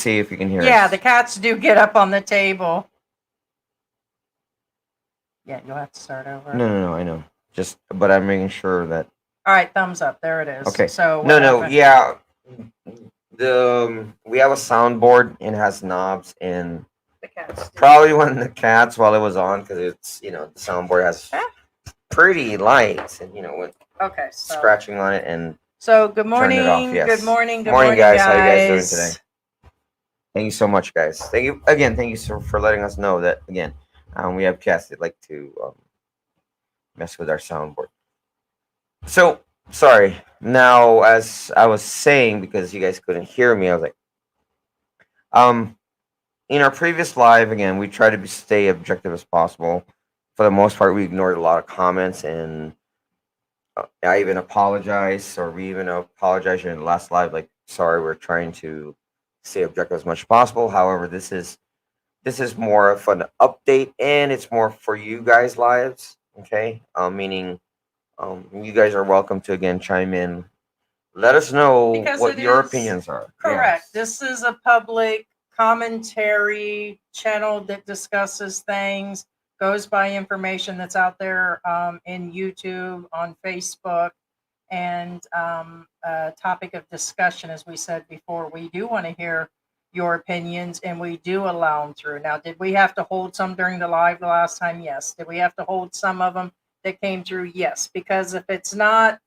See if you can hear Yeah, us. the cats do get up on the table. Yeah, you'll have to start over. No, I know. Just, but I'm making sure that. All right, thumbs up. There it is. Okay. So what No, happened? yeah. We have a soundboard and it has knobs, and The cats do. probably one of the cats while it was on, because it's, the soundboard has Ah, pretty lights, and with okay, so scratching on it, and good turned it off. morning, good Yes. morning, good Morning, morning, guys. How you guys doing today? guys. Thank you so much, guys. Thank you again. Thank you for letting us know that again. We have cats that like to mess with our soundboard. So sorry. Now, as I was saying, because you guys couldn't hear me, I was like, um, in our previous live, again, we try to stay objective as possible. For the most part, we ignored a lot of comments, and I even apologize, or we even apologized in the last live. Like, sorry, we're trying to stay objective as much as possible. However, this is more of an update, and it's more for you guys lives. Okay, meaning you guys are welcome to again chime in. Let us know Because what it your is opinions are. correct. Yes. This is a public commentary channel that discusses things, goes by information that's out there in YouTube, on Facebook, and a topic of discussion, as we said before. We do want to hear your opinions, and we do allow them through. Now, did we have to hold some during the live the last time? Yes. Did we have to hold some of them that came through? Yes. Because if it's not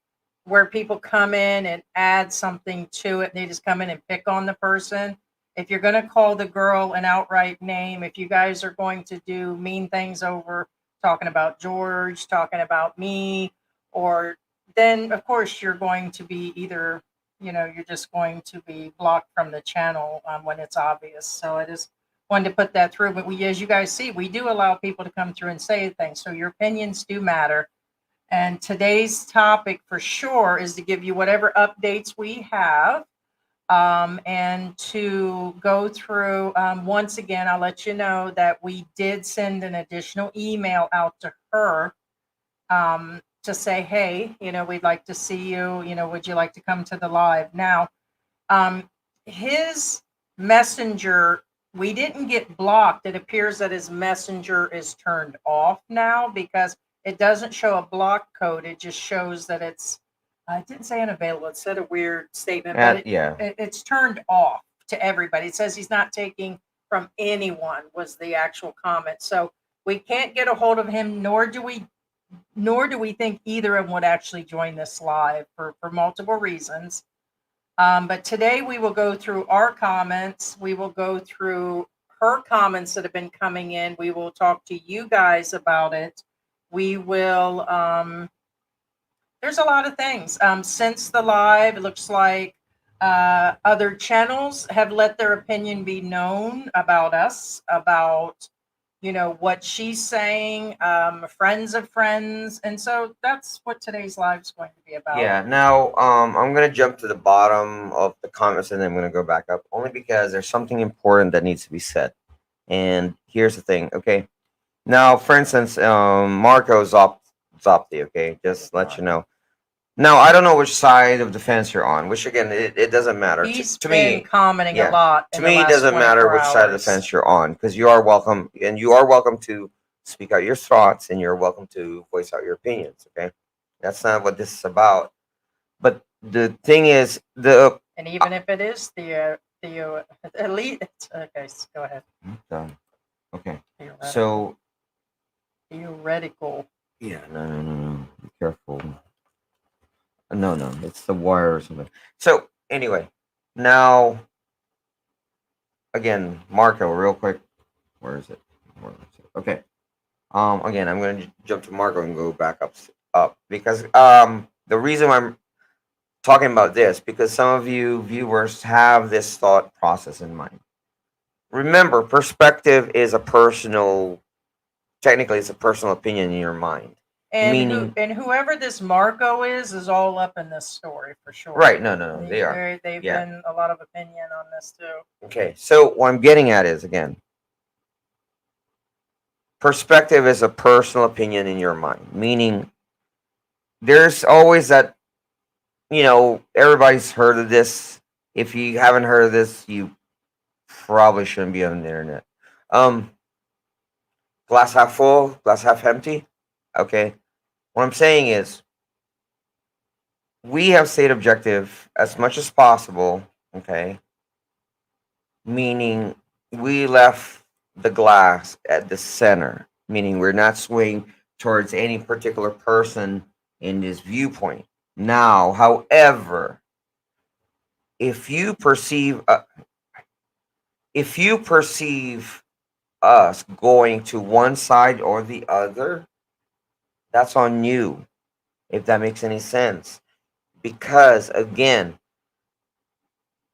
where people come in and add something to it, they just come in and pick on the person. If you're going to call the girl an outright name, if you guys are going to do mean things over talking about George, talking about me, or then of course you're going to be either, you're just going to be blocked from the channel when it's obvious. So I just wanted to put that through. But as you guys see, we do allow people to come through and say things. So your opinions do matter. And today's topic for sure is to give you whatever updates we have, and to go through. Once again, I'll let you know that we did send an additional email out to her, to say, hey, we'd like to see you. Would you like to come to the live? Now, his messenger, we didn't get blocked. It appears that his messenger is turned off now, because it doesn't show a block code. It just shows that it didn't say unavailable. It said a weird statement, but Yeah. it's turned off to everybody. It says he's not taking from anyone, was the actual comment. So we can't get a hold of him, nor do we think either of them would actually join this live for multiple reasons. But today we will go through our comments. We will go through her comments that have been coming in. We will talk to you guys about it. We will, there's a lot of things. Since the live, it looks like other channels have let their opinion be known about us, about what she's saying, friends of friends, and so that's what today's live is going to be about. Yeah. Now, I'm gonna jump to the bottom of the comments, and then I'm gonna go back up, only because there's something important that needs to be said. And here's the thing. Okay. Now, for instance, Marco Zopti. Okay, just let you know. Now, I don't know which side of the fence you're on. Which again, it doesn't matter. He's To been me, commenting a yeah. lot To in the me, it last doesn't matter 24 which side of the hours. fence you're on, because you are welcome, and you are welcome to speak out your thoughts, and you're welcome to voice out your opinions. Okay, that's not what this is about. But the thing is, And even if it is the elite, okay, go ahead. Okay, Theoretical. so Theoretical. yeah, no, be careful. No, it's the wire or something. So anyway, now again, Marco, real quick. Where is it? Okay. Again, I'm gonna jump to Marco and go back up, because the reason I'm talking about this, because some of you viewers have this thought process in mind. Remember, perspective is technically it's a personal opinion in your mind. And Meaning, whoever this Marco is all up in this story for sure. right? No, they are. They've Yeah. been a lot of opinion on this too. Okay, so what I'm getting at is, again, perspective is a personal opinion in your mind. Meaning, there's always that, everybody's heard of this. If you haven't heard of this, you probably shouldn't be on the internet. Um, Glass half full, glass half empty. Okay. What I'm saying is, we have stayed objective as much as possible. Okay, meaning we left the glass at the center, meaning we're not swaying towards any particular person in this viewpoint. Now, however, if you perceive if you perceive us going to one side or the other, that's on you. If that makes any sense, because again,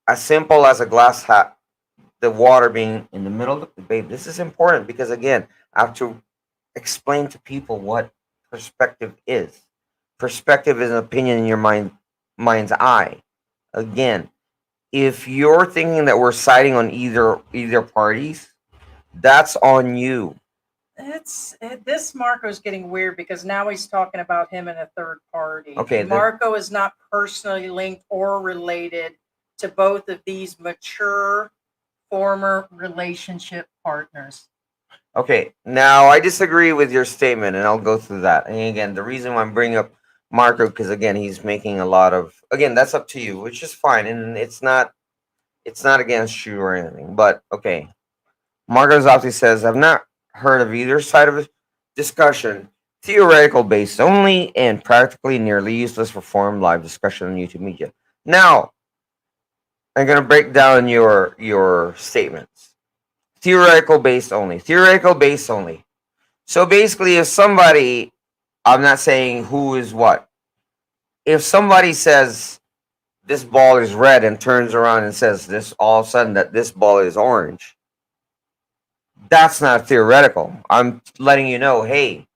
as simple as a glass half, the water being in the middle of the babe, this is important because again, I have to explain to people what perspective is. Perspective is an opinion in your mind's eye. Again, if you're thinking that we're siding on either parties, that's on you. This Marco's getting weird because now he's talking about him and a third party. Okay, And Marco is not personally linked or related to both of these mature former relationship partners. Okay, now I disagree with your statement, and I'll go through that. And again, the reason why I'm bringing up Marco, because again, he's making a lot of, again, that's up to you, which is fine, and it's not against you or anything. But okay, Marco Zopti says, I've not heard of either side of the discussion. Theoretical based only and practically nearly useless for forum live discussion on YouTube media. Now, I'm gonna break down your statements. Theoretical based only. Theoretical based only. So basically, if somebody, I'm not saying who is what. If somebody says this ball is red and turns around and says this all of a sudden that this ball is orange, that's not theoretical. I'm letting you know, hey,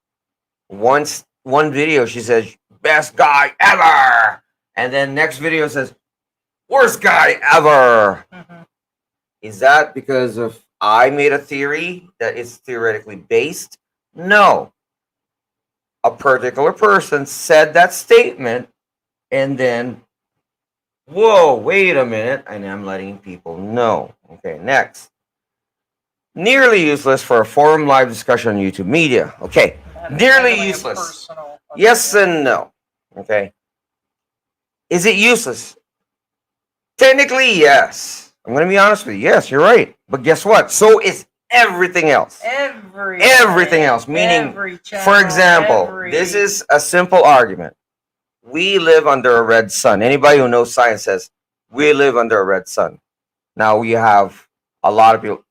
once one video she says best guy ever, and then next video says worst guy ever. Mhm. Is that because of I made a theory that is theoretically based? No. A particular person said that statement, and then, whoa, wait a minute, and I'm letting people know. Okay, next. Nearly useless for a forum live discussion on YouTube media. Okay, That's nearly definitely a useless. personal Yes opinion. and no. Okay. Is it useless? Technically, yes. I'm going to be honest with you. Yes, you're right. But guess what? So is everything else. Everything else. Meaning, every channel, for example, this is a simple argument. We live under a red sun. Anybody who knows science says we live under a red sun. Now we have a lot of people.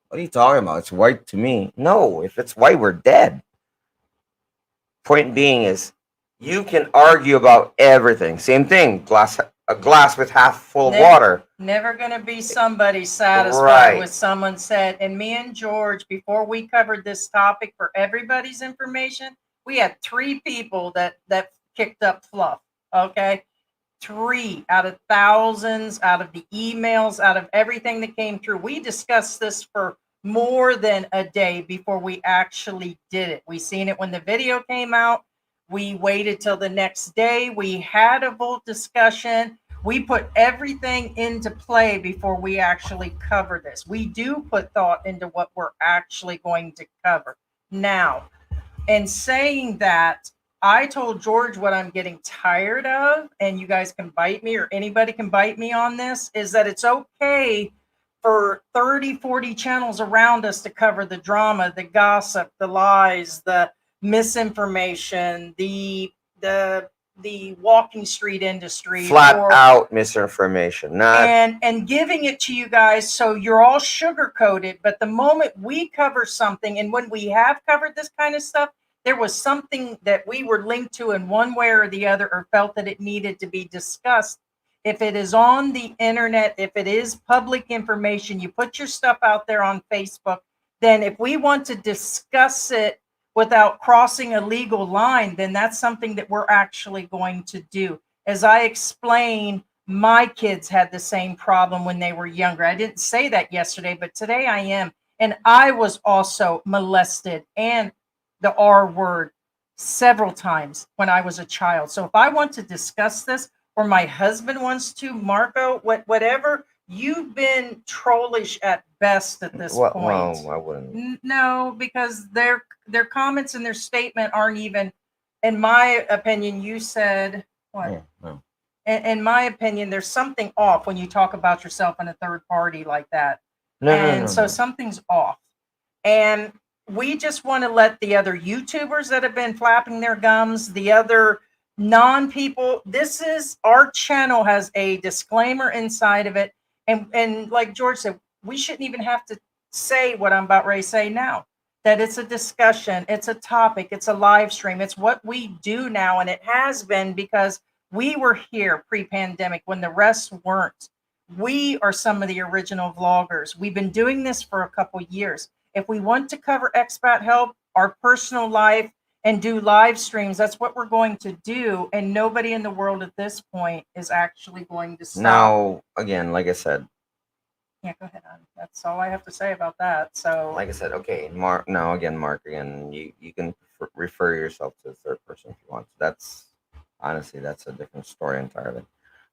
What are you talking about? It's white to me. No, if it's white, we're dead. Point being is, you can argue about everything. Same thing. A glass with half full of water. Never going to be somebody satisfied Right. with someone said. And me and George, before we covered this topic for everybody's information, we had 3 people that kicked up fluff. Okay, 3 out of thousands, out of the emails, out of everything that came through. We discussed this for more than a day before we actually did it. We seen it when the video came out. We waited till the next day. We had a full discussion. We put everything into play before we actually cover this. We do put thought into what we're actually going to cover. Now, in saying that, I told George what I'm getting tired of, and you guys can bite me or anybody can bite me on this, is that it's okay for 30, 40 channels around us to cover the drama, the gossip, the lies, the misinformation, the walking street industry, flat out misinformation, not and giving it to you guys so you're all sugar coated. But the moment we cover something, and when we have covered this kind of stuff, there was something that we were linked to in one way or the other, or felt that it needed to be discussed. If it is on the internet, if it is public information, you put your stuff out there on Facebook, then if we want to discuss it without crossing a legal line, then that's something that we're actually going to do. As I explained, my kids had the same problem when they were younger. I didn't say that yesterday, but today I am. And I was also molested and the R word several times when I was a child. So if I want to discuss this, or my husband wants to, Marco, whatever, you've been trollish at best at this Well, point. I wouldn't. No, because their comments and their statement aren't even, in my opinion, you said what? Yeah, no. In my opinion, there's something off when you talk about yourself in a third party like that. No, no, And no, so no. something's off. And we just want to let the other YouTubers that have been flapping their gums, the other non people, this is our channel has a disclaimer inside of it. And like George said, we shouldn't even have to say what I'm about ready to say now. That it's a discussion, it's a topic, it's a live stream, it's what we do now. And it has been because we were here pre-pandemic when the rest weren't. We are some of the original vloggers. We've been doing this for a couple years. If we want to cover expat help, our personal life, and do live streams, that's what we're going to do. And nobody in the world at this point is actually going to stop. Now, again, like I said, Yeah, go ahead. That's all I have to say about that. So, like I said, okay, Mark. Now, again, Mark. Again, you can refer yourself to the third person if you want. That's honestly, that's a different story entirely.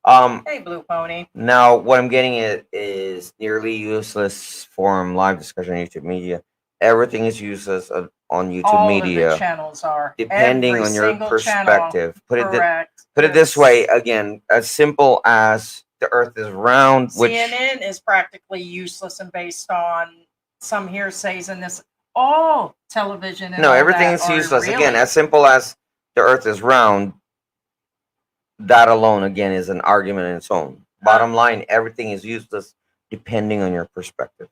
hey, Blue Pony. Now, what I'm getting at is nearly useless forum live discussion on YouTube media. Everything is useless on YouTube All media. of the channels are. Depending Every on your single perspective. Channel, correct. Put it this way, again, as simple as the earth is round, which CNN is practically useless and based on some hearsays and this. All television and no, all everything that is are useless. really, Again, as simple as the earth is round, that alone again is an argument in its own. Bottom line, everything is useless depending on your perspective.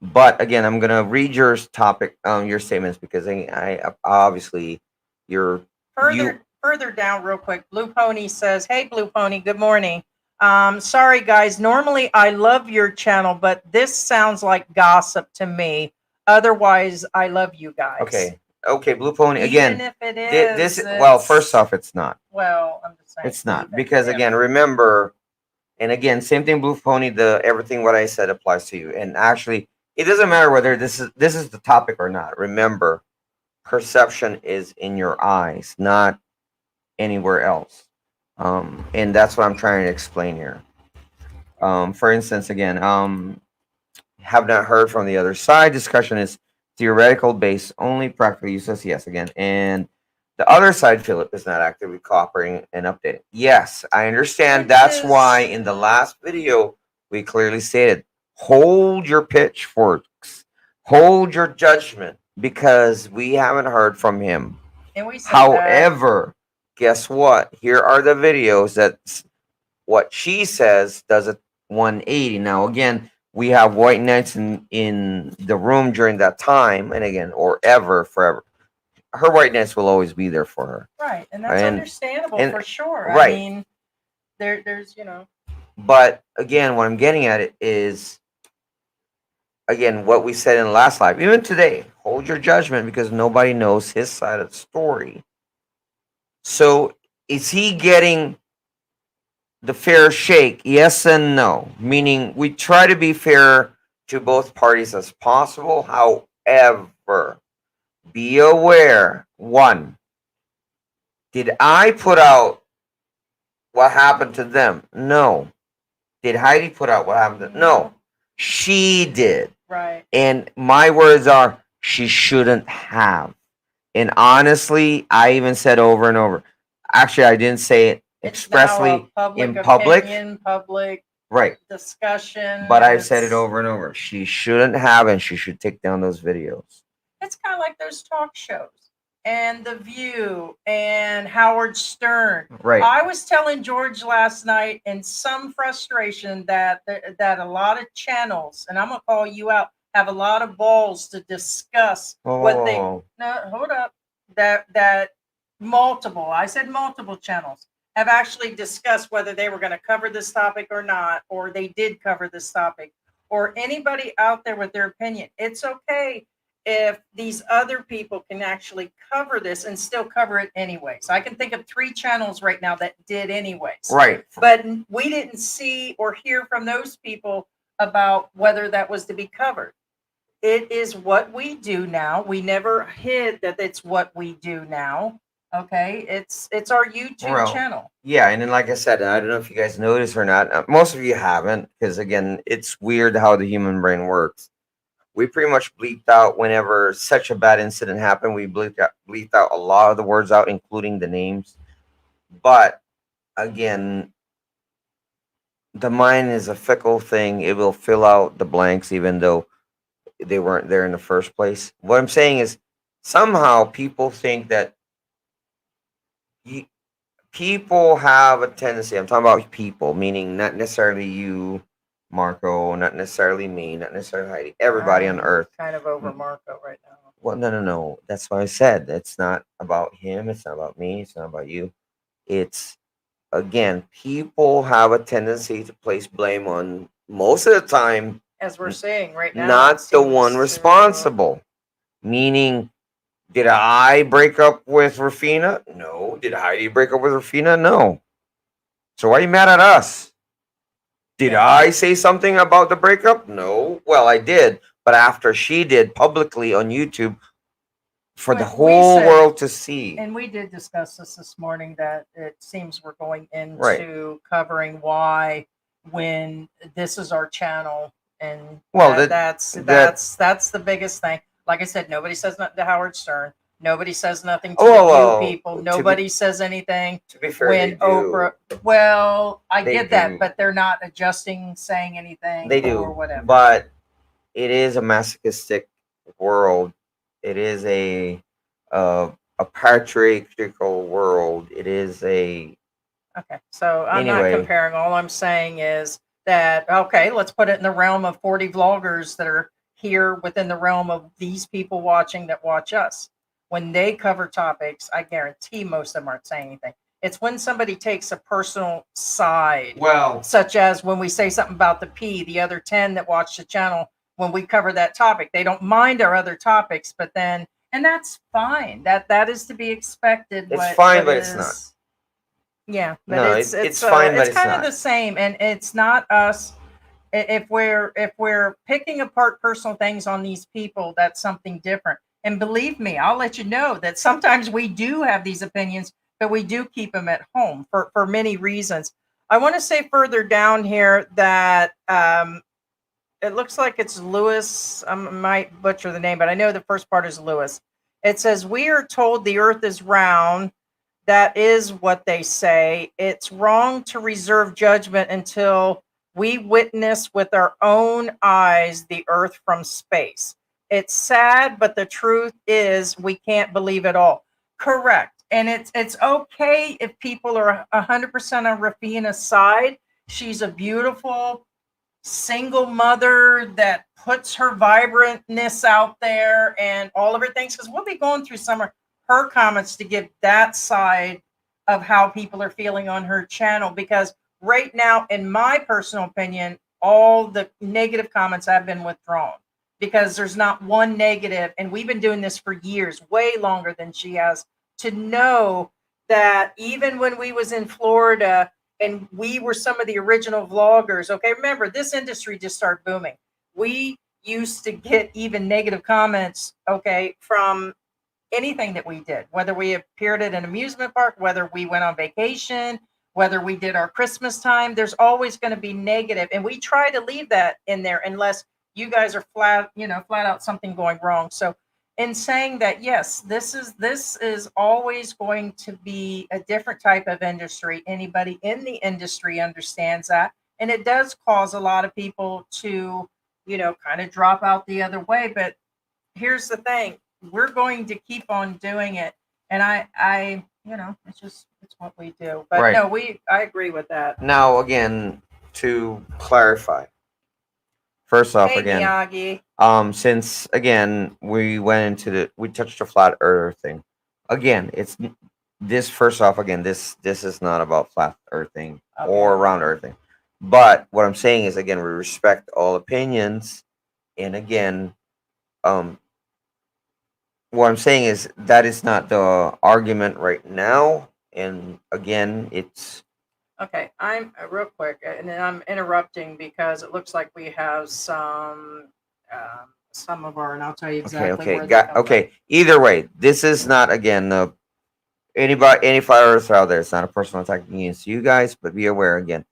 But again, I'm gonna read your topic, your statements because I obviously you're further down real quick. Blue Pony says, "Hey, Blue Pony, good morning. Sorry guys, normally I love your channel, but this sounds like gossip to me. Otherwise, I love you guys." Okay, Blue Pony again. Even if it is, this well, first off, it's not. Well, I'm just saying It's not even because if. again, remember, and again, same thing, Blue Pony. The everything what I said applies to you, and actually, it doesn't matter whether this is the topic or not. Remember, perception is in your eyes, not anywhere else. And that's what I'm trying to explain here. For instance, again, have not heard from the other side. Discussion is theoretical based only, practical useless. Yes, again. And the other side, Philip, is not actively cooperating and updating. Yes, I understand. Which That's is- why in the last video, we clearly stated hold your pitchforks, hold your judgment, because we haven't heard from him. And we said However, guess what? Here are the videos that what she says does a 180. Now, again, we have white knights in the room during that time, and again, or ever, forever. Her white knights will always be there for her. right, and that's understandable for sure. Right. I mean, there's But again, what I'm getting at it is, again, what we said in the last live, even today, hold your judgment because nobody knows his side of the story. So, is he getting the fair shake? Yes and no. Meaning, we try to be fair to both parties as possible. However, be aware, one, did I put out what happened to them? No. Did Heidi put out what happened to them? No. She did. right. And my words are, she shouldn't have. And honestly, I even said over and over. Actually, I didn't say it expressly in public. Public Right. discussion. But I've said it over and over. She shouldn't have, and she should take down those videos. It's kind of like those talk shows and The View and Howard Stern. Right. I was telling George last night in some frustration that a lot of channels, and I'm gonna call you out, have a lot of balls to discuss what they. No, hold up. That multiple. I said multiple channels have actually discussed whether they were going to cover this topic or not, or they did cover this topic, or anybody out there with their opinion. It's okay if these other people can actually cover this and still cover it anyways. I can think of 3 channels right now that did anyways. Right. But we didn't see or hear from those people about whether that was to be covered. It is what we do now. We never hid that it's what we do now. Okay, it's our YouTube Well, channel. yeah, and then like I said, I don't know if you guys noticed or not. Most of you haven't, because again, it's weird how the human brain works. We pretty much bleeped out whenever such a bad incident happened. We bleeped out a lot of the words out, including the names. But again, the mind is a fickle thing. It will fill out the blanks, even though they weren't there in the first place. What I'm saying is, somehow people think that you, people have a tendency. I'm talking about people, meaning not necessarily you, Marco, not necessarily me, not necessarily Heidi. Everybody on I'm Earth. kind of over Marco right now. Well, no, no, no. That's why I said it's not about him. It's not about me. It's not about you. It's again, people have a tendency to place blame on most of the time, As we're saying right now, it not the one seems to. responsible. Meaning, did I break up with Rufina? No. Did Heidi break up with Rufina? No. So why are you mad at us? Did Yeah. I say something about the breakup? No. Well, I did, but after she did publicly on YouTube for the Well, we whole said, world to see. and we did discuss this morning, that it seems we're going Right. into covering why, when this is our channel, and Well, that's the biggest thing. Like I said, nobody says nothing to Howard Stern. Nobody says nothing to Oh, the well, Pew people. to be Nobody says anything to be fair, when they do. Oprah. Well, I They get that, do. but they're not adjusting, saying anything, They or do, whatever. but it is a masochistic world. It is a patriarchal world. It is a Okay, so I'm not anyway. comparing. All I'm saying is that, okay, let's put it in the realm of 40 vloggers that are here within the realm of these people watching that watch us. When they cover topics, I guarantee most of them aren't saying anything. It's when somebody takes a personal side, Well, such as when we say something about the P, the other 10 that watch the channel, when we cover that topic, they don't mind our other topics, but then, and that's fine. That is to be expected. it's fine, but it's not. Is Yeah, but No, it's fine, but it's it's kind of not. the same, and it's not us. If we're picking apart personal things on these people, that's something different. And believe me, I'll let you know that sometimes we do have these opinions, but we do keep them at home for many reasons. I want to say further down here that it looks like it's Lewis. I might butcher the name, but I know the first part is Lewis. It says, "We are told the earth is round. That is what they say. It's wrong to reserve judgment until we witness with our own eyes the earth from space. It's sad, but the truth is we can't believe it all." Correct. And it's okay if people are 100% on Rafina's side. She's a beautiful single mother that puts her vibrantness out there and all of her things, because we'll be going through some of her comments to give that side of how people are feeling on her channel, because right now, in my personal opinion, all the negative comments have been withdrawn, because there's not one negative, and we've been doing this for years, way longer than she has, to know that even when we was in Florida and we were some of the original vloggers. Okay, remember, this industry just started booming. We used to get even negative comments, okay, from anything that we did, whether we appeared at an amusement park, whether we went on vacation, whether we did our Christmas time. There's always going to be negative, and we try to leave that in there unless you guys are flat out something going wrong. So in saying that, yes, this is always going to be a different type of industry. Anybody in the industry understands that, and it does cause a lot of people to kind of drop out the other way. But here's the thing: we're going to keep on doing it, and it's what we do. But Right. no, I agree with that. Now, again, to clarify, first off, Hey, again, Miyagi. since again we touched the flat earth thing. Again, it's this first off, again, this is not about flat earthing or Okay. round earthing. But what I'm saying is, again, we respect all opinions, and again, um, what I'm saying is that is not the argument right now. And again, it's Okay, I'm real quick, and then I'm interrupting because it looks like we have some of our, and I'll tell you okay, exactly okay, where they come from. okay. Either way, this is not again any followers out there, it's not a personal attack against you guys, but be aware again.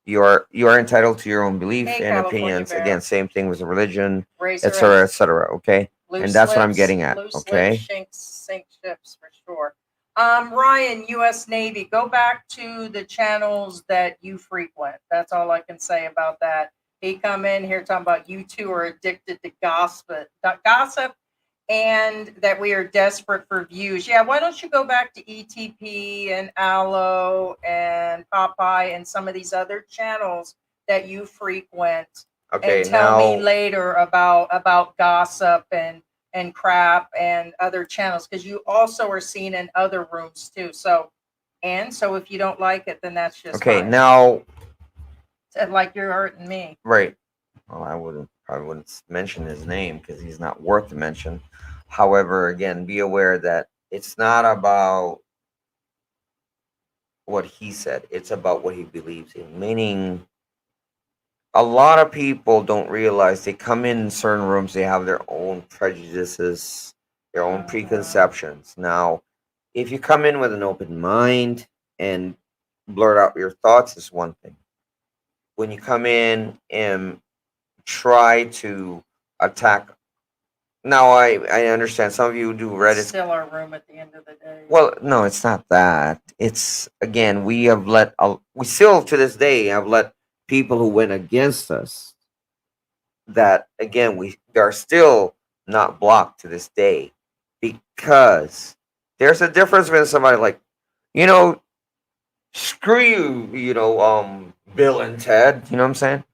You are entitled to your own belief Hey, and California opinions. Bear. Again, same thing with the religion, Razor etc., X. etc. Okay, and Loose that's what I'm lips, getting at. loose lips, Okay, sink ships for sure. Ryan, U.S. Navy. Go back to the channels that you frequent. That's all I can say about that. He come in here talking about you two are addicted to gossip, and that we are desperate for views. Yeah, why don't you go back to ETP and Allo and Popeye and some of these other channels that you frequent, okay. and tell me Now, later about gossip and crap and other channels, because you also are seen in other rooms too. So if you don't like it, then that's just okay. fine. Now, Like you're hurting me. right. Well, I wouldn't mention his name because he's not worth the mention. However, again, be aware that it's not about what he said. It's about what he believes in. Meaning, a lot of people don't realize they come in certain rooms, they have their own prejudices, their own preconceptions. Now, if you come in with an open mind and blurt out your thoughts, is one thing. When you come in and try to attack, now I understand some of you do It's Reddit. still our room at the end of the day. Well, no, it's not that. It's again, we still to this day have let people who went against us, that again we are still not blocked to this day, because there's a difference between somebody like, you know, screw you, Bill and Ted, you know what I'm saying?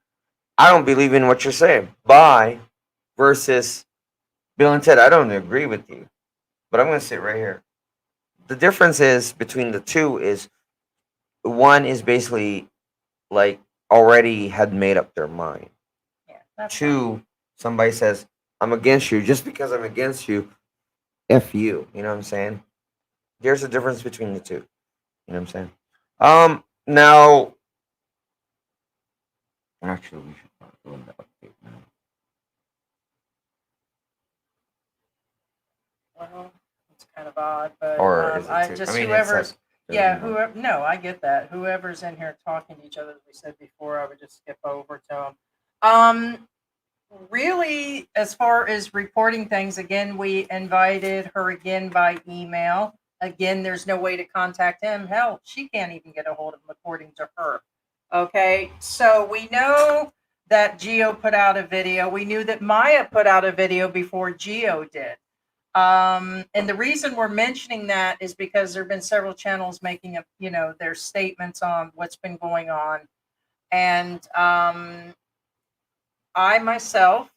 I don't believe in what you're saying. Bye. Versus Bill and Ted, I don't agree with you, but I'm going to sit right here. The difference is between the two is one is basically like already had made up their mind. Yeah, that's fine. Two, somebody says, I'm against you. Just because I'm against you, F you. You know what I'm saying? There's a difference between the two. You know what I'm saying? Now, actually, we should not go in the update now. Well, it's kind of odd, but Or is it I too? just I mean, whoever's yeah, doesn't matter. whoever. No, I get that. Whoever's in here talking to each other, as we said before, I would just skip over to them. Really, as far as reporting things, again, we invited her again by email. Again, there's no way to contact him. Hell, she can't even get a hold of him, according to her. Okay, so we know that Geo put out a video. We knew that Maya put out a video before Geo did. And the reason we're mentioning that is because there have been several channels making up, their statements on what's been going on. And I myself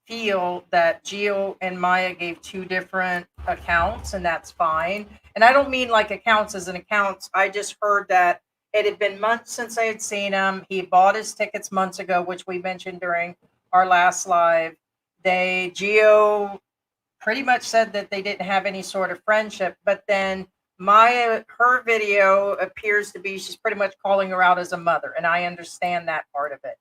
feel that Geo and Maya gave two different accounts, and that's fine. And I don't mean like accounts as an accounts. I just heard that it had been months since I had seen him. He bought his tickets months ago, which we mentioned during our last live. Geo pretty much said that they didn't have any sort of friendship, but then Maya, her video appears to be she's pretty much calling her out as a mother, and I understand that part of it.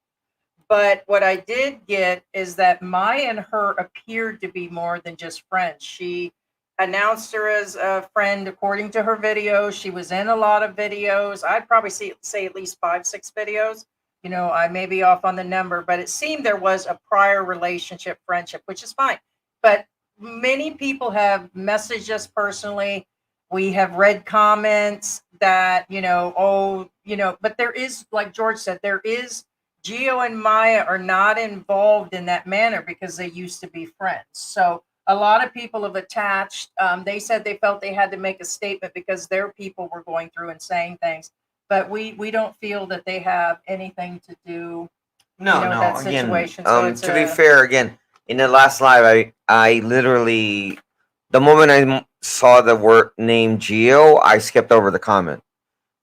But what I did get is that Maya and her appeared to be more than just friends. She announced her as a friend according to her videos. She was in a lot of videos. I'd probably say at least 5, 6 videos. I may be off on the number, but it seemed there was a prior relationship, friendship, which is fine. But many people have messaged us personally. We have read comments that, but there is, like George said, there is Geo and Maya are not involved in that manner because they used to be friends. So a lot of people have attached. They said they felt they had to make a statement because their people were going through and saying things. But we don't feel that they have anything to do. No, with no. that Again, situation. So it's to be fair, again, in the last live, I literally, the moment saw the word name Geo, I skipped over the comment.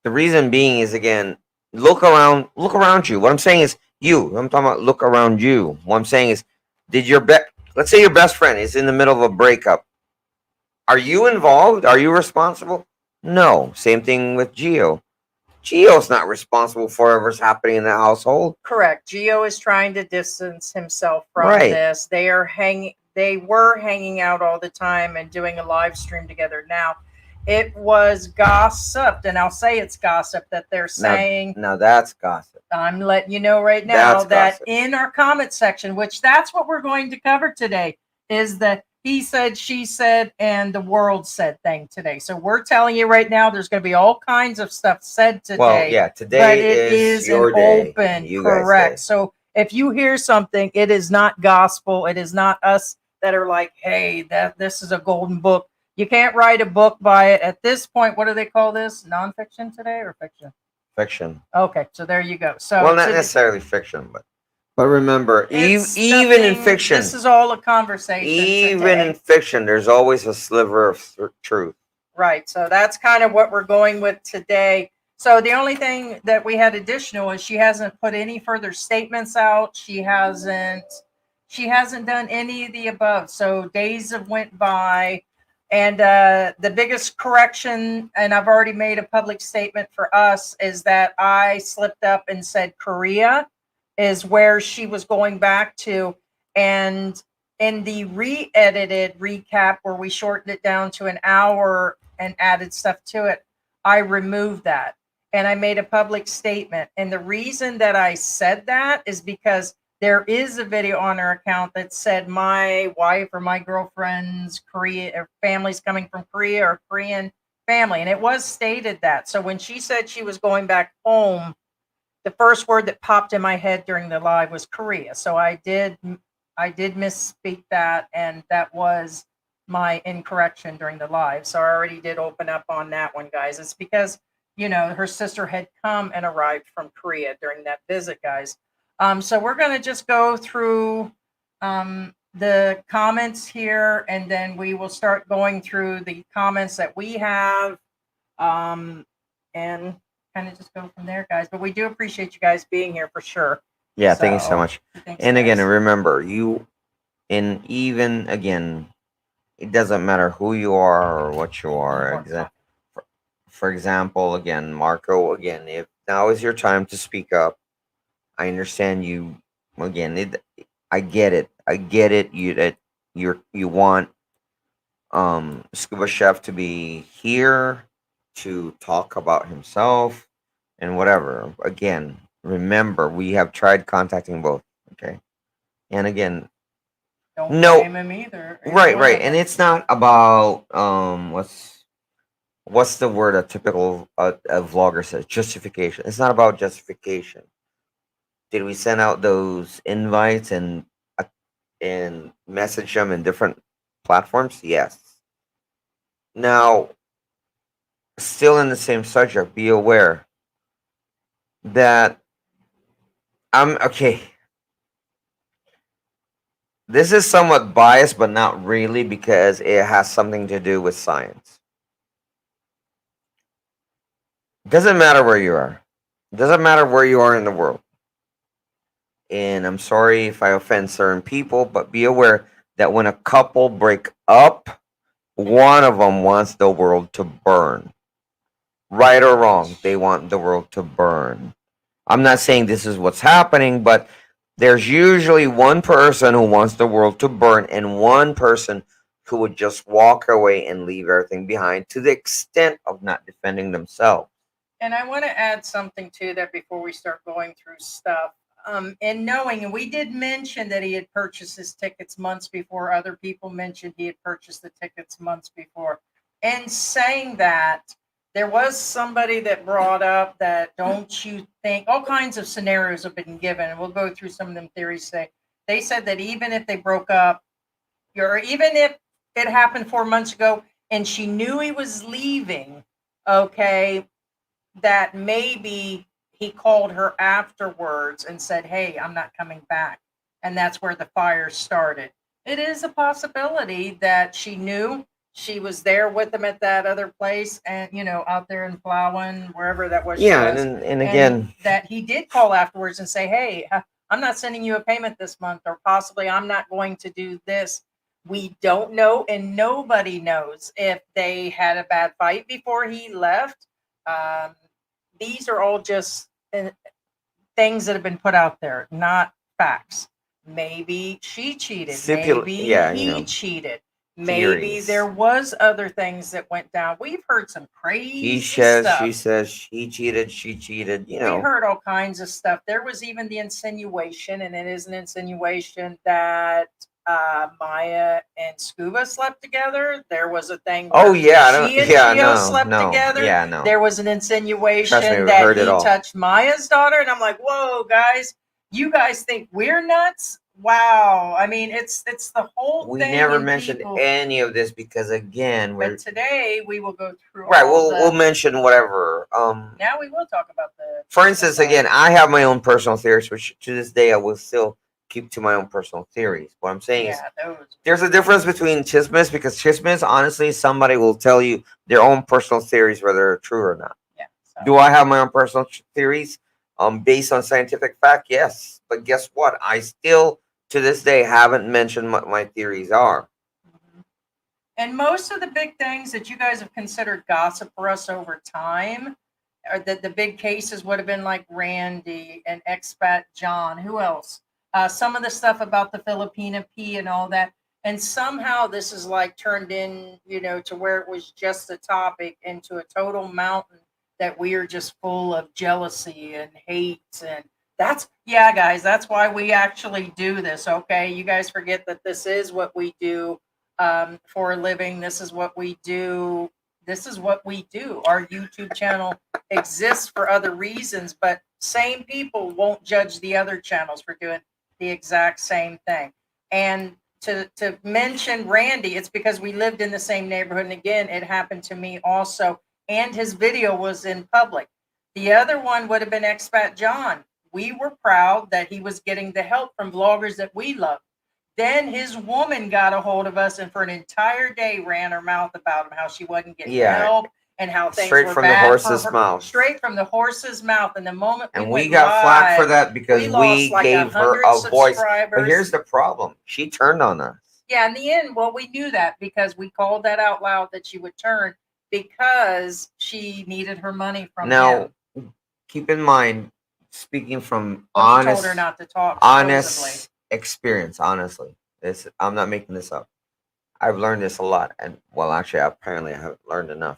The reason being is again, look around you. What I'm saying is you. I'm talking about look around you. What I'm saying is, let's say your best friend is in the middle of a breakup. Are you involved? Are you responsible? No. Same thing with Geo. Geo's not responsible for whatever's happening in the household. correct. Geo is trying to distance himself from Right. this. They were hanging out all the time and doing a live stream together. Now, it was gossiped, and I'll say it's gossip that they're saying. Now that's gossip. I'm letting you know right now That's that gossip. in our comment section, which that's what we're going to cover today, is the he said, she said, and the world said thing today. So we're telling you right now, there's going to be all kinds of stuff said today. Well, yeah, but today it is is your an day, open, you guys' correct. day. So if you hear something, it is not gospel. It is not us that are like, hey, that this is a golden book. You can't write a book by it. At this point, what do they call this? Nonfiction today or fiction? Fiction. Okay, so there you go. So Well, not necessarily fiction, but remember, it's even in nothing- fiction, this is all a conversation. even today. in fiction, there's always a sliver of truth. Right. So that's kind of what we're going with today. So the only thing that we had additional is she hasn't put any further statements out. She hasn't done any of the above. So days have went by, and the biggest correction, and I've already made a public statement for us, is that I slipped up and said Korea is where she was going back to, and in the re-edited recap where we shortened it down to an hour and added stuff to it, I removed that and I made a public statement. And the reason that I said that is because there is a video on her account that said my wife or my girlfriend's Korea or family's coming from Korea or Korean family. And it was stated that. So when she said she was going back home, the first word that popped in my head during the live was Korea. So I did misspeak that, and that was my incorrection during the live. So I already did open up on that one, guys. It's because her sister had come and arrived from Korea during that visit, guys. So we're gonna just go through the comments here, and then we will start going through the comments that we have, and kind of just go from there, guys. But we do appreciate you guys being here for sure. Yeah, thank you so much. Thanks, And again, guys. remember, and even again, it doesn't matter who you are or what you are. For example, again, Marco, again, if now is your time to speak up, I understand you. Again, I get it. I get it. You want Scuba Chef to be here to talk about himself and whatever. Again, remember, we have tried contacting both. Okay, and again, Don't no, blame him either. right, and it's not about what's the word a typical a vlogger says, justification. It's not about justification. Did we send out those invites and message them in different platforms? Yes. Now, still in the same subject, be aware that I'm okay. This is somewhat biased, but not really, because it has something to do with science. Doesn't matter where you are. Doesn't matter where you are in the world. And I'm sorry if I offend certain people, but be aware that when a couple break up, one of them wants the world to burn. Right or wrong, they want the world to burn. I'm not saying this is what's happening, but there's usually one person who wants the world to burn and one person who would just walk away and leave everything behind, to the extent of not defending themselves. And I want to add something to that before we start going through stuff. And knowing, and we did mention that he had purchased his tickets months before. Other people mentioned he had purchased the tickets months before. And saying that, there was somebody that brought up that, don't you think, all kinds of scenarios have been given, and we'll go through some of them theories today. They said that even if they broke up, or even if it happened 4 months ago and she knew he was leaving, okay, that maybe he called her afterwards and said, hey, I'm not coming back. And that's where the fire started. It is a possibility that she knew she was there with him at that other place, and out there in Fil-Am, wherever that was. Yeah, she was, and again, that he did call afterwards and say, hey, I'm not sending you a payment this month, or possibly I'm not going to do this. We don't know, and nobody knows if they had a bad fight before he left. These are all just things that have been put out there, not facts. Maybe she cheated. Maybe he cheated. Maybe theories. there was other things that went down. We've heard some He crazy says, stuff. she says, he cheated, she cheated. You We know. heard all kinds of stuff. There was even the insinuation, and it is an insinuation that Maya and Scuba slept together. There was a thing Oh where yeah, I don't. she and Yeah, Gio no, slept no, together. yeah, no. There was an Trust me, insinuation we that heard it he all. touched Maya's daughter, and I'm like, whoa, guys, you guys think we're nuts? Wow. I mean, it's the whole We thing. never and mentioned people, any of this because again, we're but today we will go through right. all We'll mention whatever. now we will talk about the For instance, again, I have my own personal theories, which to this day I will still keep to my own personal theories. What I'm saying is, those. there's a difference between chismes because chismes, honestly, somebody will tell you their own personal theories whether they're true or not. Yeah. So. Do I have my own personal theories? Based on scientific fact, yes. But guess what? I still, to this day, haven't mentioned what my theories are. And most of the big things that you guys have considered gossip for us over time, or that the big cases would have been like Randy and expat John. Who else? Some of the stuff about the Filipina P and all that. And somehow this is like turned in, to where it was just a topic into a total mountain that we are just full of jealousy and hate. And guys, that's why we actually do this. Okay. You guys forget that this is what we do for a living. This is what we do. This is what we do. Our YouTube channel exists for other reasons, but same people won't judge the other channels for doing the exact same thing. And to mention Randy, it's because we lived in the same neighborhood. And again, it happened to me also. And his video was in public. The other one would have been Expat John. We were proud that he was getting the help from vloggers that we love. Then his woman got a hold of us and for an entire day ran her mouth about him, how she wasn't getting help and how things straight were from bad the horse's for her. mouth. Straight from the horse's mouth. And the moment and we got live, flack for that because we lost like gave her 100 a voice. subscribers. But here's the problem: she turned on us. Yeah, in the end, well, we knew that because we called that out loud that she would turn because she needed her money from him. Keep in mind, speaking from He honest, told her not to talk. honest Supposedly. experience. Honestly, I'm not making this up. I've learned this a lot, and well, actually, apparently, I haven't learned enough.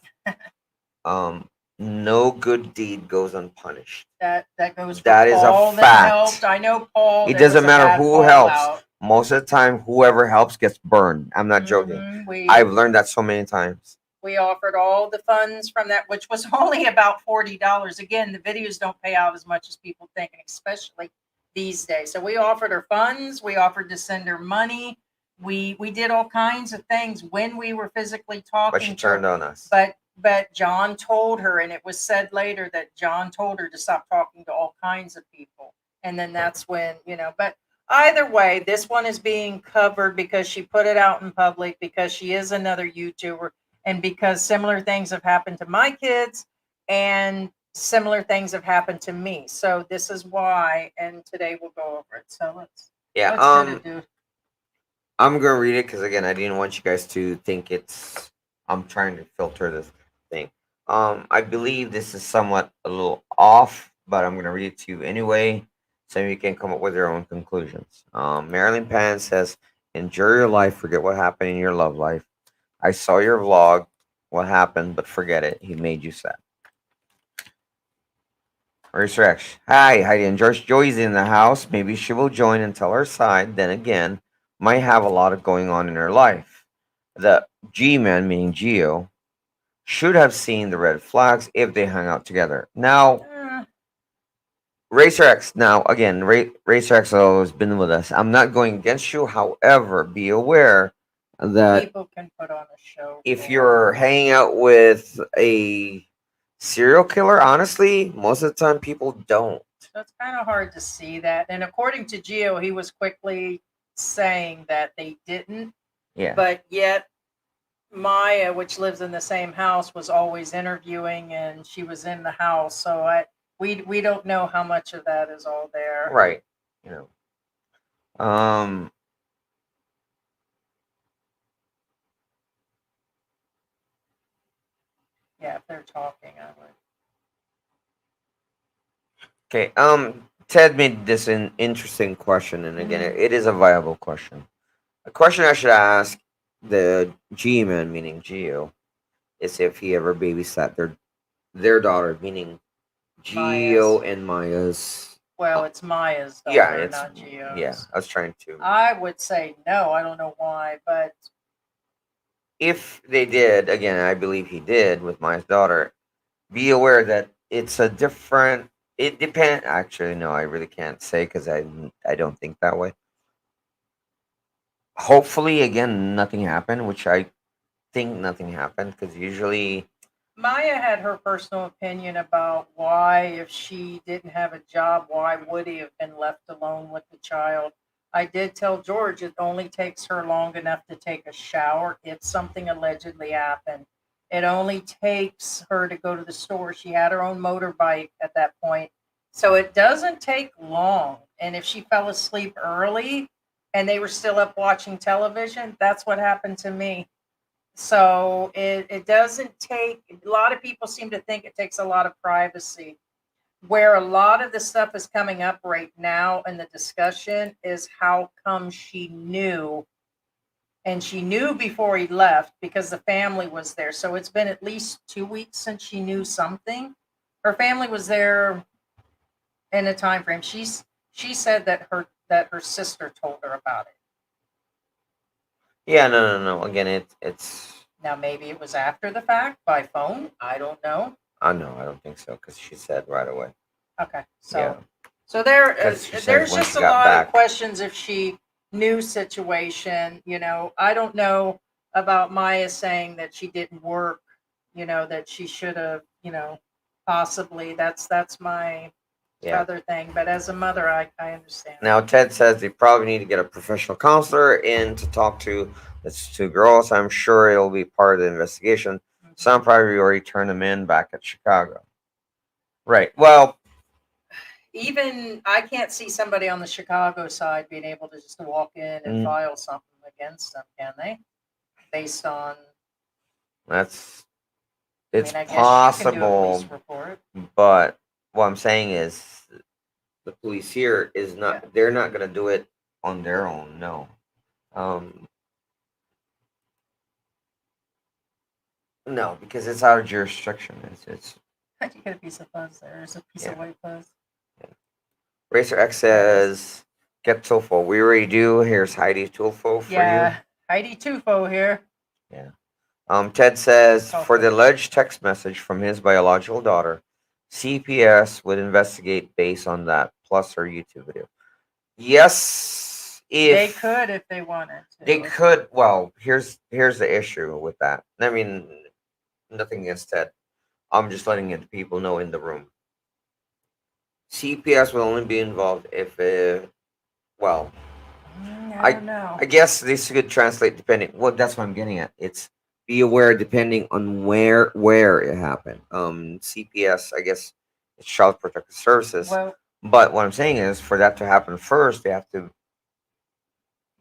No good deed goes unpunished. That goes. That is a fact. Helped. I know Paul. It doesn't matter who helps. Most of the time, whoever helps gets burned. I'm not joking. I've learned that so many times. We offered all the funds from that, which was only about $40. Again, the videos don't pay out as much as people think, and especially these days. So we offered her funds. We offered to send her money. We did all kinds of things when we were physically talking. But she turned on us. But John told her, and it was said later that John told her to stop talking to all kinds of people. And then that's when, but either way, this one is being covered because she put it out in public, because she is another YouTuber, and because similar things have happened to my kids and similar things have happened to me. So this is why, and today we'll go over it. So let's I'm gonna read it because again, I didn't want you guys to think I'm trying to filter this thing. I believe this is somewhat a little off, but I'm gonna read it to you anyway, so you can come up with your own conclusions. Marilyn Pan says, "Enjoy your life. Forget what happened in your love life. I saw your vlog. What happened? But forget it. He made you sad." Rex. Hi, Heidi and George. Joy's in the house. Maybe she will join and tell her side. Then again, might have a lot of going on in her life. The G-man, meaning Geo, should have seen the red flags if they hung out together. Now, Racer X. Now, again, Racer X has always been with us. I'm not going against you. However, be aware that people can put on a show. If you're hanging out with a serial killer, honestly, most of the time people don't. So it's kind of hard to see that. And according to Gio, he was quickly saying that they didn't. Yeah. But yet Maya, which lives in the same house, was always interviewing, and she was in the house. So we don't know how much of that is all there. Right. Yeah, if they're talking, I would. Okay. Ted made this an interesting question, and again, it is a viable question. A question I should ask the G man, meaning Geo, is if he ever babysat their daughter, meaning Maya's. Geo and Maya's. Well, it's Maya's Yeah, daughter, it's not yeah. Geo's. I was trying to. I would say no. I don't know why, but If they did, again, I believe he did with Maya's daughter. Be aware that it's a different. It depends. Actually, no, I really can't say because I don't think that way. Hopefully, again, nothing happened, which I think nothing happened because usually, Maya had her personal opinion about why, if she didn't have a job, why would he have been left alone with the child? I did tell George it only takes her long enough to take a shower if something allegedly happened. It only takes her to go to the store. She had her own motorbike at that point. So it doesn't take long. And if she fell asleep early and they were still up watching television, that's what happened to me. So it doesn't take, a lot of people seem to think it takes a lot of privacy. Where a lot of the stuff is coming up right now in the discussion is how come she knew, and she knew before he left because the family was there. So it's been at least 2 weeks since she knew something. Her family was there in a time frame. She said that her sister told her about it. yeah, no. Again, it's. Now maybe it was after the fact by phone. I don't know. I no, I don't think so because she said right away. Okay, Yeah, so there, because she said there's when just she a got lot of back. questions if she knew situation. I don't know about Maya saying that she didn't work. That she should have. Possibly that's my Yeah. other thing. But as a mother, I understand. Now Ted says they probably need to get a professional counselor in to talk to. It's two girls. I'm sure it'll be part of the investigation. Mhm. Some probably already turned them in back at Chicago. Right. Well, Even I can't see somebody on the Chicago side being able to just walk in and mm, file something against them, can they? Based on, that's I it's mean, I guess you can do a possible, police report. but what I'm saying is the police here is Yeah. not. They're not going to do it on their own. No. Um. No, because it's out of jurisdiction. It's You get a piece of fuzz there. There's a piece yeah. of white fuzz. Yeah. Racer X There it is. says, "Get Tulfo." We already do. Here's Heidi Tulfo for you. Yeah. Heidi Tufo here. Yeah. Ted says, for the Tulfo. alleged text message from his biological daughter, CPS would investigate based on that, plus her YouTube video. Yes, They if could if they wanted they to. could. Well, here's the issue with that. I mean, nothing against Ted. I'm just letting the people know in the room. CPS will only be involved if, well, I I don't know. I guess this could translate depending. Well, that's what I'm getting at. It's be aware depending on where it happened. CPS, I guess, it's Child Protective Services. Well, But what I'm saying is, for that to happen first, they have to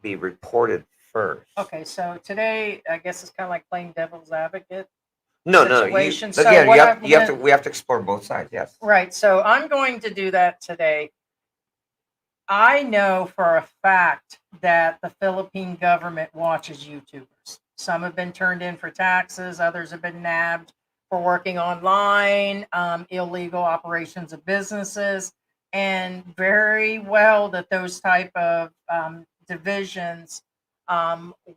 be reported first. okay. So today, I guess it's kind of like playing devil's advocate No. You situation. So again, what I'm you have to gonna we have to explore both sides. Yes. right. So I'm going to do that today. I know for a fact that the Philippine government watches YouTubers. Some have been turned in for taxes, others have been nabbed for working online, illegal operations of businesses, and very well that those type of divisions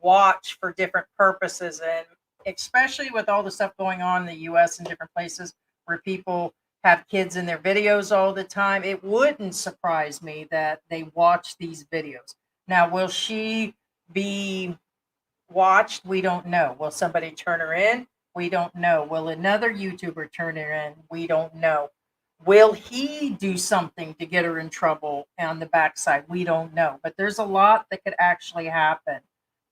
watch for different purposes, and especially with all the stuff going on in the U.S. and different places where people have kids in their videos all the time. It wouldn't surprise me that they watch these videos. Now, will she be watched? We don't know. Will somebody turn her in? We don't know. Will another YouTuber turn her in? We don't know. Will he do something to get her in trouble on the backside? We don't know. But there's a lot that could actually happen,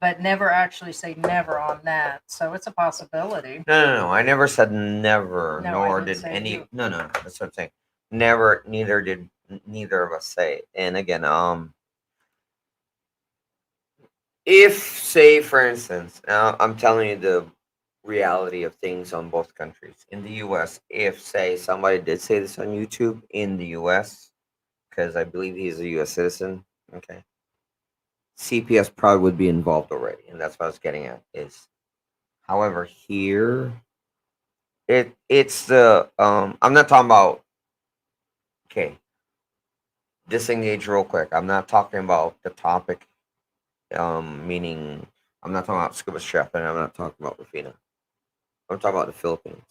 but never actually say never on that. So it's a possibility. No. I never said never, No, I nor didn't did say any. you. No. That's what I'm saying. Never. Neither did neither of us say. And again, if, say, for instance, I'm telling you the reality of things on both countries. In the US, if, say, somebody did say this on YouTube in the US, because I believe he's a US citizen, okay, CPS probably would be involved already, and that's what I was getting at. Is however here it's the I'm not talking about okay disengage real quick. I'm not talking about the topic meaning I'm not talking about scuba chef and I'm not talking about Rufina. I'm talking about the Philippines.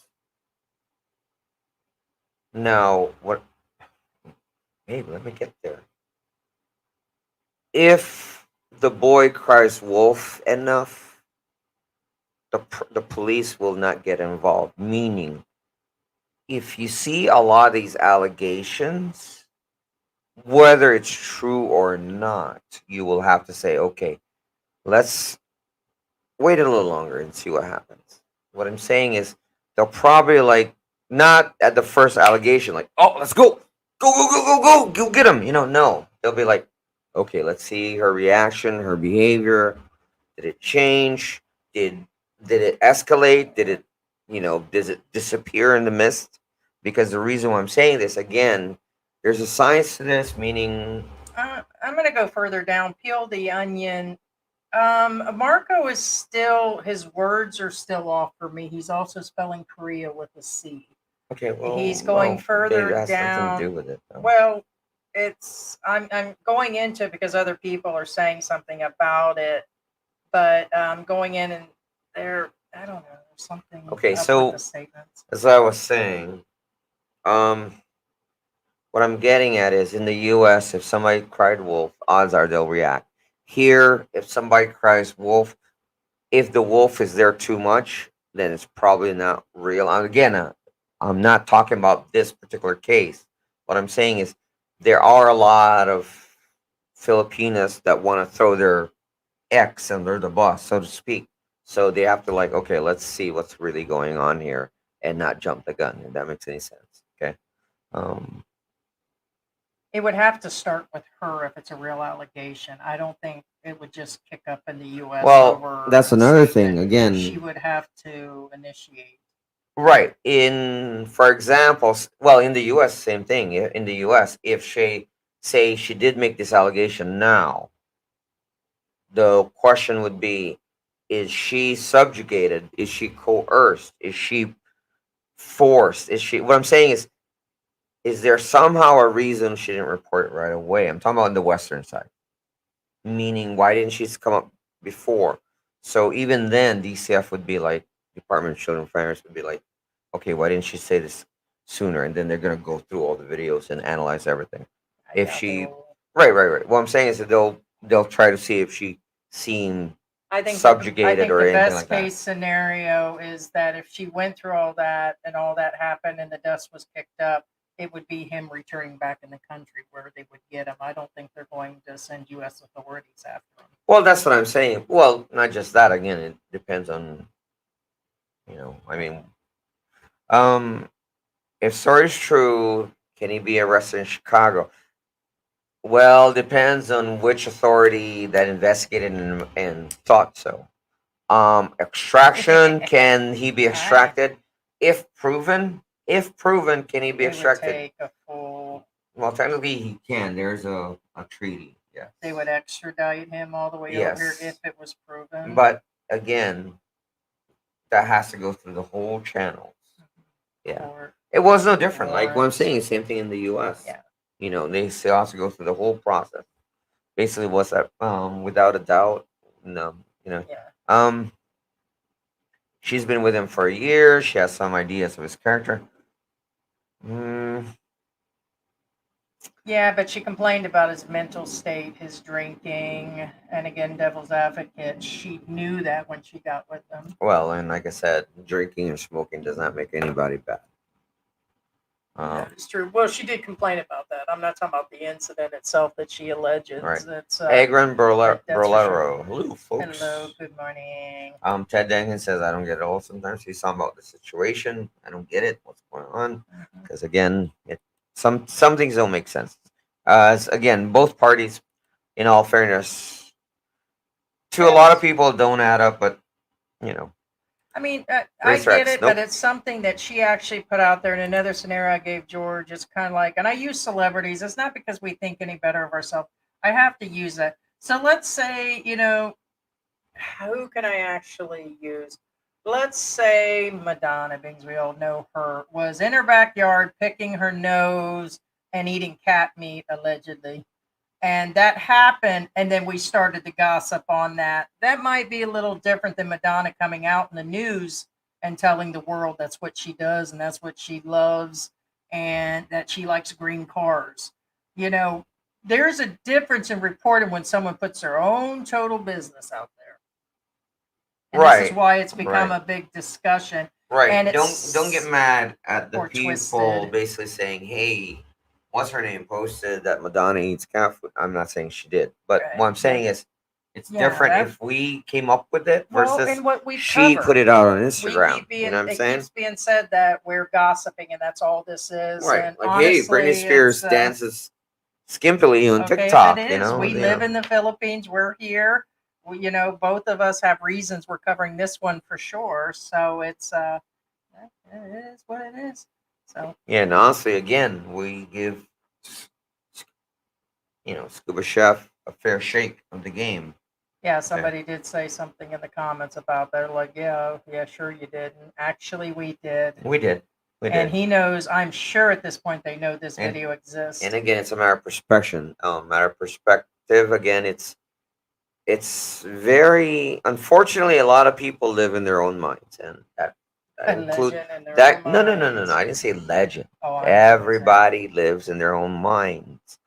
Now what hey let me get there. If the boy cries wolf enough, the police will not get involved. Meaning if you see a lot of these allegations, whether it's true or not, you will have to say, okay, let's wait a little longer and see what happens. What I'm saying is they'll probably like not at the first allegation, like, oh, let's go, go get him. No, they'll be like, okay, let's see her reaction, her behavior. Did it change? Did did it escalate? Did it, does it disappear in the mist? Because the reason why I'm saying this again, there's a science to this, meaning I'm going to go further down. Peel the onion. Marco is still, his words are still off for me. He's also spelling Korea with a C. okay, He's going maybe further it has something to do down. with it. Though. Well, I'm going into it because other people are saying something about it, but going in and there, I don't know, there's something Okay, up with so the statements. as I was saying, um, what I'm getting at is in the U.S., if somebody cried wolf, odds are they'll react. Here, if somebody cries wolf, if the wolf is there too much, then it's probably not real. And again, I'm not talking about this particular case. What I'm saying is there are a lot of Filipinos that want to throw their ex under the bus, so to speak. So they have to like, okay, let's see what's really going on here and not jump the gun. If that makes any sense. Okay. Um, It would have to start with her if it's a real allegation. I don't think it would just kick up in the U.S. well, over that's a another thing. statement. She Again, would have to initiate. right. For example, well, in the U.S., same thing. In the U.S., if she say she did make this allegation now, the question would be: is she subjugated? Is she coerced? Is she forced? Is she? What I'm saying is there somehow a reason she didn't report it right away? I'm talking about on the western side. Meaning, why didn't she come up before? So even then, DCF would be like Department of Children Affairs would be like, okay, why didn't she say this sooner? And then they're gonna go through all the videos and analyze everything. I If doubt they she, will. right. What I'm saying is that they'll try to see if she seemed I subjugated think or the anything best like that. case scenario is that if she went through all that and all that happened and the dust was kicked up, it would be him returning back in the country where they would get him. I don't think they're going to send U.S. authorities after him. Well, that's what I'm saying. Well, not just that. Again, it depends on I mean, um, if story's true, can he be arrested in Chicago? Well, depends on which authority that investigated and thought so. Extraction, can he be I, extracted? If proven, can he be they would extracted? take a full. Well, technically he can. There's a treaty. Yes. They would extradite him all the way over here Yes. if it was proven. But again, that has to go through the whole channels. Yeah. Or It was no different. Like what I'm warrants. saying, same thing in the US. Yeah. They still have to go through the whole process. Basically what's that without a doubt. No, Yeah. Um she's been with him for a year. She has some ideas of his character. Mm, Yeah, but she complained about his mental state, his drinking, and again, devil's advocate. She knew that when she got with him. well, and like I said, drinking and smoking does not make anybody bad. That is true. Well, she did complain about that. I'm not talking about the incident itself that she alleges. Right. It's Agron that's for sure. Burlero. Hello, folks. Hello, good morning. Ted Jenkins says, I don't get it all sometimes. He's talking about the situation. I don't get it. What's going on? Because again, some things don't make sense. Again, both parties, in all fairness, to a lot of people, don't add up. But I mean, I race get threats. it, Nope. but it's something that she actually put out there in another scenario I gave George. It's kind of like, and I use celebrities. It's not because we think any better of ourselves. I have to use that. So let's say, who can I actually use? Let's say Madonna, because we all know her, was in her backyard picking her nose and eating cat meat, allegedly. And that happened, and then we started to gossip on that. That might be a little different than Madonna coming out in the news and telling the world that's what she does and that's what she loves and that she likes green cars. You know, there's a difference in reporting when someone puts their own total business out there. And this is Right, why it's become right, a big discussion. right. And Don't get it's mad at the or people twisted. basically saying, "Hey, what's her name posted that Madonna eats cat food." I'm not saying she did, but what Right. I'm saying is, it's Yeah, different that if we came up with it well, versus and what we've she put covered. it out on We Instagram. keep You know being what I'm it saying? keeps being said that we're gossiping and that's all this is. Right. And Like, hey, Britney honestly, Spears it's dances skimpily on okay if it TikTok. is. We live in the Philippines. We're here. Both of us have reasons. We're covering this one for sure. So it is what it is. So Yeah, and honestly, again, we give Scuba Chef a fair shake of the game. yeah, Okay. somebody did say something in the comments about that. Like, yeah, sure you did. And actually, we did. We did. We And did. he knows. I'm sure at this point they know this And video exists. and again, it's a matter of perspective. Matter of perspective. Again, it's very unfortunately a lot of people live in their own minds, and that A include legend in their own that. No. minds. I didn't say legend. Oh, I know what you're saying. Everybody lives in their own minds,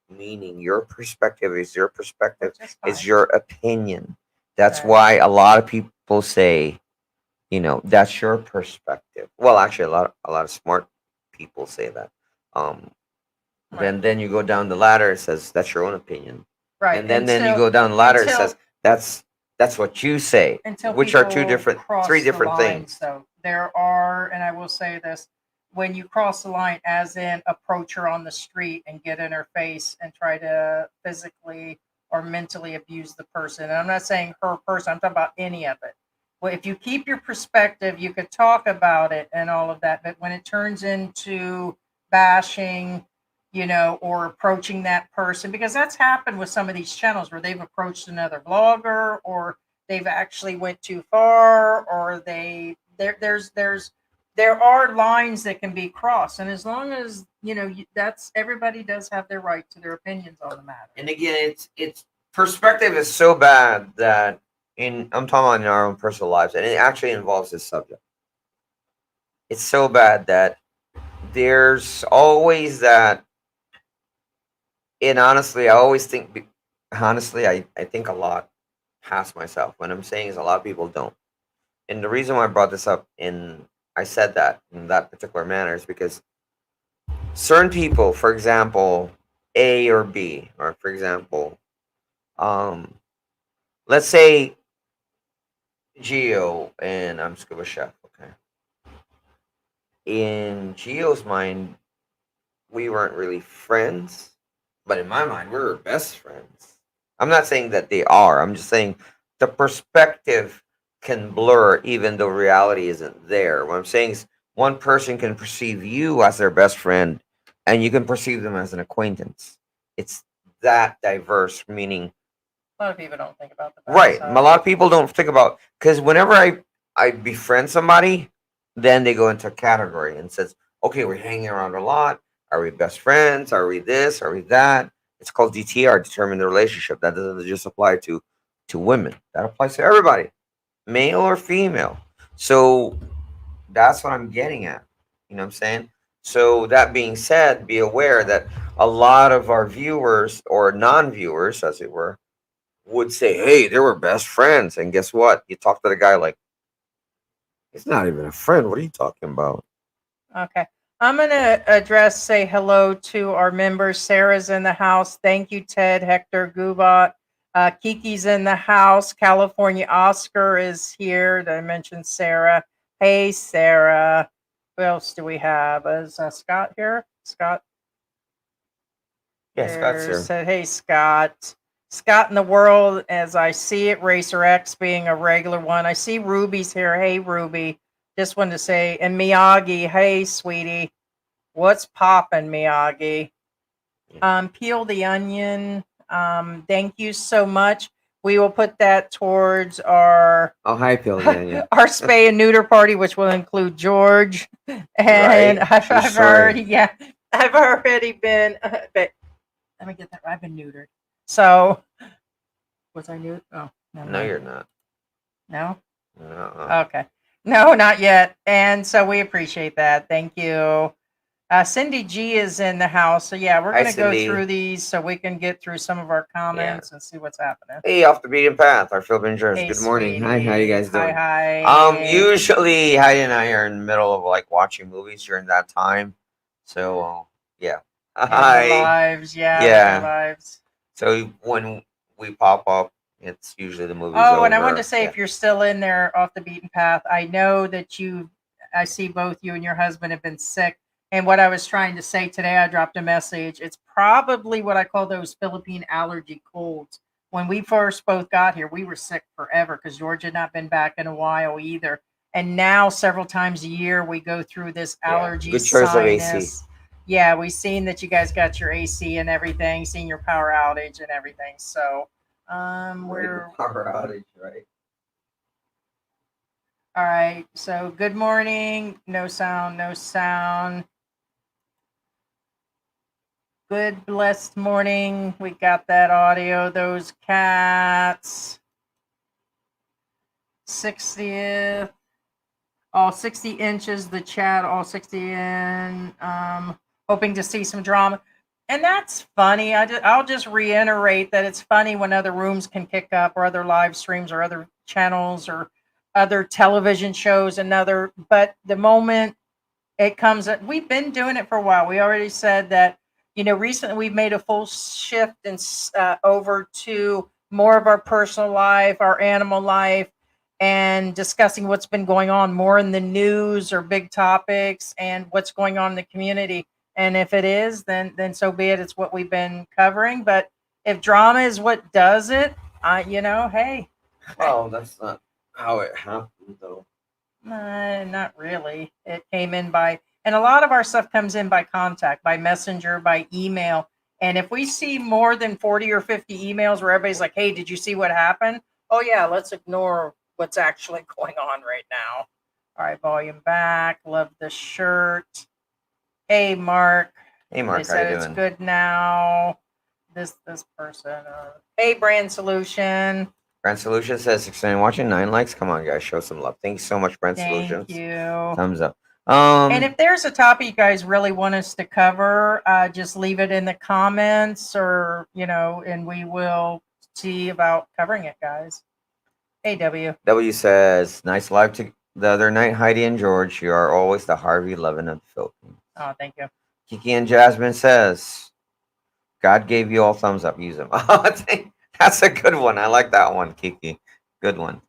meaning your perspective is your perspective, Which is is fine. your opinion. That's Right. why a lot of people say, that's your perspective. Well, actually, a lot of smart people say that. Um, Right. then you go down the ladder, it says that's your own opinion, Right. and then you go down the ladder, it until says that's what you say, until which are three people cross the different lines, things. though. There are, and I will say this, when you cross the line, as in approach her on the street and get in her face and try to physically or mentally abuse the person. And I'm not saying her person, I'm talking about any of it. Well, if you keep your perspective, you could talk about it and all of that. But when it turns into bashing, or approaching that person, because that's happened with some of these channels where they've approached another blogger, or they've actually went too far, or there are lines that can be crossed, and as long as that's everybody does have their right to their opinions on the matter. And again, it's perspective is so bad that I'm talking about in our own personal lives, and it actually involves this subject. It's so bad that there's always that. And honestly, I always think, honestly, I think a lot past myself. What I'm saying is a lot of people don't. And the reason why I brought this up and I said that in that particular manner is because certain people, for example, A or B, or for example, um, let's say Geo and I'm Scuba Chef. Okay. In Geo's mind, we weren't really friends, but in my mind, we were best friends. I'm not saying that they are. I'm just saying the perspective can blur even though reality isn't there. What I'm saying is one person can perceive you as their best friend and you can perceive them as an acquaintance. It's that diverse, meaning A lot of people don't think about the right. A backside. lot of people don't think about because whenever I befriend somebody, then they go into a category and says, "Okay, we're hanging around a lot. Are we best friends? Are we this? Are we that?" It's called DTR, determine the relationship. That doesn't just apply to women. That applies to everybody, male or female. So that's what I'm getting at. You know what I'm saying? So that being said, be aware that a lot of our viewers or non-viewers, as it were, would say, "Hey, they were best friends," and guess what? You talk to the guy like, "He's not even a friend. What are you talking about?" Okay. I'm going to say hello to our members. Sarah's in the house. Thank you, Ted, Hector, Gubat. Kiki's in the house. California Oscar is here. Did I mention Sarah? Hey, Sarah. Who else do we have? Is Scott here? Scott? Yeah, Scott's There's, here. hey, Scott. Scott in the world, as I see it, Racer X being a regular one. I see Ruby's here. Hey, Ruby. Just wanted to say, and Miyagi, hey, sweetie. What's poppin', Miyagi? Yeah. Peel the onion. Thank you so much. We will put that towards our Oh, hi, Phil. Yeah, yeah. our spay and neuter party, which will include George. And Right? True I've story. already, yeah, I've already been. But let me get that. I've been neutered. So was I neutered? Oh, never No, mind. you're not. No. Uh-uh. Okay. No, not yet. And so we appreciate that. Thank you. Cindy G is in the house. So yeah, we're Hi, gonna go Cindy. through these so we can get through some of our Yeah. comments and see what's happening. Hey, off the beaten path. Our Philippine jurors. Hey, Good morning. Hi, how you sweetie. guys Hi, doing? hi. Usually Heidi and I are in the middle of like watching movies during that time. So yeah. In our Hi. lives, yeah, with our Yeah. lives. So when we pop up, it's usually the movie's Oh, and I wanted to over. say, Yeah. if you're still in there off the beaten path, I know that I see both you and your husband have been sick. And what I was trying to say today, I dropped a message. It's probably what I call those Philippine allergy colds. When we first both got here, we were sick forever because George had not been back in a while either. And now, several times a year, we go through this Yeah. allergy Good choice of AC. sinus. Yeah, we've seen that you guys got your AC and everything, seen your power outage and everything. So, we're power outage, right? all right. So, good morning. No sound, no sound. Good blessed morning. We got that audio. Those cats. 60th. All 60 inches. The chat. All 60 in. Hoping to see some drama. And that's funny. I'll just reiterate that it's funny when other rooms can kick up, or other live streams, or other channels, or other television shows. But the moment it comes, we've been doing it for a while. We already said that, recently we've made a full shift and over to more of our personal life, our animal life, and discussing what's been going on more in the news or big topics and what's going on in the community. And if it is, then so be it. It's what we've been covering. But if drama is what does it, hey, Well, that's not how it happened, though. not really. It came in and a lot of our stuff comes in by contact, by messenger, by email. And if we see more than 40 or 50 emails where everybody's like, hey, did you see what happened? Oh, yeah, let's ignore what's actually going on right now. All right, volume back. Love the shirt. Hey, Mark. Hey, They Mark, how said you it's doing? good now. This person. Hey, Brand Solution. Brand Solutions says 69 watching, 9 likes. Come on, guys, show some love. Thank you so much, Brand Thank Solutions. you. Thumbs up. And if there's a topic you guys really want us to cover, just leave it in the comments, or and we will see about covering it, guys. Hey, W. W says, nice live to the other night, Heidi and George. You are always the Harvey Levin of the Philippines. Oh, thank you. Kiki and Jasmine says, God gave you all thumbs up. Use them. That's a good one. I like that one, Kiki. Good one.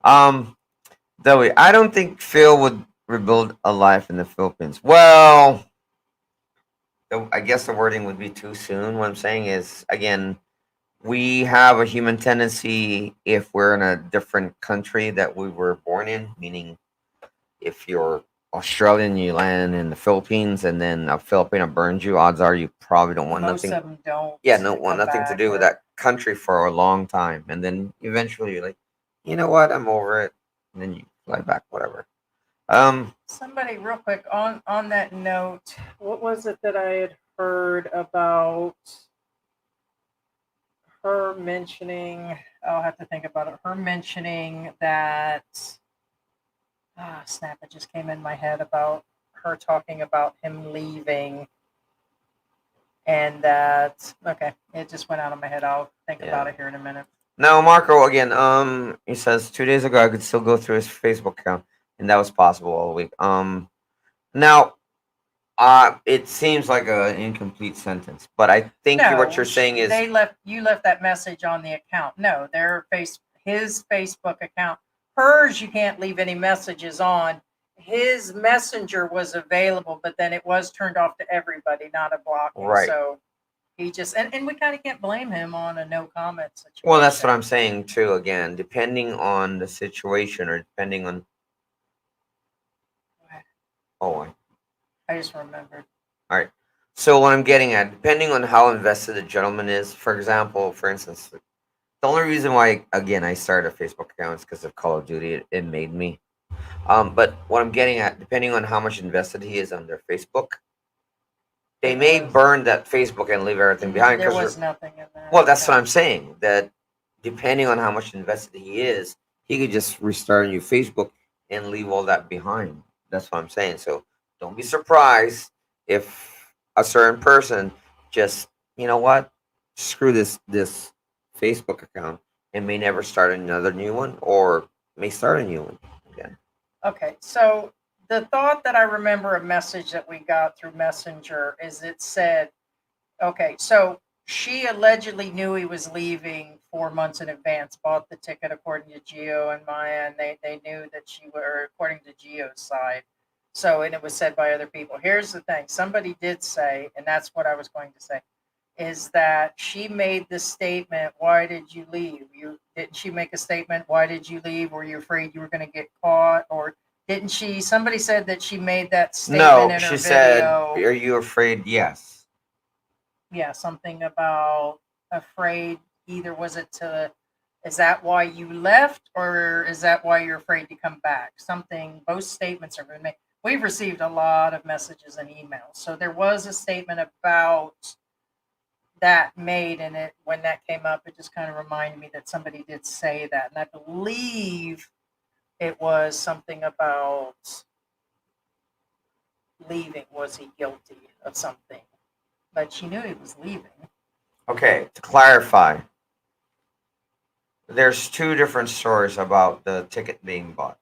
W, I don't think Phil would rebuild a life in the Philippines. Well, I guess the wording would be too soon. What I'm saying is, again, we have a human tendency if we're in a different country that we were born in, meaning if you're Australian, you land in the Philippines, and then a Filipino burns you. Odds are you probably don't want Most nothing. of them don't. Yeah, no want come nothing to back, do with or- that country for a long time, and then eventually you're like, you know what, I'm over it, and then you fly back, whatever. Somebody, real quick, on that note, what was it that I had heard about her mentioning? I'll have to think about it. Her mentioning that. Snap! It just came in my head about her talking about him leaving, and that. Okay, it just went out of my head. I'll think about it here in a minute. Now, Marco again. He says 2 days ago I could still go through his Facebook account, and that was possible all week. Now, it seems like an incomplete sentence, but I think what you're saying is you left that message on the account. No, his Facebook account. Hers, you can't leave any messages on. His messenger was available, but then it was turned off to everybody, not a blocking. Right. So he just and we kind of can't blame him on a no comment situation. Well, that's what I'm saying too. Again, depending on the situation or depending on. Oh, I just remembered. all right. So what I'm getting at, depending on how invested the gentleman is, for example, for instance, the only reason why again I started a Facebook account is because of Call of Duty. It made me. But what I'm getting at, depending on how much invested he is on their Facebook, they It may was. burn that Facebook and leave everything behind. There Because was nothing in that. well, that's what Yeah. I'm saying. That depending on how much invested he is, he could just restart a new Facebook and leave all that behind. That's what I'm saying. So don't be surprised if a certain person just, you know what, screw this Facebook account and may never start another new one or may start a new one again. Okay, so the thought that I remember a message that we got through Messenger is it said, okay, so she allegedly knew he was leaving 4 months in advance, bought the ticket according to Geo and Maya, and they knew that she were according to Geo's side. So, and it was said by other people. Here's the thing somebody did say, and that's what I was going to say, is that she made the statement, why did you leave? You didn't she make a statement, why did you leave? Were you afraid you were going to get caught? Or didn't she? Somebody said that she made that statement No, in her she said, video. "Are you afraid?" Yes. Yeah, something about afraid. Either was it to, is that why you left, or is that why you're afraid to come back? Something, both statements are been made. We've received a lot of messages and emails. So there was a statement about that made, and it when that came up, it just kind of reminded me that somebody did say that. And I believe it was something about leaving. Was he guilty of something? But she knew he was leaving. Okay, to clarify, there's two different stories about the ticket being bought.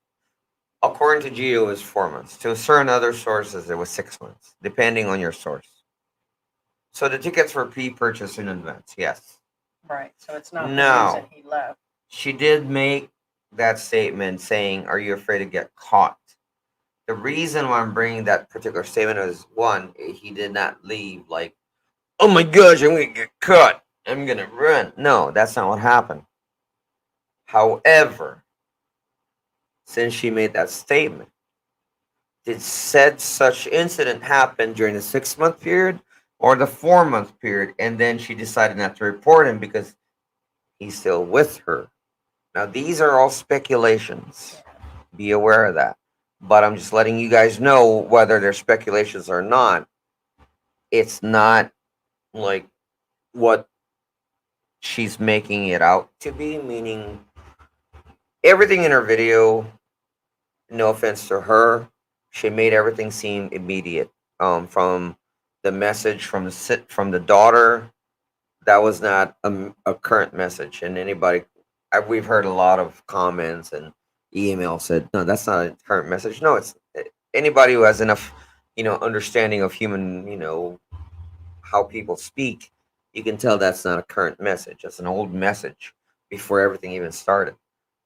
According to Geo, it was 4 months. To certain other sources, it was 6 months, depending on your source. So the tickets were pre-purchased in advance. Yes. Right. So it's not the reason Now he left. she did make that statement saying, "Are you afraid to get caught?" The reason why I'm bringing that particular statement is one, he did not leave like, "Oh my gosh, I'm gonna get caught. I'm gonna run." No, that's not what happened. However, since she made that statement, did said such incident happen during the 6 month period or the 4 month period? And then she decided not to report him because he's still with her. Now, these are all speculations. Be aware of that. But I'm just letting you guys know whether they're speculations or not. It's not like what she's making it out to be, meaning everything in her video, no offense to her, she made everything seem immediate. From the message from the daughter, that was not a current message. And anybody, we've heard a lot of comments and emails said, no, that's not a current message. No, it's anybody who has enough, understanding of human, how people speak. You can tell that's not a current message. That's an old message before everything even started.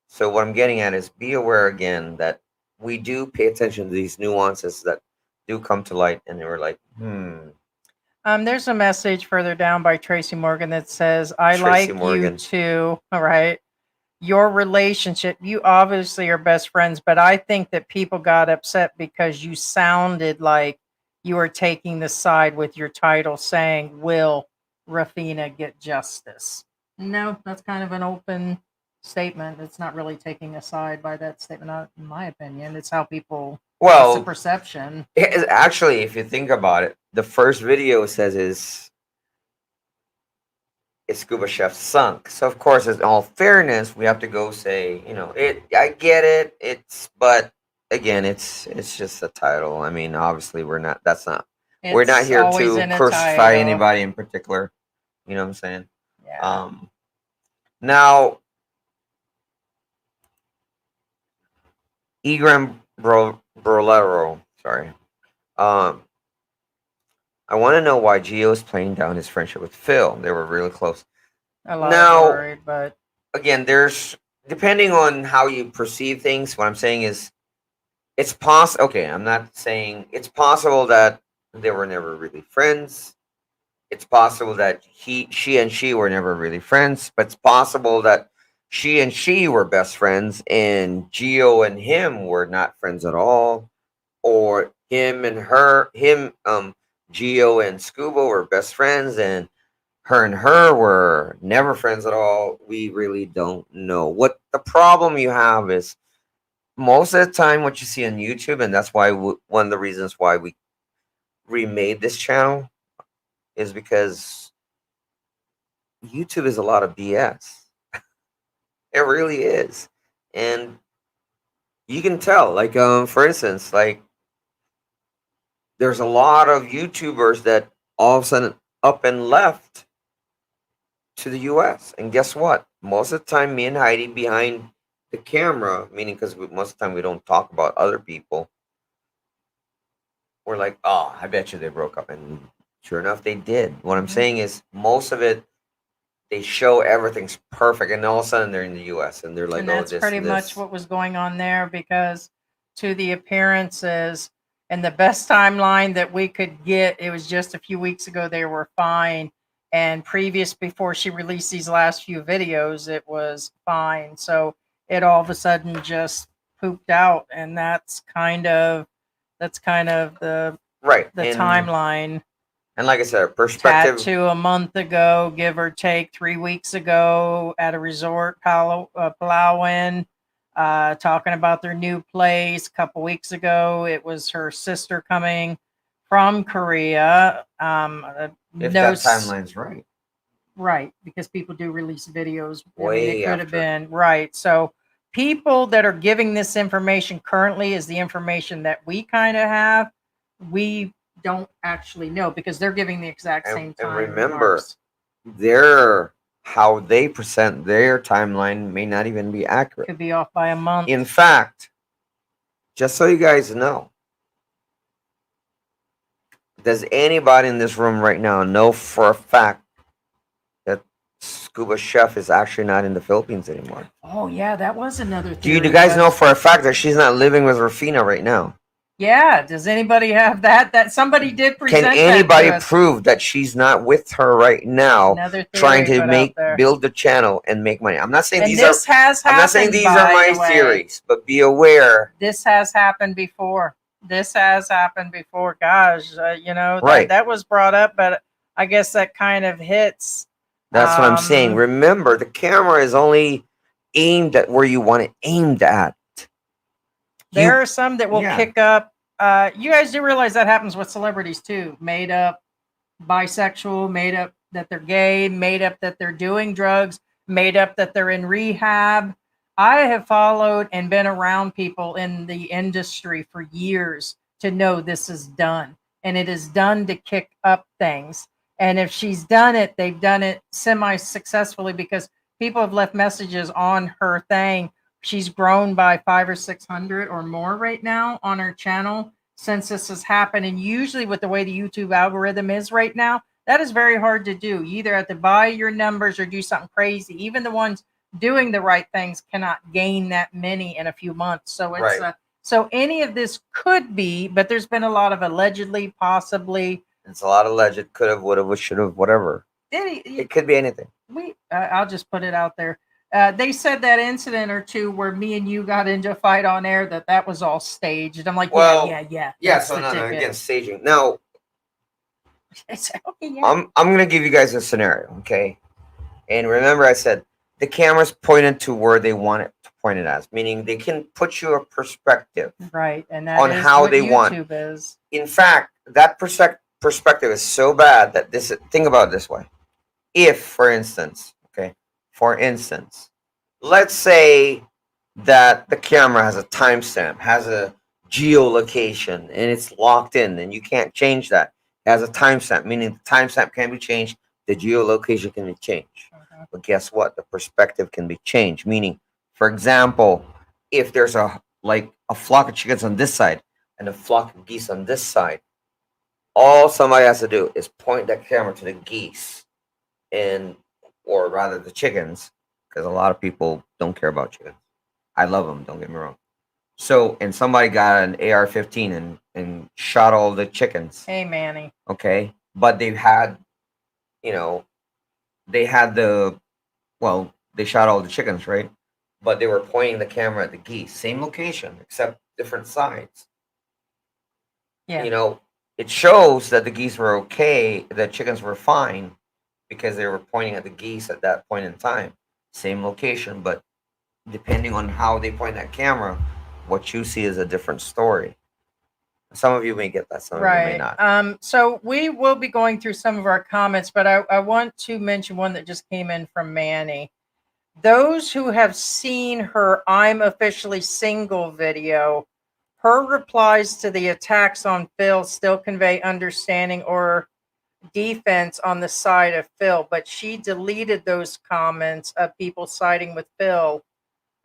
So what I'm getting at is be aware again that we do pay attention to these nuances that do come to light, and we're like, There's a message further down by Tracy Morgan that says, I Tracy like you Morgan. too. All right. Your relationship, you obviously are best friends, but I think that people got upset because you sounded like you were taking the side with your title saying, will Rufina get justice? No, that's kind of an open statement. It's not really taking a side by that statement, not in my opinion. It's how people, it's a Well, perception. actually, if you think about it, the first video says is Scuba Chef sunk. So of course, in all fairness, we have to go say, it. I get it. But again, it's just a title. I mean, obviously, we're not. That's not. We're not It's here always to in a crucify title. anybody in particular. You know what I'm saying? Yeah. Now, Egram Brolero. Sorry. Um, I want to know why Gio is playing down his friendship with Phil. They were really close. A lot Now, worried, but again, there's depending on how you perceive things. What I'm saying is, it's possible. Okay, I'm not saying it's possible that they were never really friends. It's possible that she and she were never really friends, but it's possible that she and she were best friends, and Gio and him were not friends at all, or him and her, him Geo and Scuba were best friends, and her were never friends at all. We really don't know. What the problem you have is most of the time what you see on YouTube, and that's why one of the reasons why we remade this channel is because YouTube is a lot of BS. It really is, and you can tell. Like, for instance, like there's a lot of YouTubers that all of a sudden up and left to the US. And guess what? Most of the time, me and Heidi behind the camera, meaning because most of the time we don't talk about other people, we're like, oh, I bet you they broke up. And sure enough, they did. What I'm saying is, most of it, they show everything's perfect. And all of a sudden, they're in the US and they're like, And oh, that's this pretty and much this. what was going on there, because to the appearances and the best timeline that we could get, it was just a few weeks ago they were fine. And previous, before she released these last few videos, it was fine. So it all of a sudden just pooped out. And that's kind of Right. the And, timeline. and like I said, perspective. Tattoo a month ago, give or take 3 weeks ago, at a resort, Palawan, talking about their new place. A couple weeks ago, it was her sister coming from Korea. If No, that timeline's right. right, because people do release videos. I mean, Way it could have after. been right. So people that are giving this information currently is the information that we kind of have. We don't actually know because they're giving the exact same And time. remember, marks. their how they present their timeline may not even be accurate. Could be off by a month. In fact, just so you guys know, does anybody in this room right now know for a fact that Scuba Chef is actually not in the Philippines anymore? Oh yeah, that was another Do you theory. guys know for a fact that she's not living with Rufina right now? Yeah. Does anybody have that? That somebody did present Can that anybody to us. prove that she's not with her right now, Another trying theory to put make out there. build the channel and make money? I'm not saying And these are. this has I'm happened. not saying these are by my the way. theories, but be aware. This has happened before. This has happened before. Gosh, Right. that was brought up, but I guess that kind of hits. That's what I'm saying. Remember, the camera is only aimed at where you want it aimed at. There are some that will yeah. kick up. You guys do realize that happens with celebrities too. Made up bisexual, made up that they're gay, made up that they're doing drugs, made up that they're in rehab. I have followed and been around people in the industry for years to know this is done. And it is done to kick up things. And if she's done it, they've done it semi successfully because people have left messages on her thing. She's grown by 500 or 600 or more right now on her channel since this has happened. And usually, with the way the YouTube algorithm is right now, that is very hard to do. You either have to buy your numbers or do something crazy. Even the ones doing the right things cannot gain that many in a few months. So it's Right. So any of this could be, but there's been a lot of allegedly, possibly. It's a lot of alleged, could have, would have, should have, whatever. It could be anything. I'll just put it out there. They said that incident or two where me and you got into a fight on air, that was all staged. I'm like, Well, yeah. Yeah. that's So the no, ticket. again, staging. Now, It's, okay, yeah. I'm gonna give you guys a scenario, okay? And remember, I said the camera's pointed to where they want it to point it as, meaning they can put you a perspective Right, and that on is how what they want. YouTube is. In fact, that perspective is so bad that this. Think about it this way: if, for instance, let's say that the camera has a timestamp, has a geolocation, and it's locked in, and you can't change that. It has a timestamp, meaning the timestamp can be changed, the geolocation can be changed. But guess what? The perspective can be changed. Meaning, for example, if there's a flock of chickens on this side and a flock of geese on this side, all somebody has to do is point that camera to the geese, and or rather the chickens, because a lot of people don't care about chickens. I love them, don't get me wrong. So, and somebody got an AR-15 and shot all the chickens. Hey, Manny. Okay, but they had they shot all the chickens, right? But they were pointing the camera at the geese, same location except different sides. Yeah. You know, it shows that the geese were okay, the chickens were fine because they were pointing at the geese at that point in time. Same location, but depending on how they point that camera, what you see is a different story. Some of you may get that, some of you may Right. not. So we will be going through some of our comments, but I want to mention one that just came in from Manny. Those who have seen her I'm officially single video, her replies to the attacks on Phil still convey understanding or defense on the side of Phil, but she deleted those comments of people siding with Phil.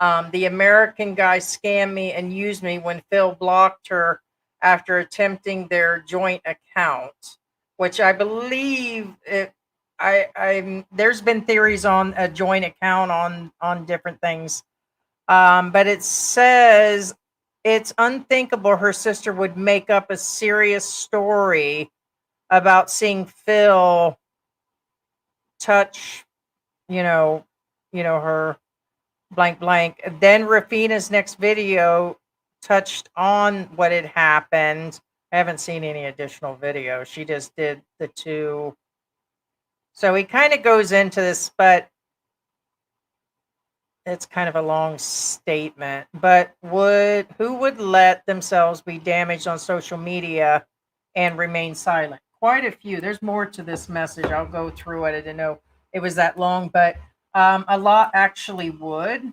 The American guy scammed me and used me when Phil blocked her after attempting their joint account, which I believe it. There's been theories on a joint account on different things, but it says it's unthinkable her sister would make up a serious story about seeing Phil touch, you know, her blank blank. Then Rafina's next video touched on what had happened. I haven't seen any additional video. She just did the two. So he kind of goes into this, but it's kind of a long statement. But who would let themselves be damaged on social media and remain silent? Quite a few. There's more to this message. I'll go through it. I didn't know it was that long, but a lot actually would.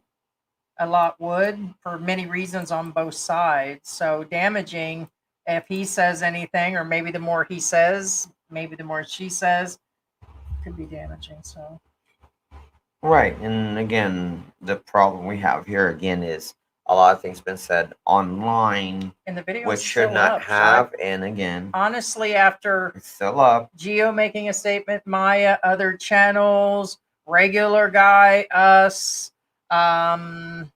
A lot would for many reasons on both sides. So damaging if he says anything, or maybe the more he says, maybe the more she says, could be damaging. So Right, and again, the problem we have here again is a lot of things been said online, and the video which is should still not up. have. And again, Honestly, after it's still up. Geo making a statement, Maya, other channels, regular guy, us, um,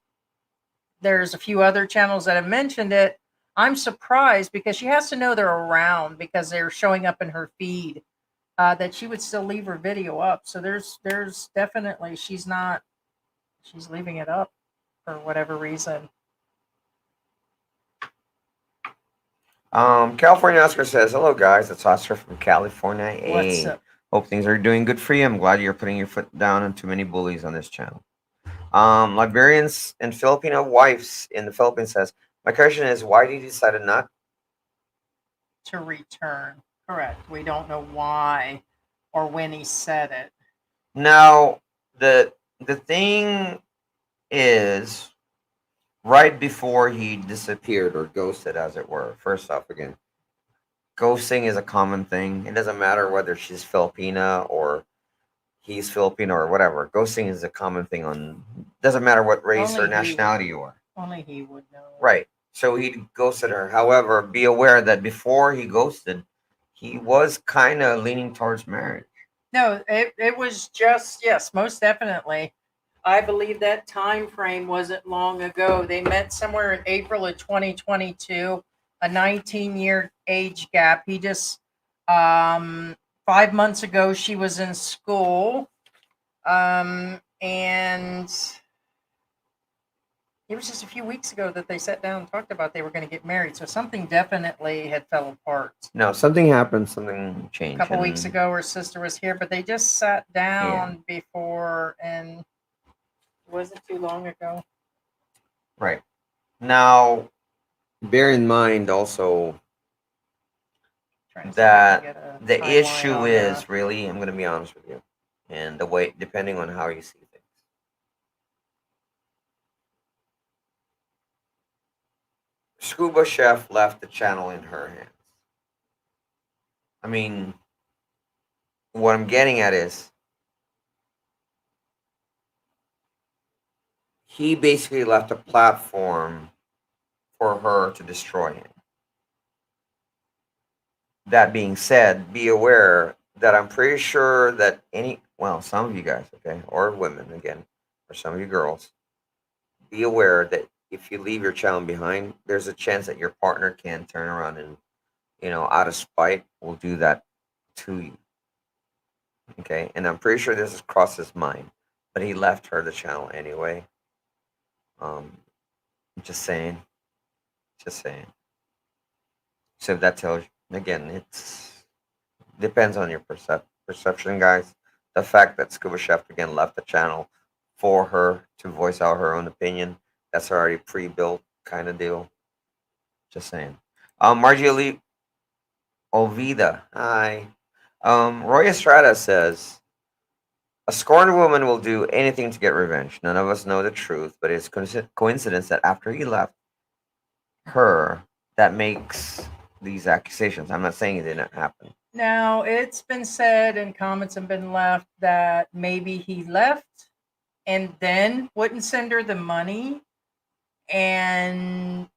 there's a few other channels that have mentioned it. I'm surprised because she has to know they're around because they're showing up in her feed. That she would still leave her video up. So there's definitely she's leaving it up for whatever reason. California Oscar says, "Hello guys, it's Oscar from California. What's Hey, up? hope things are doing good for you. I'm glad you're putting your foot down on too many bullies on this channel." Liberians and Filipino wives in the Philippines says, "My question is, why did you decide not?" To return. Correct. We don't know why or when he said it. Now, the thing is, right before he disappeared or ghosted, as it were. First off, again, ghosting is a common thing. It doesn't matter whether she's Filipina or he's Filipino or whatever. Ghosting is a common thing on. Doesn't matter what race or nationality you are. Only he would know. Right. So he ghosted her. However, be aware that before he ghosted, he was kind of leaning towards marriage. No, it was just, yes, most definitely. I believe that time frame wasn't long ago. They met somewhere in April of 2022, a 19-year age gap. He just 5 months ago she was in school, and it was just a few weeks ago that they sat down and talked about they were going to get married. So something definitely had fell apart. No, something happened. Something A changed. couple weeks ago, her sister was here, but they just sat down before, and it wasn't too long ago. Right. Now, bear in mind also Trying to see if I that can get a the timeline issue on is that. really, I'm going to be honest with you, and the way, depending on how you see things. Scuba Chef left the channel in her hands. I mean, what I'm getting at is he basically left a platform for her to destroy him. That being said, be aware that I'm pretty sure that some of you guys, okay, or women again, or some of you girls, be aware that if you leave your channel behind, there's a chance that your partner can turn around and, out of spite, will do that to you. Okay, and I'm pretty sure this has crossed his mind, but he left her the channel anyway. Just saying, just saying. So if that tells again, it's depends on your perception, guys. The fact that Scuba Chef again left the channel for her to voice out her own opinion, that's already pre-built kind of deal. Just saying. Margie Ovida, hi. Roy Estrada says, a scorned woman will do anything to get revenge. None of us know the truth, but it's coincidence that after he left her, that makes these accusations. I'm not saying it didn't happen. Now, it's been said and comments have been left that maybe he left and then wouldn't send her the money, and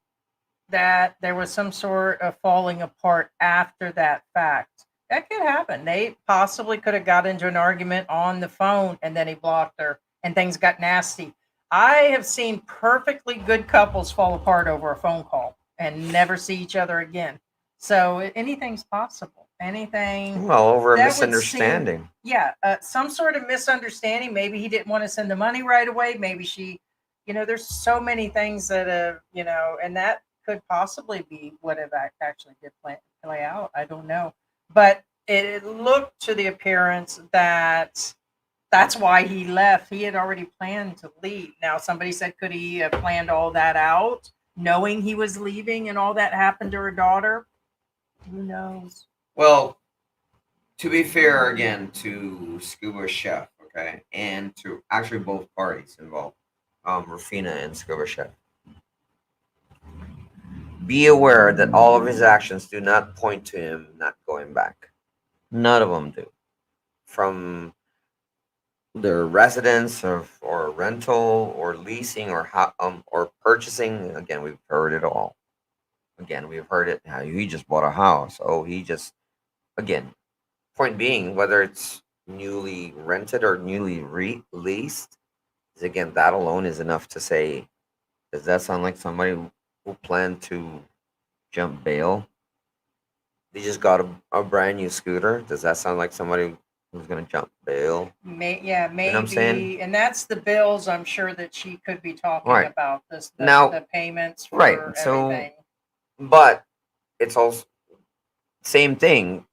that there was some sort of falling apart after that fact. That could happen. They possibly could have got into an argument on the phone and then he blocked her and things got nasty. I have seen perfectly good couples fall apart over a phone call and never see each other again. So anything's possible. Anything Well, over a that would seem, misunderstanding. yeah, some sort of misunderstanding. Maybe he didn't want to send the money right away. Maybe she, there's so many things that have, and that could possibly be what it actually did play out. I don't know, but it looked to the appearance that that's why he left. He had already planned to leave. Now, somebody said, could he have planned all that out, knowing he was leaving and all that happened to her daughter? Who knows? Well, to be fair, again, to Scuba Chef, okay, and to actually both parties involved, Rufina and Scuba Chef, be aware that all of his actions do not point to him not going back. None of them do. From their residence or rental or leasing or purchasing, again, we've heard it all. Again, we've heard it. How he just bought a house. Oh, he just again. Point being, whether it's newly rented or newly leased, is again that alone is enough to say, does that sound like somebody who planned to jump bail? They just got a brand new scooter. Does that sound like somebody who's gonna jump bail? Yeah, You know what I'm saying? maybe, and that's the bills. I'm sure that she could be talking Right. about this, Now, the payments for right. So, everything. but it's also same thing.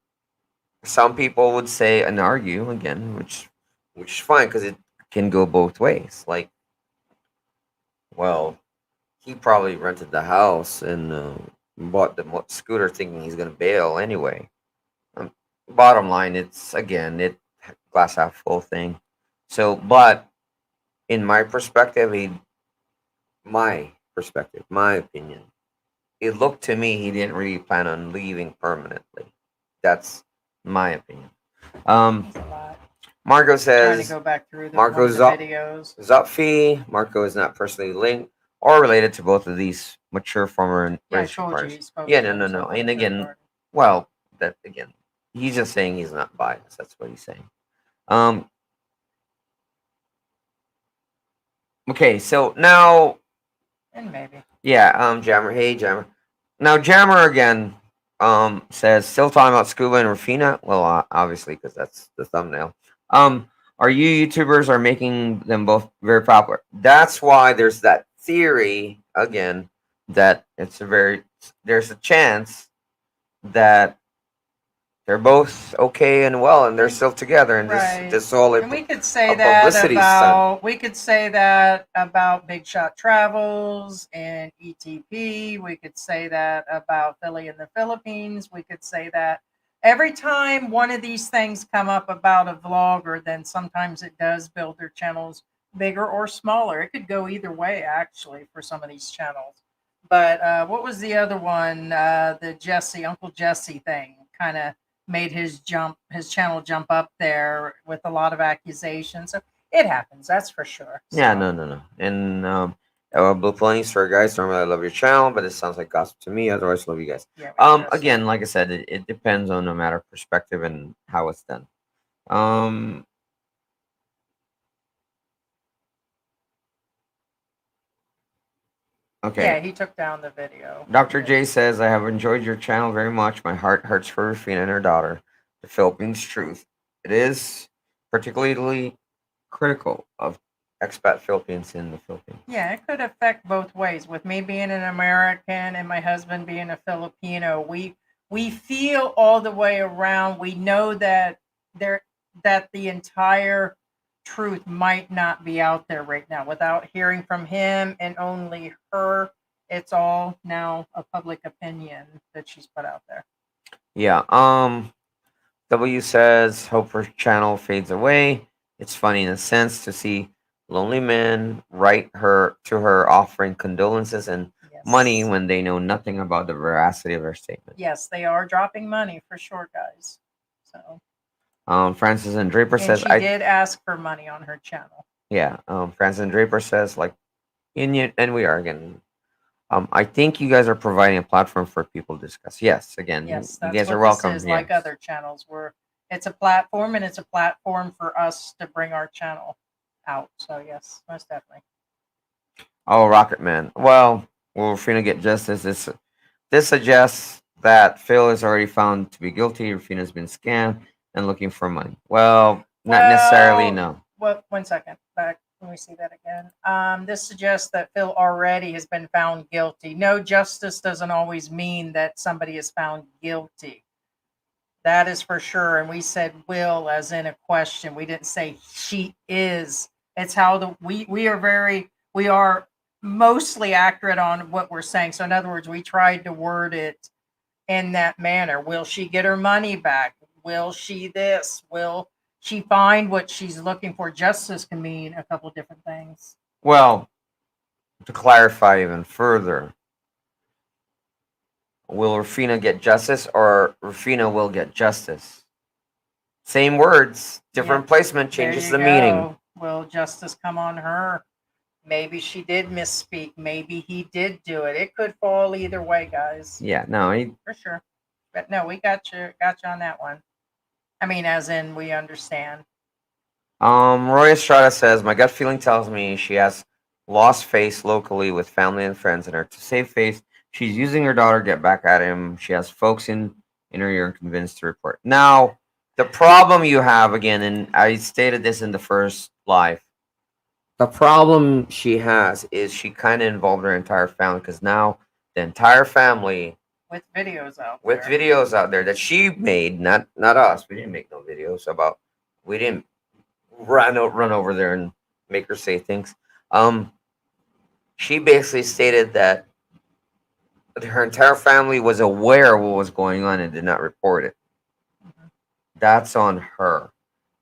Some people would say and argue again, which is fine because it can go both ways. Like, well, he probably rented the house and bought the scooter thinking he's gonna bail anyway. Um, Bottom line, it's again it glass half full thing. So, but in my perspective, my opinion, it looked to me he didn't really plan on leaving permanently. That's my opinion. That's a lot. Marco Trying to says go back through Marco one of the videos. Zupfi. Marco is not personally linked or related to both of these mature former and Yeah, I registered told you parties. he spoke Yeah, to no, no, no. himself on And the third again, party. well, that again, he's just saying he's not biased. That's what he's saying. Um. Okay, so now, And maybe. yeah. Jammer. Hey, Jammer. Now, Jammer again. Says still talking about Scuba and Rufina. Well, obviously, because that's the thumbnail. Are you YouTubers are making them both very popular? That's why there's that theory again that there's a chance that they're both okay and well and they're still together and Right. this all And we could say a that publicity stunt. about Big Shot Travels and ETP. We could say that about Philly in the Philippines. We could say that every time one of these things come up about a vlogger, then sometimes it does build their channels bigger or smaller. It could go either way, actually, for some of these channels. But what was the other one? The Uncle Jesse thing kind of made his channel jump up there with a lot of accusations. So it happens, that's for sure. Yeah, So, no. And Blue Plains for guys, normally I love your channel, but it sounds like gossip to me. Otherwise, love you guys. yeah, we trust Again, like I said, it depends on no matter perspective and how it's done. Okay. Yeah, he took down the video. Dr. J says, I have enjoyed your channel very much. My heart hurts for Rufina and her daughter. The Philippines truth. It is particularly critical of expat Philippines in the Philippines. Yeah, it could affect both ways. With me being an American and my husband being a Filipino, we feel all the way around. We know that there that the entire truth might not be out there right now without hearing from him and only her. It's all now a public opinion that she's put out there. Yeah. W says, hope her channel fades away. It's funny in a sense to see lonely men write her to her offering condolences and money Yes. when they know nothing about the veracity of her statement. Yes, they are dropping money for sure, guys. So, Francis and Draper and says, she did ask for money on her channel. yeah. Francis and Draper says, like, and we are again. I think you guys are providing a platform for people to discuss. Yes, again, Yes, you that's guys are what this welcome. is, like Yes. other channels, where it's a platform and it's a platform for us to bring our channel out. So yes, most definitely. Oh, Rocket Man. Well, will Rufina get justice? This suggests that Phil is already found to be guilty. Rufina's been scammed and looking for money. Well, not necessarily. Well, No. what? 1 second. Back. Let me see that again. This suggests that Phil already has been found guilty. No, justice doesn't always mean that somebody is found guilty. That is for sure. And we said will as in a question. We didn't say she is. It's how we are mostly accurate on what we're saying. So in other words, we tried to word it in that manner. Will she get her money back? Will she this? Will she find what she's looking for? Justice can mean a couple different things. Well, to clarify even further, will Rufina get justice or Rufina will get justice? Same words, different Yep. placement There changes you the meaning. go. Will justice come on her? Maybe she did misspeak. Maybe he did do it. It could fall either way, guys, Yeah, no. for sure. But no, we got you on that one. I mean, as in we understand. Roy Estrada says, my gut feeling tells me she has lost face locally with family and friends in her. To save face, she's using her daughter to get back at him. She has folks in her ear convinced to report. Now, the problem you have, again, and I stated this in the first live, the problem she has is she kind of involved her entire family because now the entire family With videos out with there. videos out there that she made, not us. We didn't make no videos about. We didn't run over there and make her say things. Um, she basically stated that her entire family was aware of what was going on and did not report it. Mhm. That's on her.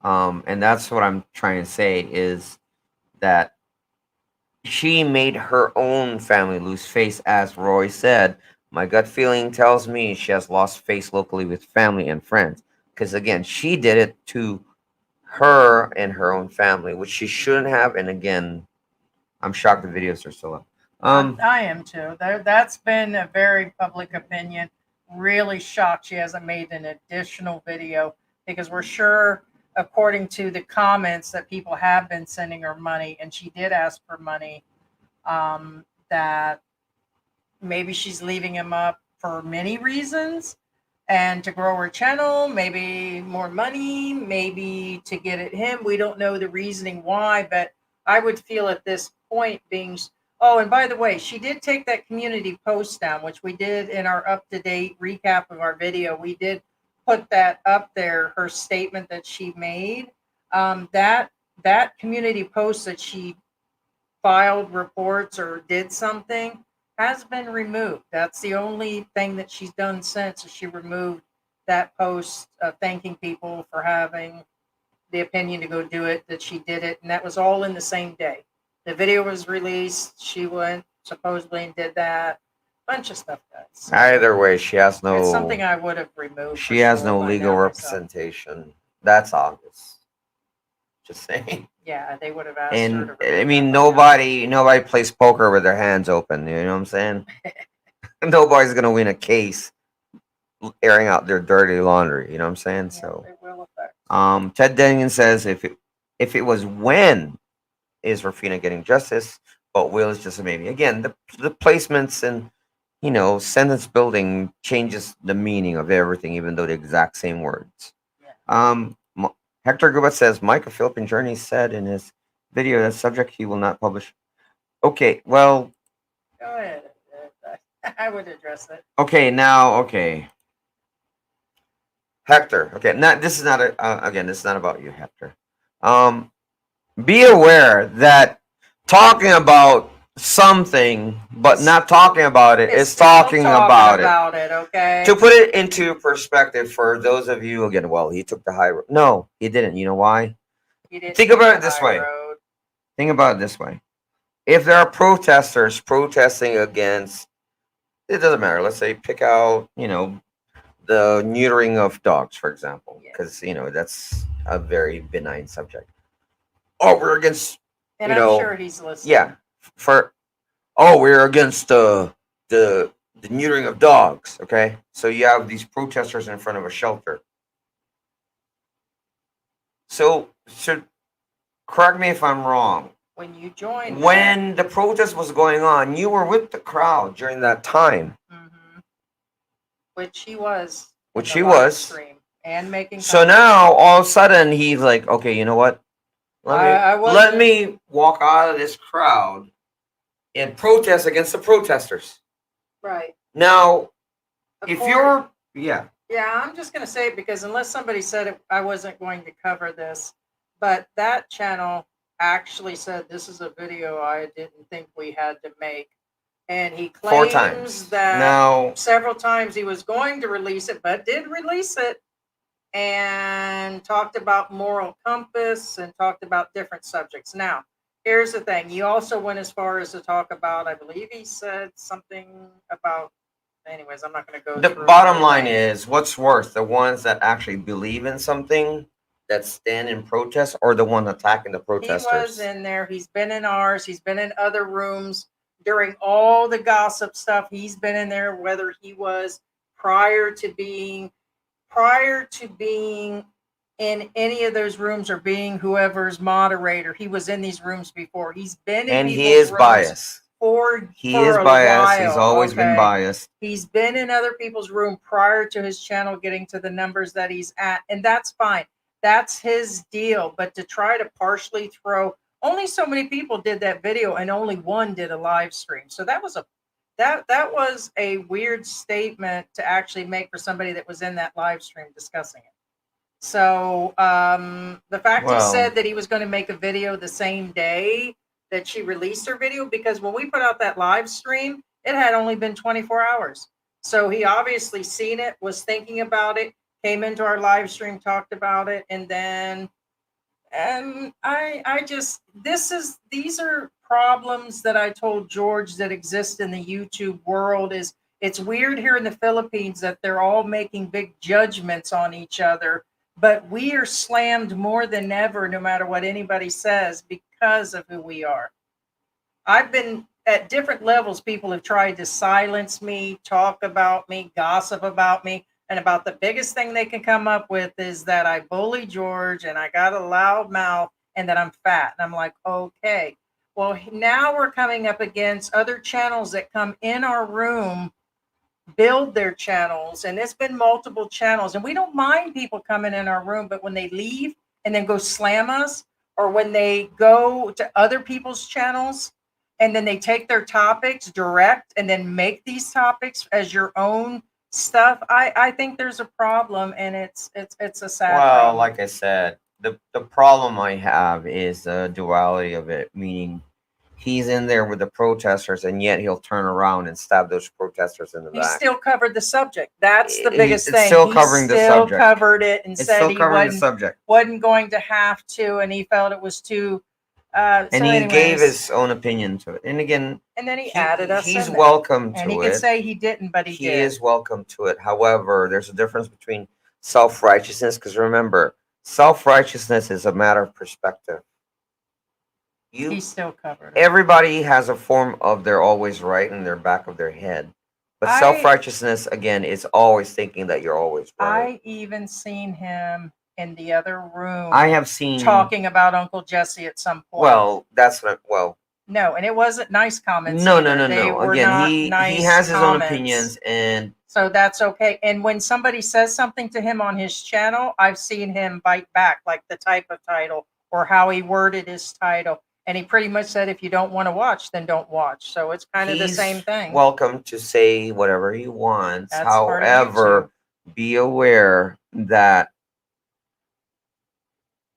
And that's what I'm trying to say is that she made her own family lose face, as Roy said. My gut feeling tells me she has lost face locally with family and friends. Because again, she did it to her and her own family, which she shouldn't have. And again, I'm shocked the videos are still up. I am too. That's been a very public opinion. Really shocked she hasn't made an additional video because we're sure, according to the comments, that people have been sending her money, and she did ask for money. That maybe she's leaving him up for many reasons and to grow her channel, maybe more money, maybe to get at him. We don't know the reasoning why, but I would feel at this point being. Oh, and by the way, she did take that community post down, which we did in our up to date recap of our video. We did put that up there, her statement that she made. That community post that she filed reports or did something has been removed. That's the only thing that she's done since is she removed that post thanking people for having the opinion to go do it, that she did it, and that was all in the same day. The video was released. She went supposedly and did that. Bunch of stuff, guys. So Either way, she has no. it's something I would have removed. She has sure no by legal now myself. representation. That's obvious. Just saying. Yeah, they would have asked her And to I remove mean, that by now. nobody plays poker with their hands open. You know what I'm saying? Nobody's gonna win a case airing out their dirty laundry. You know what I'm saying? Yeah, So, it will affect. Ted Denningen says if it was when is Rafina getting justice, but Will is just a maybe. Again, the placements and sentence building changes the meaning of everything, even though the exact same words. Yeah. Hector Gubat says Micah Philippine Journey said in his video that subject he will not publish. Okay, well, Go ahead. I would address it. okay, now, okay. Hector. Okay, not this is not a again. This is not about you, Hector. Um, be aware that talking about something but not talking about it It's is still talking about it. about it, okay? To put it into perspective for those of you again, well, he took the high road. No, he didn't. You know why? You didn't Think take about the it this high way. road. Think about it this way. If there are protesters protesting against, it doesn't matter. Let's say pick out, the neutering of dogs, for example, Yeah. because that's a very benign subject. Oh, we're against, And you I'm know, sure he's listening. yeah, for we're against the neutering of dogs. Okay, so you have these protesters in front of a shelter. So correct me if I'm wrong. When you joined When the protest was going on, you were with the crowd during that time. which he was. Which in the he live was. stream and making So comments. now all of a sudden he's like, okay, you know what? I Let wasn't- me walk out of this crowd and protest against the protesters. Right. Now, if According- you're yeah. Yeah, I'm just going to say it because unless somebody said it, I wasn't going to cover this. But that channel actually said this is a video I didn't think we had to make. And he 4 claims times. that Now, several times he was going to release it, but did release it and talked about moral compass and talked about different subjects. Now, here's the thing. You also went as far as to talk about, I believe he said something about, anyways, I'm not going to go the through bottom line everything. is what's worse, the ones that actually believe in something that stand in protest or the one attacking the He protesters? was in there. He's been in ours. He's been in other rooms during all the gossip stuff. He's been in there, whether he was prior to being in any of those rooms or being whoever's moderator. He was in these rooms before. He's been in And he people's is rooms biased. He for is a biased. He's while, always been okay? biased. He's been in other people's room prior to his channel getting to the numbers that he's at, and that's fine. That's his deal. But to try to partially throw, only so many people did that video, and only one did a live stream. So that was a weird statement to actually make for somebody that was in that live stream discussing it. So the fact he said that he was going to make a video the same day that she released her video, because when we put out that live stream, it had only been 24 hours. So he obviously seen it, was thinking about it, came into our live stream, talked about it, and then I just these are problems that I told George that exist in the YouTube world. Is it's weird here in the Philippines that they're all making big judgments on each other, but we are slammed more than ever, no matter what anybody says, because of who we are. I've been at different levels. People have tried to silence me, talk about me, gossip about me. And about the biggest thing they can come up with is that I bully George and I got a loud mouth and that I'm fat. And I'm like, okay. Well, now we're coming up against other channels that come in our room, build their channels, and it's been multiple channels. And we don't mind people coming in our room, but when they leave and then go slam us, or when they go to other people's channels and then they take their topics direct and then make these topics as your own stuff, I think there's a problem, and it's a sad problem. Like I said, the problem I have is the duality of it, meaning he's in there with the protesters and yet he'll turn around and stab those protesters in the He back. still covered the subject. That's the biggest It's thing. still He covering the still subject. covered it and It's said still he covering the subject. wasn't going to have to, and he felt it was too. And so he anyways, gave his own opinion to it. And again, and then he added us. He's in there. welcome to and he it. could say he didn't, but he did. Is welcome to it. However, there's a difference between self-righteousness, because remember, self-righteousness is a matter of perspective. He still covered it. Everybody has a form of they're always right in their back of their head. But self-righteousness, again, is always thinking that you're always right. I even seen him in the other room. I have seen talking about Uncle Jesse at some point. Well, that's what. Well, no, and it wasn't nice comments. No. Again, he nice has his comments. own opinions, and so that's okay. And when somebody says something to him on his channel, I've seen him bite back, like the type of title or how he worded his title. And he pretty much said, if you don't want to watch, then don't watch. So it's kind of the same thing. Welcome to say whatever he wants. That's However, be aware that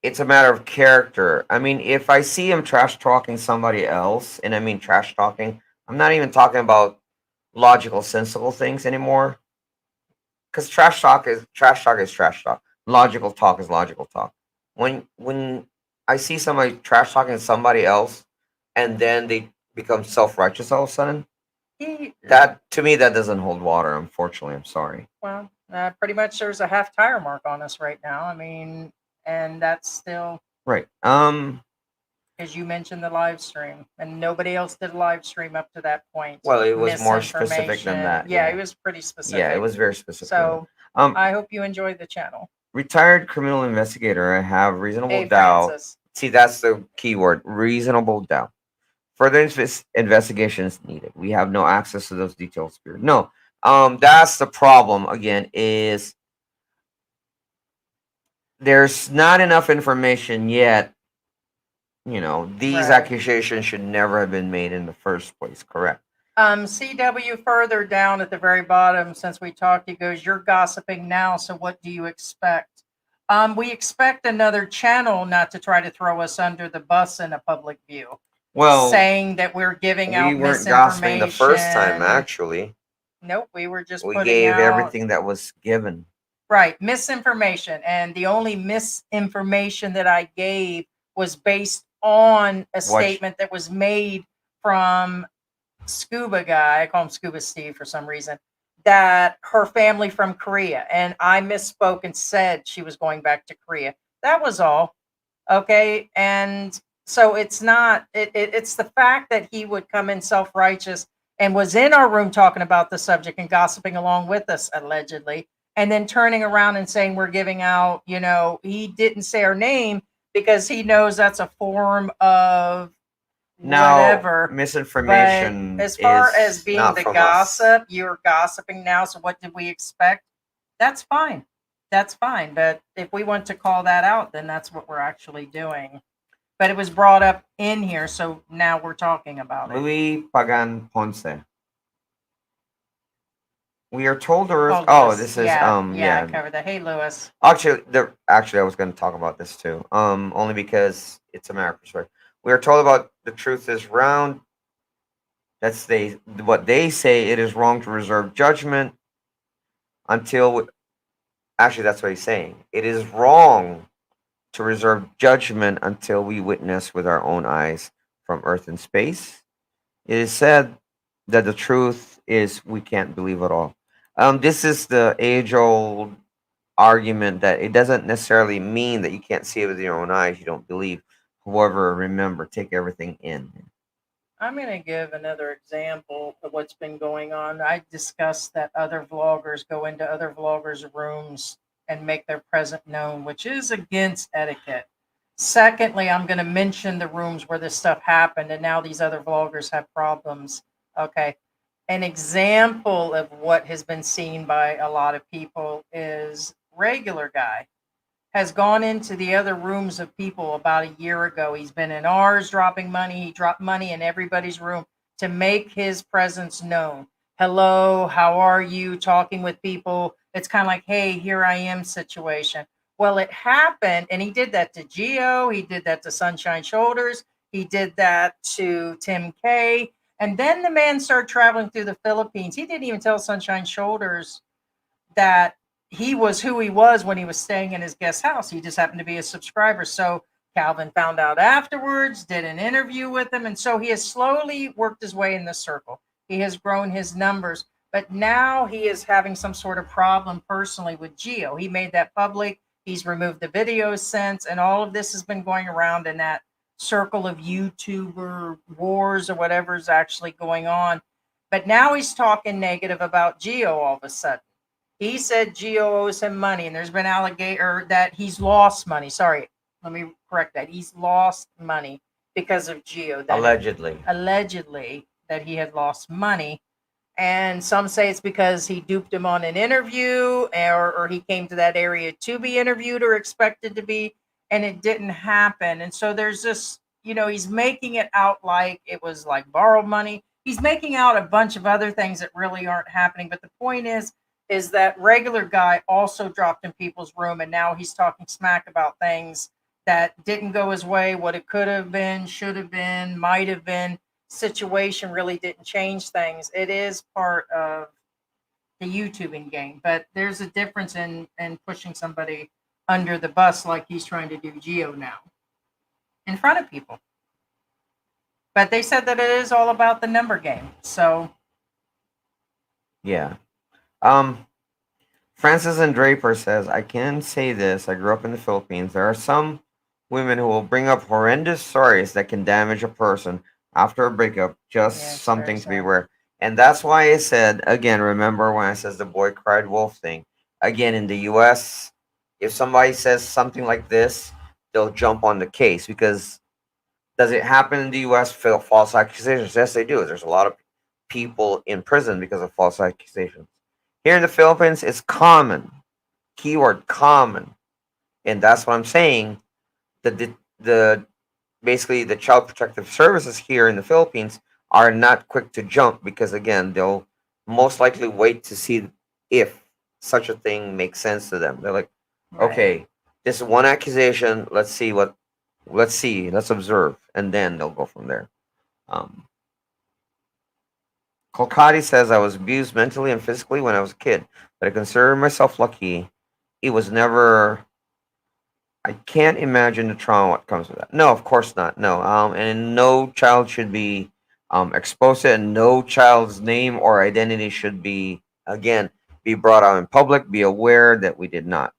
it's a matter of character. I mean, if I see him trash talking somebody else, and I mean trash talking, I'm not even talking about logical, sensible things anymore. Because trash talk is trash talk. Logical talk is logical talk. When I see somebody trash talking somebody else, and then they become self righteous all of a sudden, He, that to me that doesn't hold water. Unfortunately, I'm sorry. well, pretty much there's a half tire mark on us right now. I mean, and that's still, Right. as you mentioned, the live stream, and nobody else did a live stream up to that point. Well, it was more specific than Misinformation. that. Yeah, it Yeah. was pretty Yeah, it specific. was very specific. So Um, I hope you enjoyed the channel. retired criminal investigator. I have reasonable Hey, doubt. Francis. See, that's the key word. Reasonable doubt. Further investigation is needed. We have no access to those details. Period. No. That's the problem. Again, is there's not enough information yet. These Right. accusations should never have been made in the first place. Correct. CW further down at the very bottom, since we talked, he goes, "You're gossiping now, so what do you expect?" We expect another channel not to try to throw us under the bus in a public view, Well, saying that we're giving we out weren't gossiping the first time. misinformation. Actually, Nope, we were just we putting gave out everything that was given. right misinformation, and the only misinformation that I gave was based on a What? statement that was made from Scuba guy, I call him Scuba Steve for some reason, that her family from Korea, and I misspoke and said she was going back to Korea. That was all. Okay. And so it's the fact that he would come in self-righteous and was in our room talking about the subject and gossiping along with us, allegedly, and then turning around and saying we're giving out, he didn't say our name because he knows that's a form of Now, whatever. But misinformation as far as is being not the from us. gossip, you're gossiping now. So what did we expect? That's fine. That's fine. But if we want to call that out, then that's what we're actually doing. But it was brought up in here, so now we're talking about it. Louis Pagan Ponce. We are told there is. Oh, Oh, Lewis. this is Yeah, I yeah. covered that. Hey, Lewis. Actually, I was going to talk about this too. Only because it's a matter of perspective. We are told about the truth is round. That's what they say. It is wrong to reserve judgment until. Actually, that's what he's saying. It is wrong to reserve judgment until we witness with our own eyes from Earth and space. It is said that the truth is we can't believe at all. This is the age-old argument that it doesn't necessarily mean that you can't see it with your own eyes. You don't believe. However, remember, take everything in. I'm going to give another example of what's been going on. I discussed that other vloggers go into other vloggers' rooms and make their presence known, which is against etiquette. Secondly, I'm going to mention the rooms where this stuff happened, and now these other vloggers have problems. Okay. An example of what has been seen by a lot of people is regular guy has gone into the other rooms of people about a year ago. He's been in ours dropping money. He dropped money in everybody's room to make his presence known. Hello, how are you? Talking with people. It's kind of like, hey, here I am situation. Well, it happened, and he did that to Geo. He did that to Sunshine Shoulders. He did that to Tim K. And then the man started traveling through the Philippines. He didn't even tell Sunshine Shoulders that he was who he was when he was staying in his guest house. He just happened to be a subscriber. So Calvin found out afterwards, did an interview with him. And so he has slowly worked his way in the circle. He has grown his numbers. But now he is having some sort of problem personally with Geo. He made that public. He's removed the videos since. And all of this has been going around in that circle of YouTuber wars or whatever is actually going on. But now he's talking negative about Geo all of a sudden. He said Geo owes him money, and there's been allegation that he's lost money. Sorry, let me correct that. He's lost money because of Geo. Allegedly that he had lost money. And some say it's because he duped him on an interview, or he came to that area to be interviewed or expected to be, and it didn't happen. And so there's this, he's making it out like it was like borrowed money. He's making out a bunch of other things that really aren't happening. But the point is, is that regular guy also dropped in people's room, and now he's talking smack about things that didn't go his way, what it could have been, should have been, might have been. Situation really didn't change things. It is part of the YouTubing game, but there's a difference in pushing somebody under the bus like he's trying to do Geo now in front of people. But they said that it is all about the number game. So Yeah. Um, Francis and Draper says, I can say this. I grew up in the Philippines. There are some women who will bring up horrendous stories that can damage a person after a breakup. yeah, Just it's very something to be sad. aware. And that's why I said, again, remember when I says the boy cried wolf thing? Again, in the US, if somebody says something like this, they'll jump on the case because does it happen in the US, false accusations? Yes, they do. There's a lot of people in prison because of false accusations. Here in the Philippines, it's common. Keyword common. And that's what I'm saying. The basically the child protective services here in the Philippines are not quick to jump because again, they'll most likely wait to see if such a thing makes sense to them. They're like, Right. okay, this is one accusation. Let's see, let's observe, and then they'll go from there. Um, Kolkati says I was abused mentally and physically when I was a kid, but I consider myself lucky. It was never. I can't imagine the trauma what comes with that. No, of course not. No, and no child should be exposed to it, and no child's name or identity should be again be brought out in public. Be aware that we did not,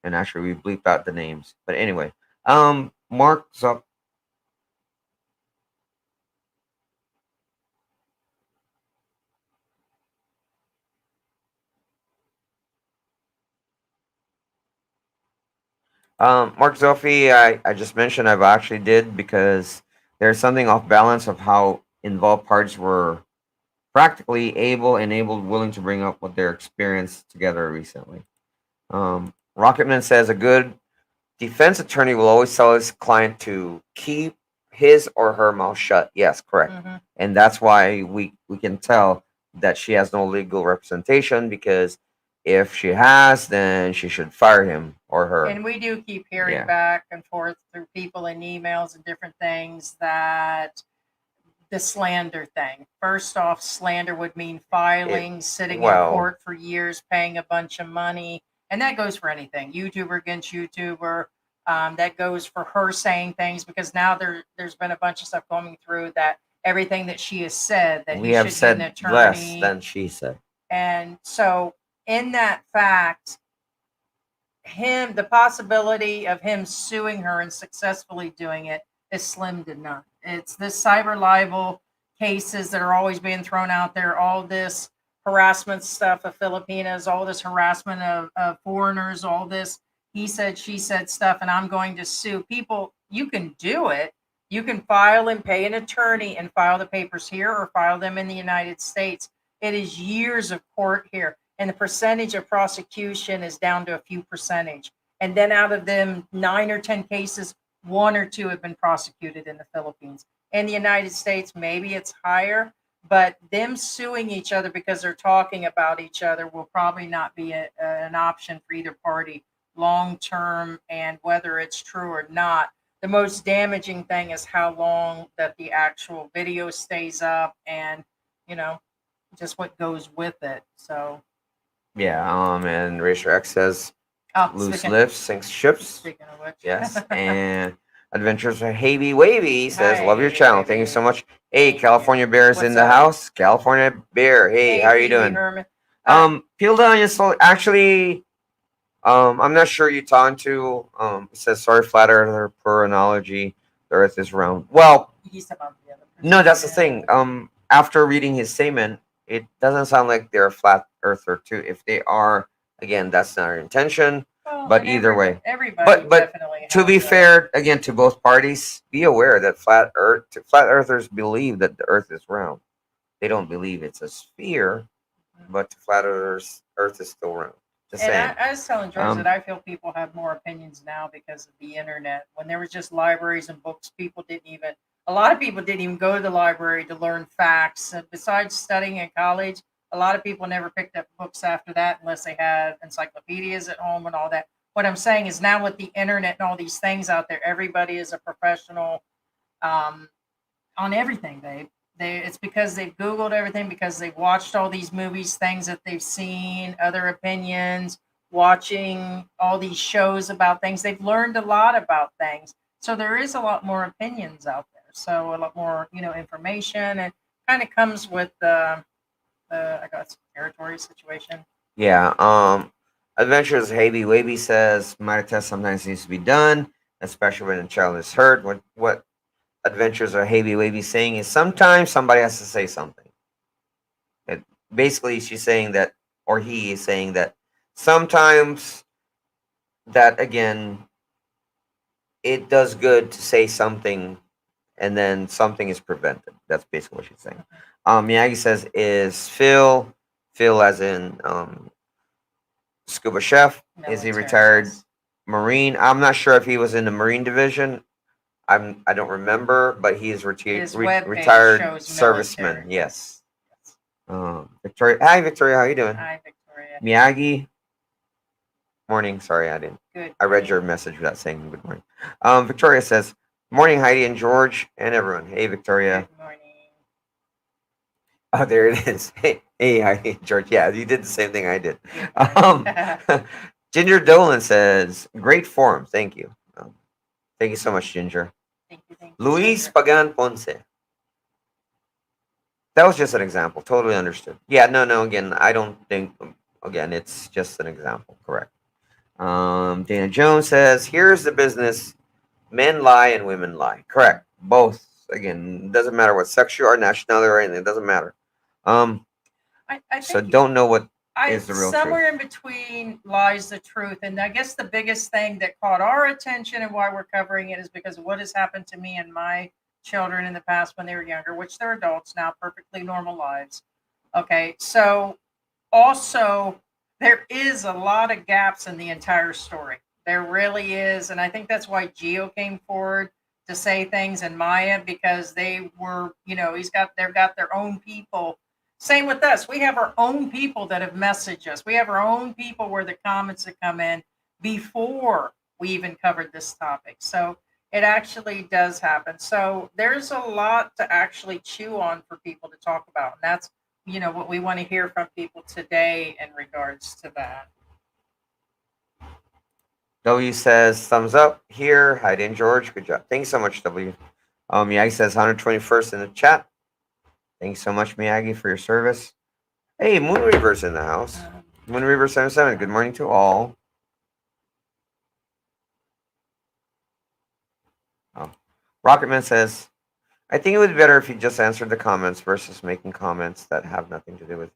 and actually we bleeped out the names. But anyway, Mark Zuck. Mark Zoffi, I just mentioned I've actually did because there's something off balance of how involved parties were practically enabled, willing to bring up what their experience together recently. Rocketman says a good defense attorney will always tell his client to keep his or her mouth shut. Yes, correct. Hmm. And that's why we can tell that she has no legal representation because if she has, then she should fire him or her. And we do keep hearing Yeah. back and forth through people in emails and different things that the slander thing. First off, slander would mean It filing, sitting in well, court for years, paying a bunch of money, and that goes for anything. YouTuber against YouTuber. That goes for her saying things because now there's been a bunch of stuff coming through that everything that she has said that we he have should get an said less attorney, than she said. and so in that fact, the possibility of him suing her and successfully doing it is slim to none. It's this cyber libel cases that are always being thrown out there, all this harassment stuff of Filipinos, all this harassment of foreigners, all this he said, she said stuff, and I'm going to sue people. You can do it. You can file and pay an attorney and file the papers here or file them in the United States. It is years of court here, and the percentage of prosecution is down to a few percentage. And then out of them 9 or 10 cases, one or two have been prosecuted in the Philippines. In the United States, maybe it's higher, but them suing each other because they're talking about each other will probably not be an option for either party long term. And whether it's true or not, the most damaging thing is how long that the actual video stays up, and you know just what goes with it. So, Yeah. And Racer X says oh, loose lips sinks ships. speaking of which, Yes. And Adventures of Havy Wavy says, love your hi, channel. Thank you baby. so much. Hey, Thank you. California Bear is in What's the up? house. California Bear. Hey, how are you Pee Wee doing? Herman. Peel down your soul. Actually, I'm not sure you talking to. It says, sorry, flat earther, per analogy, the earth is round. Well, He's about the other person. no, that's the thing. After reading his statement, it doesn't sound like they're a flat earther too. If they are, again, that's not our intention. Well, But and either way, everybody but definitely to has be a. fair, again, to both parties, be aware that flat earthers believe that the earth is round. They don't believe it's a sphere, but to flat earthers, earth is still round. Just And saying. I was telling George that Um, I feel people have more opinions now because of the internet. When there was just libraries and books, a lot of people didn't even go to the library to learn facts. Besides studying in college, A lot of people never picked up books after that unless they had encyclopedias at home and all that. What I'm saying is now with the internet and all these things out there, everybody is a professional um, on everything. They it's because they've Googled everything, because they've watched all these movies, things that they've seen, other opinions, watching all these shows about things. They've learned a lot about things. So there is a lot more opinions out there. So a lot more, information, and kind of comes with the I guess territory situation. Yeah. Adventures Havey Wavy says minor test sometimes needs to be done, especially when a child is hurt. What Adventures are Havey Wavy saying is sometimes somebody has to say something. It, basically, she's saying that, or he is saying that sometimes that again, it does good to say something, and then something is prevented. That's basically what she's saying. Miyagi says, "Is Phil as in scuba chef? Is he Military, retired yes. Marine? I'm not sure if he was in the Marine division. I don't remember, but he is His web page retired shows serviceman. military. Yes. Yes. Victoria. Hi, Victoria. How you doing? Hi, Victoria. Miyagi. Morning. Sorry, I didn't. Good. I read your message without saying good morning. Victoria says, "Morning, Heidi and George and everyone." Hey, Victoria. Good morning. Oh, there it is. Hey, Heidi and George. Yeah, you did the same thing I did. Good Um, morning. Ginger Dolan says, "Great forum. Thank you. Thank you so much, Ginger." Thank you, Luis Ginger. Pagan Ponce. That was just an example. Totally understood. Yeah, no. Again, I don't think. Again, it's just an example. Correct. Dana Jones says, "Here's the business: men lie and women lie." Correct. Both. Again, doesn't matter what sex you are, nationality, or anything. It doesn't matter. Um. I So think don't know what I is the real truth. somewhere in between lies the truth, and I guess the biggest thing that caught our attention and why we're covering it is because of what has happened to me and my children in the past when they were younger, which they're adults now, perfectly normal lives. Okay, so also there is a lot of gaps in the entire story. There really is, and I think that's why Geo came forward to say things, and Maya, because they were, they've got their own people. Same with us. We have our own people that have messaged us. We have our own people where the comments that come in before we even covered this topic. So it actually does happen. So there's a lot to actually chew on for people to talk about. And that's, what we want to hear from people today in regards to that. W says thumbs up here. Hi, Dan George. Good job. Thanks so much, W. Miyagi says 121st in the chat. Thanks so much, Miyagi, for your service. Hey, Moon Reaver's in the house. Moon Reaver 77. Good morning to all. Oh. Rocketman says, "I think it would be better if you just answered the comments versus making comments that have nothing to do with."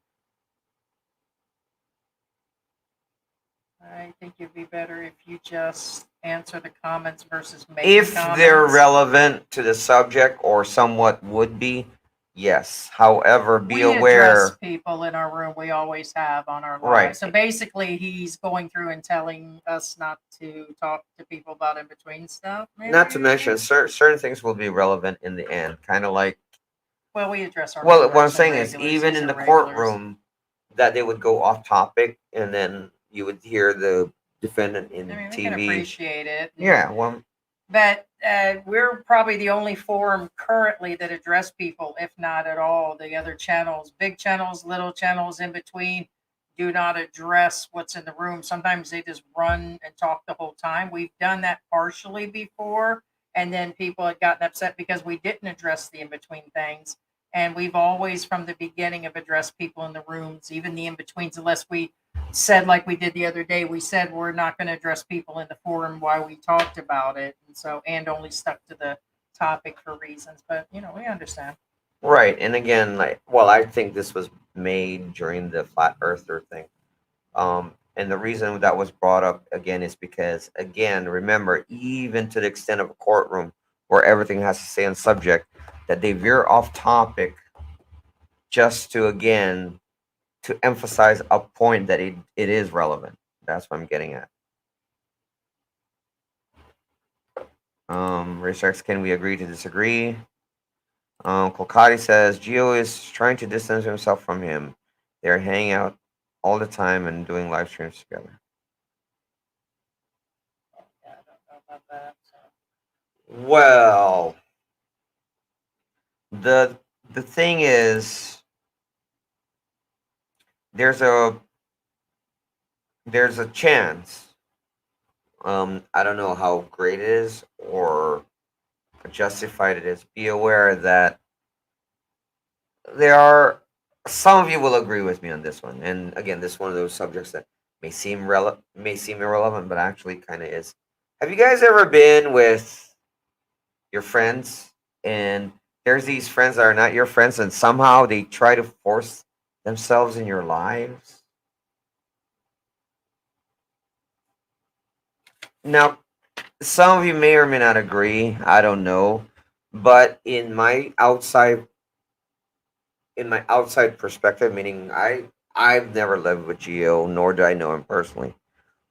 I think it'd be better if you just answer the comments versus making If they're comments. relevant to the subject or somewhat would be, yes. However, be We aware. address people in our room. We always have on our live. Right. So basically, he's going through and telling us not to talk to people about in between stuff. Maybe? Not to mention, certain things will be relevant in the end. Kind of like, Well, we address our. well, what I'm members and saying is, regulars. even These in are the regulars. courtroom, that they would go off topic, and then you would hear the defendant in I mean, we TV. can appreciate it. Yeah, well, But we're probably the only forum currently that address people, if not at all. The other channels, big channels, little channels in between, do not address what's in the room. Sometimes they just run and talk the whole time. We've done that partially before, and then people had gotten upset because we didn't address the in between things. And we've always, from the beginning, have addressed people in the rooms, even the in betweens, unless we said, like we did the other day, we said we're not going to address people in the forum while we talked about it, and only stuck to the topic for reasons. But we understand. right. And again, like, well, I think this was made during the flat earther thing. And the reason that was brought up again is because, again, remember, even to the extent of a courtroom where everything has to say on subject, that they veer off topic just to, again, to emphasize a point that it is relevant. That's what I'm getting at. Racex, can we agree to disagree? Kolkati says Gio is trying to distance himself from him. They're hanging out all the time and doing live streams together. Yeah, I don't know about that. So. Well, the the thing is, there's a there's a chance. I don't know how great it is or justified it is. Be aware that there are some of you will agree with me on this one. And again, this is one of those subjects that may seem irrelevant, but actually kind of is. Have you guys ever been with your friends and there's these friends that are not your friends and somehow they try to force themselves in your lives? Now, some of you may or may not agree. I don't know, but in my outside perspective, meaning I've never lived with Geo, nor do I know him personally.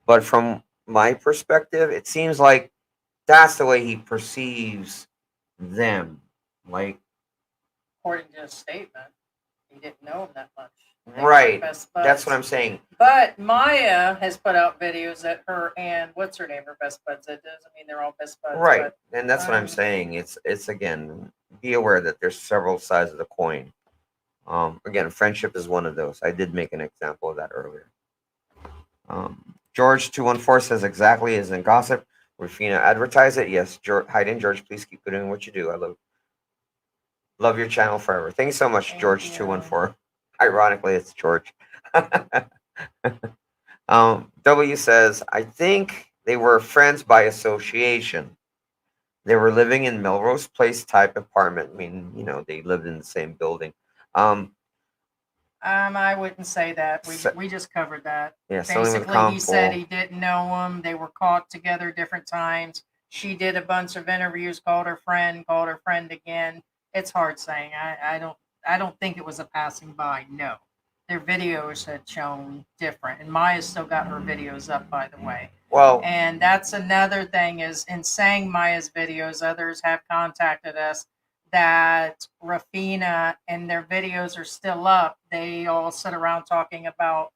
But from my perspective, it seems like that's the way he perceives them. Like, According to his statement, he didn't know him that much. They weren't right. best That's what buds. I'm saying. But Maya has put out videos that her and what's her name are best buds. That doesn't mean they're all best buds. Right. But And that's what I'm um, saying. It's again, be aware that there's several sides of the coin. Again, friendship is one of those. I did make an example of that earlier. George 214 says exactly as in gossip. Rufina, advertise it. Yes, George, Hayden, George, please keep doing what you do. I love your channel forever. Thank you so much, thank you. George 214. Ironically, it's George. W says, I think they were friends by association. They were living in Melrose Place type apartment. I mean, they lived in the same building. Um, I wouldn't say that. so, We just covered that. yeah, selling with Basically, he said compo. he didn't know him. They were caught together different times. She did a bunch of interviews, called her friend again. It's hard saying. I don't think it was a passing by. No, their videos had shown different, and Maya still got her videos up, by the way. Well, And that's another thing is in saying Maya's videos, others have contacted us that Rafina and their videos are still up. They all sit around talking about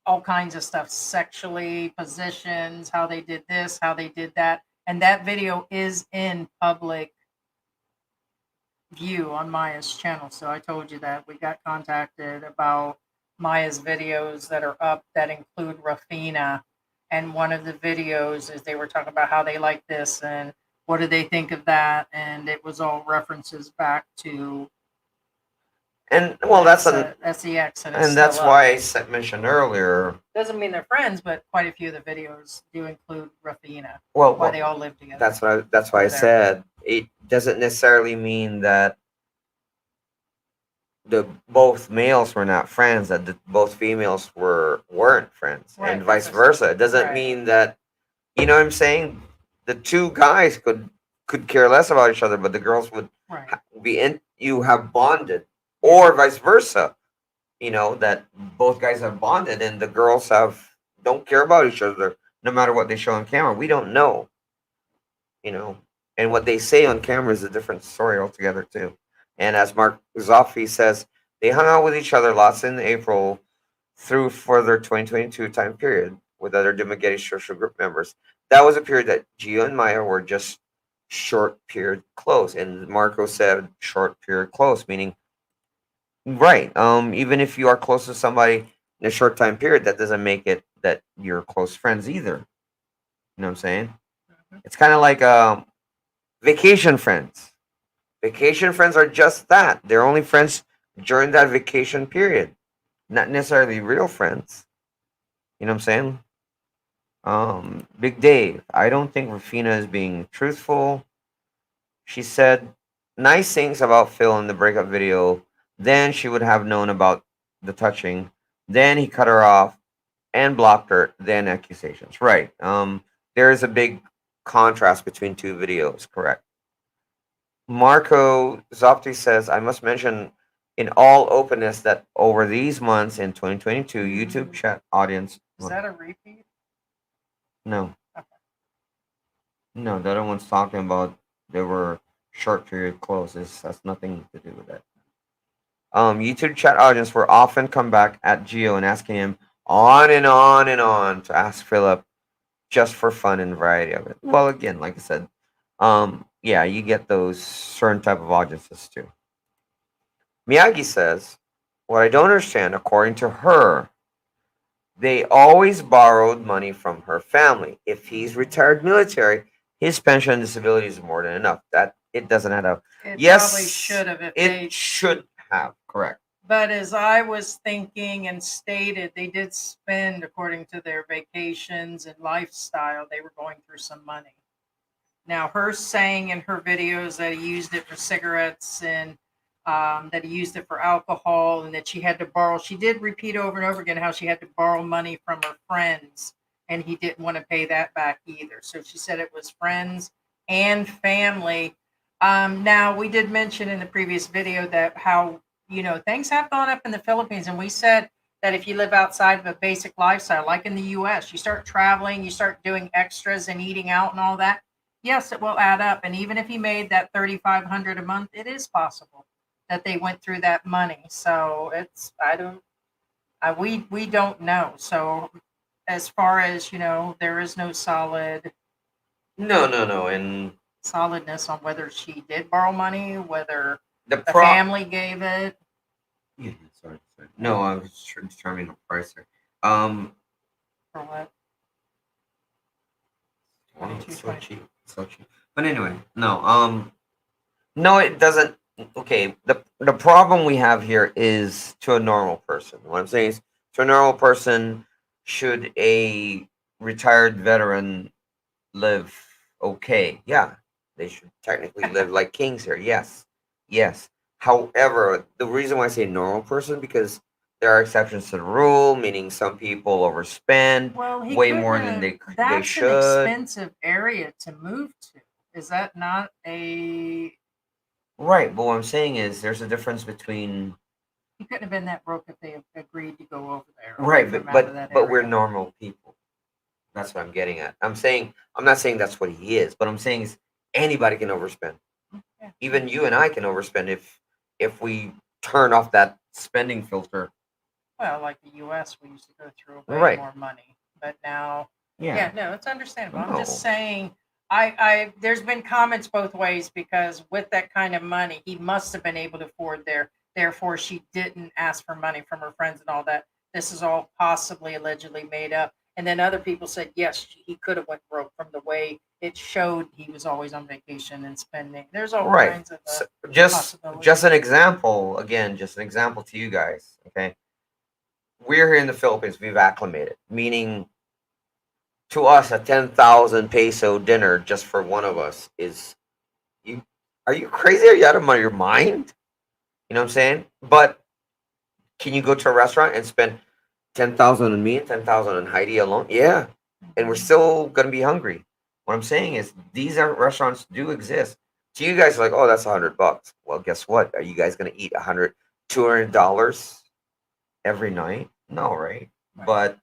all kinds of stuff sexually, positions, how they did this, how they did that. And that video is in public view on Maya's channel. So I told you that we got contacted about Maya's videos that are up that include Rafina. And one of the videos is they were talking about how they like this and what do they think of that. And it was all references back to and well, that's SEX and it's and still that's up. why mentioned earlier. Doesn't mean they're friends, but quite a few of the videos do include Rafina. Well, Why they all live together. that's why I over there. said it doesn't necessarily mean that the both males were not friends, that both females weren't friends, Right, and that's vice what- versa. It doesn't right. mean that, you know what I'm saying, the two guys could care less about each other, but the girls would Right. be in, you have bonded, or vice versa. That both guys have bonded and the girls don't care about each other no matter what they show on camera. We don't know, and what they say on camera is a different story altogether too. And as Mark Zoffi says, they hung out with each other lots in April through further 2022 time period with other Dumaguete social group members. That was a period that Gio and Maya were just short period close, and Marco said short period close, meaning right. Even if you are close to somebody in a short time period, that doesn't make it that you're close friends either. You know what I'm saying? Mhm. It's kind of like vacation friends. Vacation friends are just that. They're only friends during that vacation period, not necessarily real friends. You know what I'm saying? Big Dave, I don't think Rufina is being truthful. She said nice things about Phil in the breakup video. Then she would have known about the touching. Then he cut her off and blocked her. Then accusations. Right. There is a big contrast between two videos. Correct. Marco Zopti says, I must mention in all openness that over these months in 2022, YouTube chat audience. Is that a repeat? No. Okay. No, the other one's talking about they were short period closes. That's nothing to do with that. YouTube chat audience will often come back at Gio and asking him on and on and on to ask Philip just for fun and variety of it. Well, again, like I said, yeah, you get those certain type of audiences too. Miyagi says, what I don't understand, according to her, they always borrowed money from her family. If he's retired military, his pension and disability is more than enough. That it doesn't add up. It Yes, probably should have if it they. should have. Correct. But as I was thinking and stated, they did spend, according to their vacations and lifestyle, they were going through some money. Now, her saying in her videos that he used it for cigarettes and that he used it for alcohol and that she had to borrow, she did repeat over and over again how she had to borrow money from her friends and he didn't want to pay that back either. So she said it was friends and family. Now, we did mention in the previous video that how, things have gone up in the Philippines. And we said that if you live outside of a basic lifestyle, like in the US, you start traveling, you start doing extras and eating out and all that. Yes, it will add up. And even if you made that 3,500 a month, it is possible that they went through that money. So it's, I don't, we don't know. So as far as, there is no No, and solidness on whether she did borrow money, whether the the pro. family gave it. Yeah, sorry. No, I was determining the price here. Um, For what? wow, it's so 22.20. cheap, so cheap. But anyway, no. No, it doesn't. Okay, the problem we have here is to a normal person. What I'm saying is, to a normal person, should a retired veteran live okay? Yeah, they should technically live like kings here. Yes, yes. However, the reason why I say normal person because there are exceptions to the rule, meaning some people overspend Well, he way couldn't more than have. they That's an should. expensive area to move to. Is that not a? Right, but what I'm saying is there's a difference between He couldn't have been that broke if they agreed to go over there. Or right, move him but out of that we're area. normal people. That's what I'm getting at. I'm not saying that's what he is, but I'm saying is anybody can overspend. Yeah. Even you and I can overspend if we turn off that spending filter. Well, like the U.S., we used to go through way Right. more money, but now, Yeah. no, it's understandable. I'm No. just saying, there's been comments both ways because with that kind of money, he must have been able to afford there. Therefore, she didn't ask for money from her friends and all that. This is all possibly allegedly made up. And then other people said yes, he could have went broke from the way it showed he was always on vacation and spending. There's all Right. kinds of So possibilities. just an example, again, just an example to you guys, okay? We're here in the Philippines, we've acclimated, meaning to us a 10,000 peso dinner just for one of us is you are you crazy? Are you out of your mind? You know what I'm saying? But can you go to a restaurant and spend 10,000 on me and 10,000 on Heidi alone? Yeah. And we're still gonna be hungry. What I'm saying is these are restaurants do exist. To you guys like, oh, that's $100. Well, guess what? Are you guys gonna eat $200 every night? No, right? But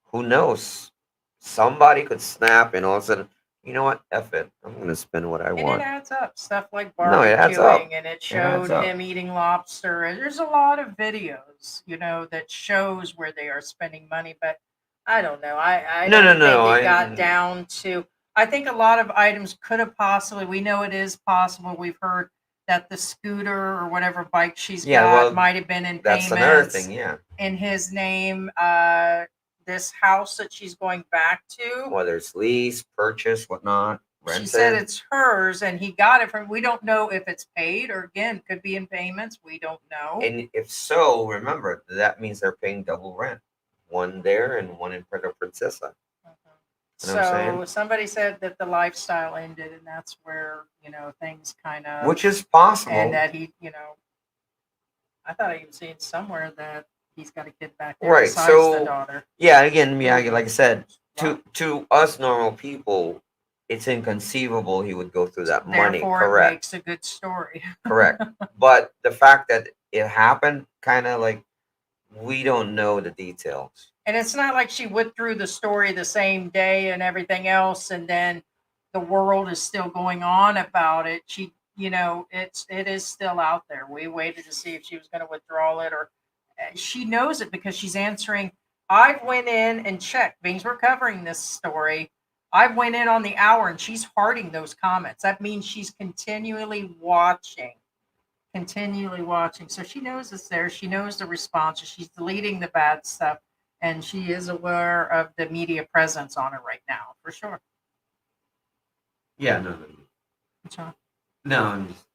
who knows? Somebody could snap and all of a sudden, you know what? F it. I'm gonna spend what I And want. it adds up. Stuff like No, it adds up. barbecuing, and it adds showed up. him eating lobster. And there's a lot of videos, that shows where they are spending money. But I don't know. I No, don't no, think it no. got down to. I think a lot of items could have possibly. We know it is possible. We've heard that the scooter or whatever bike she's Yeah, got well, might have been in that's another payments thing. Yeah. in his name. This house that she's going back to. Whether it's lease, purchase, whatnot, She said rented. it's hers and he got it from. We don't know if it's paid or again could be in payments. We don't know. And if so, remember that means they're paying double rent. One there and one in Puerto Princesa. You know what I'm So saying? somebody said that the lifestyle ended and that's where, things kind of. Which is possible. And that he, I thought I even seen somewhere that he's got a kid back there Right. besides So the daughter. yeah, again, Miyagi, like I said, to us normal people, it's inconceivable he would go through that money. Therefore, it Correct. makes a good story. Correct. But the fact that it happened, kind of like we don't know the details. And it's not like she went through the story the same day and everything else, and then the world is still going on about it. She it is still out there. We waited to see if she was going to withdraw it, or she knows it because she's answering. I went in and checked. Beings we're covering this story. I went in on the hour and she's hearting those comments. That means she's continually watching. So she knows it's there. She knows the responses. She's deleting the bad stuff, and she is aware of the media presence on it right now, for sure. Yeah, no, no, So, no. I'm just,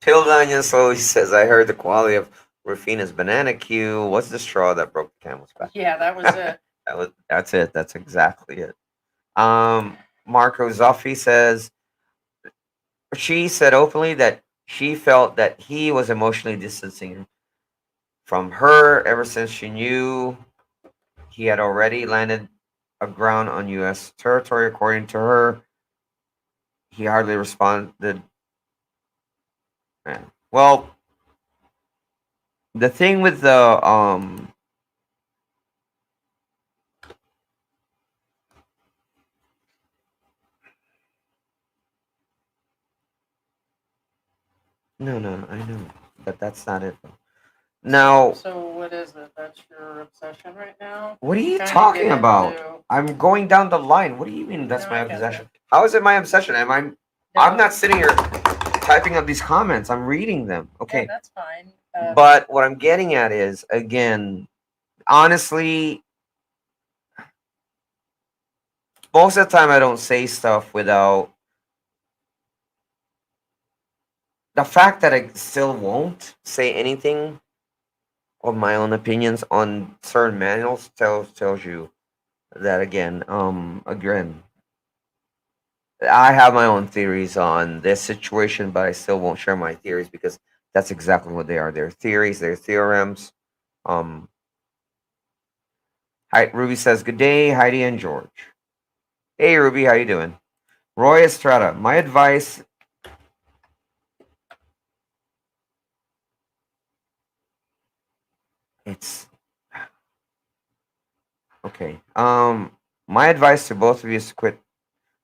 Peel Daniel slowly says, "I heard the quality of Rufina's banana cue. What's the straw that broke the camel's back?" yeah, that was it. That's it. That's exactly it. Marco Zoffi says she said openly that she felt that he was emotionally distancing from her ever since she knew he had already landed aground on U.S. territory. According to her, he hardly responded. Well, the thing with the no, no, I know, but that's not it. Now, So what is it? That's your obsession right now? what are you Trying to talking get about? into. I'm going down the line. What do you mean that's No, my I get obsession? that. How is it my obsession? I'm No, not sitting here typing up these comments. I'm reading them. yeah, Okay. that's fine. But what I'm getting at is, again, honestly, most of the time I don't say stuff without the fact that I still won't say anything of my own opinions on certain manuals tells you that again, I have my own theories on this situation, but I still won't share my theories because that's exactly what they are. They're theories, they're theorems. Um, Ruby says, "Good day, Heidi and George." Hey, Ruby, how you doing? Roy Estrada, my advice. It's okay. My advice to both of you is to quit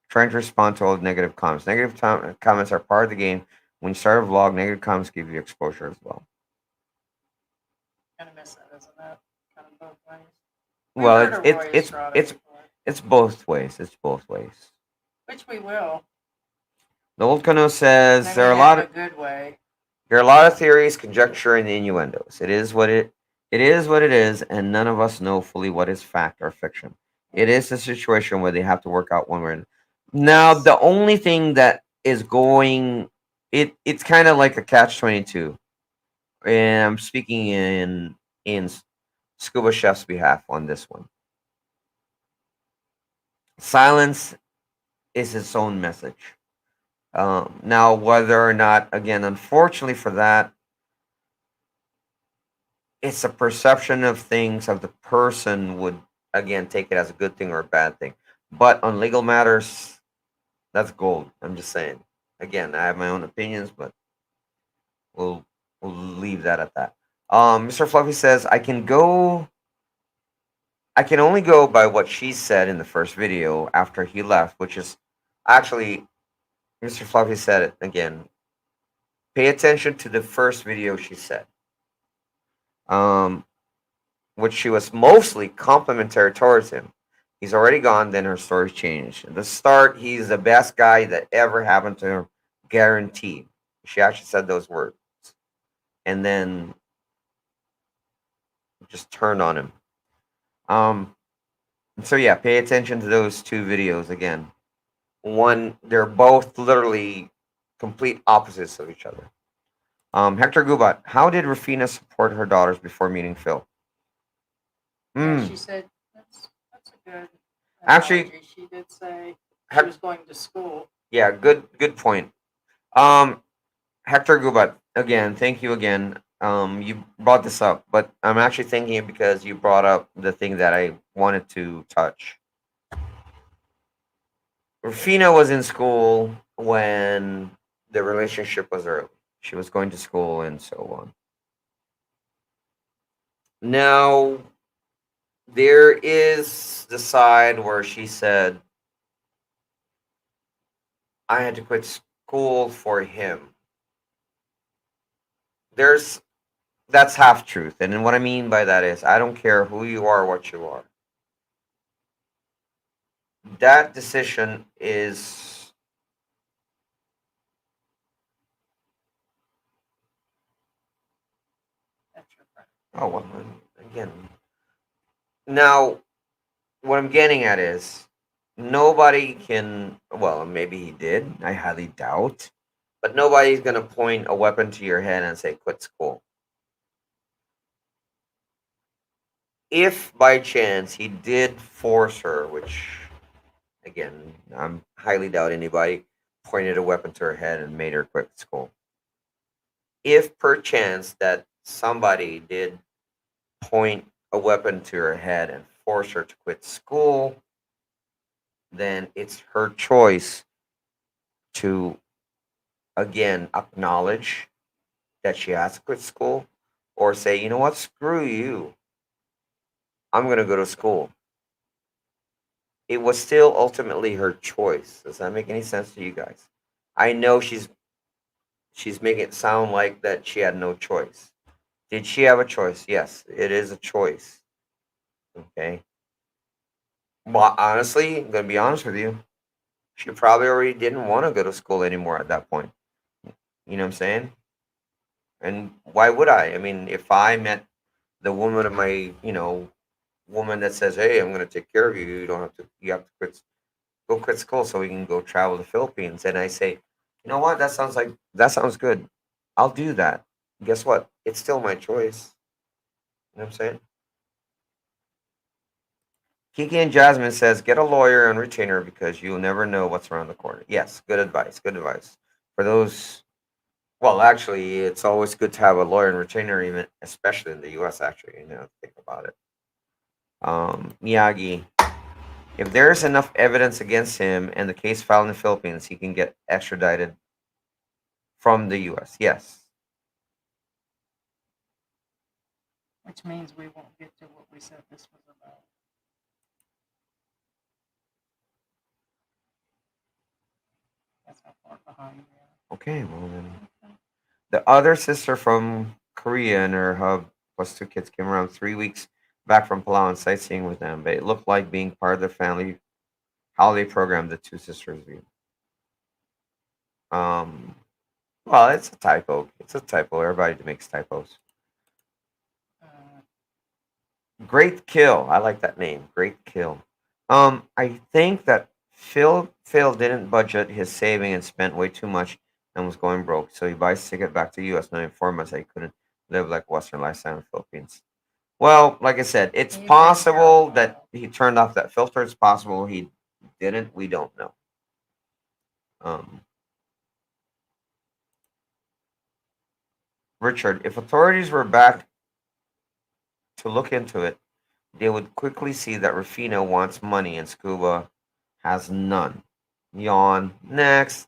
trying to respond to all the negative comments. Comments are part of the game. When you start a vlog, negative comments give you exposure as well. Kind of miss that, isn't that? Kind of both ways. We've Well, heard of Roy Estrada before, it's both ways. It's both ways. which we will. The old canoe And says I mean that in a good way. there are a lot of theories, conjecture, and innuendos. It is what it is, and none of us know fully what is fact or fiction. It is a situation where they have to work out one way or another. Now, the only thing that is going it's kind of like a catch-22. And I'm speaking in Scuba Chef's behalf on this one. Silence is its own message. Now, whether or not, again, unfortunately for that, it's a perception of things of the person would again take it as a good thing or a bad thing. But on legal matters, that's gold. I'm just saying. Again, I have my own opinions, but we'll we'll leave that at that. Mr. Fluffy says I can only go by what she said in the first video after he left, which is actually Mr. Fluffy said it again. Pay attention to the first video she said. Um, which she was mostly complimentary towards him. He's already gone, then her story changed. At the start, he's the best guy that ever happened to her, guaranteed. She actually said those words. And then just turned on him. Um, so yeah, pay attention to those two videos again. One, they're both literally complete opposites of each other. Hector Gubat, how did Rufina support her daughters before meeting Phil? Yeah, Hmm. she said that's a good Actually, analogy. She did say she was going to school. Yeah, good point. Um, Hector Gubat, again, thank you again. You brought this up, but I'm actually thinking it because you brought up the thing that I wanted to touch. Rufina was in school when the relationship was early. She was going to school and so on. Now, there is the side where she said, I had to quit. school for him. There's That's half truth, and what I mean by that is I don't care who you are, what you are. That decision is That's your friend. oh well, again. Now, what I'm getting at is nobody can. Well, maybe he did. I highly doubt, but nobody's gonna point a weapon to your head and say quit school. If by chance he did force her, which again, I'm highly doubt anybody pointed a weapon to her head and made her quit school. If perchance that somebody did point a weapon to her head and force her to quit school, then it's her choice to again acknowledge that she has to quit school or say, you know what, screw you, I'm going to go to school. It was still ultimately her choice. Does that make any sense to you guys? I know she's making it sound like that she had no choice. Did she have a choice? Yes, it is a choice. Okay. Well, honestly, I'm gonna be honest with you. She probably already didn't want to go to school anymore at that point. You know what I'm saying? And why would I? I mean, if I met the woman of my, woman that says, "Hey, I'm gonna take care of you. You don't have to. You have to quit school so we can go travel the Philippines." And I say, you know what? That sounds good. I'll do that. Guess what? It's still my choice. You know what I'm saying? Kiki and Jasmine says, get a lawyer and retainer because you'll never know what's around the corner. Yes, good advice. Good advice. For those, well, actually, it's always good to have a lawyer and retainer, even especially in the U.S. Actually, think about it. Miyagi, if there is enough evidence against him and the case filed in the Philippines, he can get extradited from the U.S. Yes. Which means we won't get to what we said this was about. That's how far behind we are. Okay. Well then, the other sister from Korea and her hub plus two kids came around 3 weeks back from Palau and sightseeing with them. But it looked like being part of the family holiday program the two sisters viewed. Um, well, it's a typo. It's a typo. Everybody makes typos. Uh, Great kill. I like that name. Great kill. I think that Phil didn't budget his saving and spent way too much and was going broke. So he buys a ticket back to the U.S. knowing 4 months that he couldn't live like Western lifestyle in the Philippines. Well, like I said, it's he's been here a possible that while. he turned off that filter. It's possible he didn't. We don't know. Um, Richard, if authorities were back to look into it, they would quickly see that Rufino wants money and Scuba has none. Yawn. Next.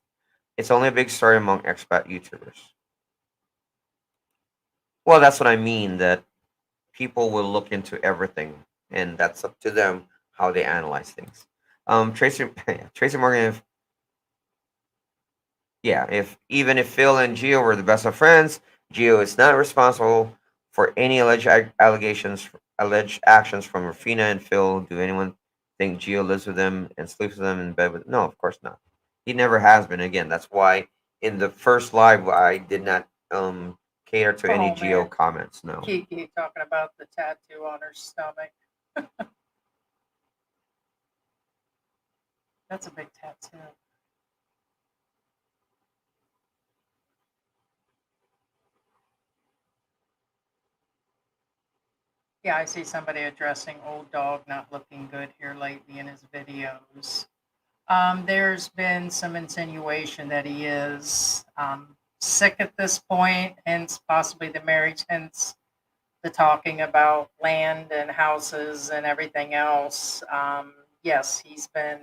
It's only a big story among expat YouTubers. Well, that's what I mean, that people will look into everything, and that's up to them how they analyze things. Tracy, Tracy Morgan, if even if Phil and Gio were the best of friends, Gio is not responsible for any alleged actions from Rufina and Phil. Do anyone think Gio lives with them and sleeps with them in bed with? No, of course not. He never has been. Again, that's why in the first live I did not cater to any Oh Gio man, comments. No. Kiki talking about the tattoo on her stomach. That's a big tattoo. Yeah, I see somebody addressing old dog not looking good here lately in his videos. There's been some insinuation that he is sick at this point, hence possibly the marriage, hence the talking about land and houses and everything else. Yes, he's been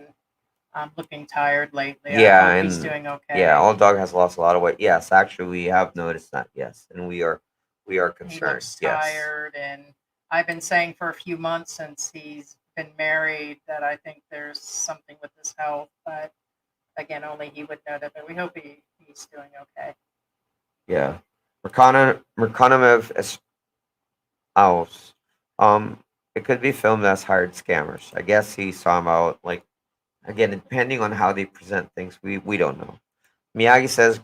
looking tired lately. I Yeah, hope he's and doing yeah, okay. old dog has lost a lot of weight. Yes, actually, we have noticed that. Yes, and we are He concerned. looks Yes. tired, and I've been saying for a few months since he's been married that I think there's something with his health, but again, only he would know that. But we hope he's doing okay. Yeah. Merconomev Aus. It could be filmed as hired scammers. I guess he saw him out. Like again, depending on how they present things, we don't know. Miyagi says,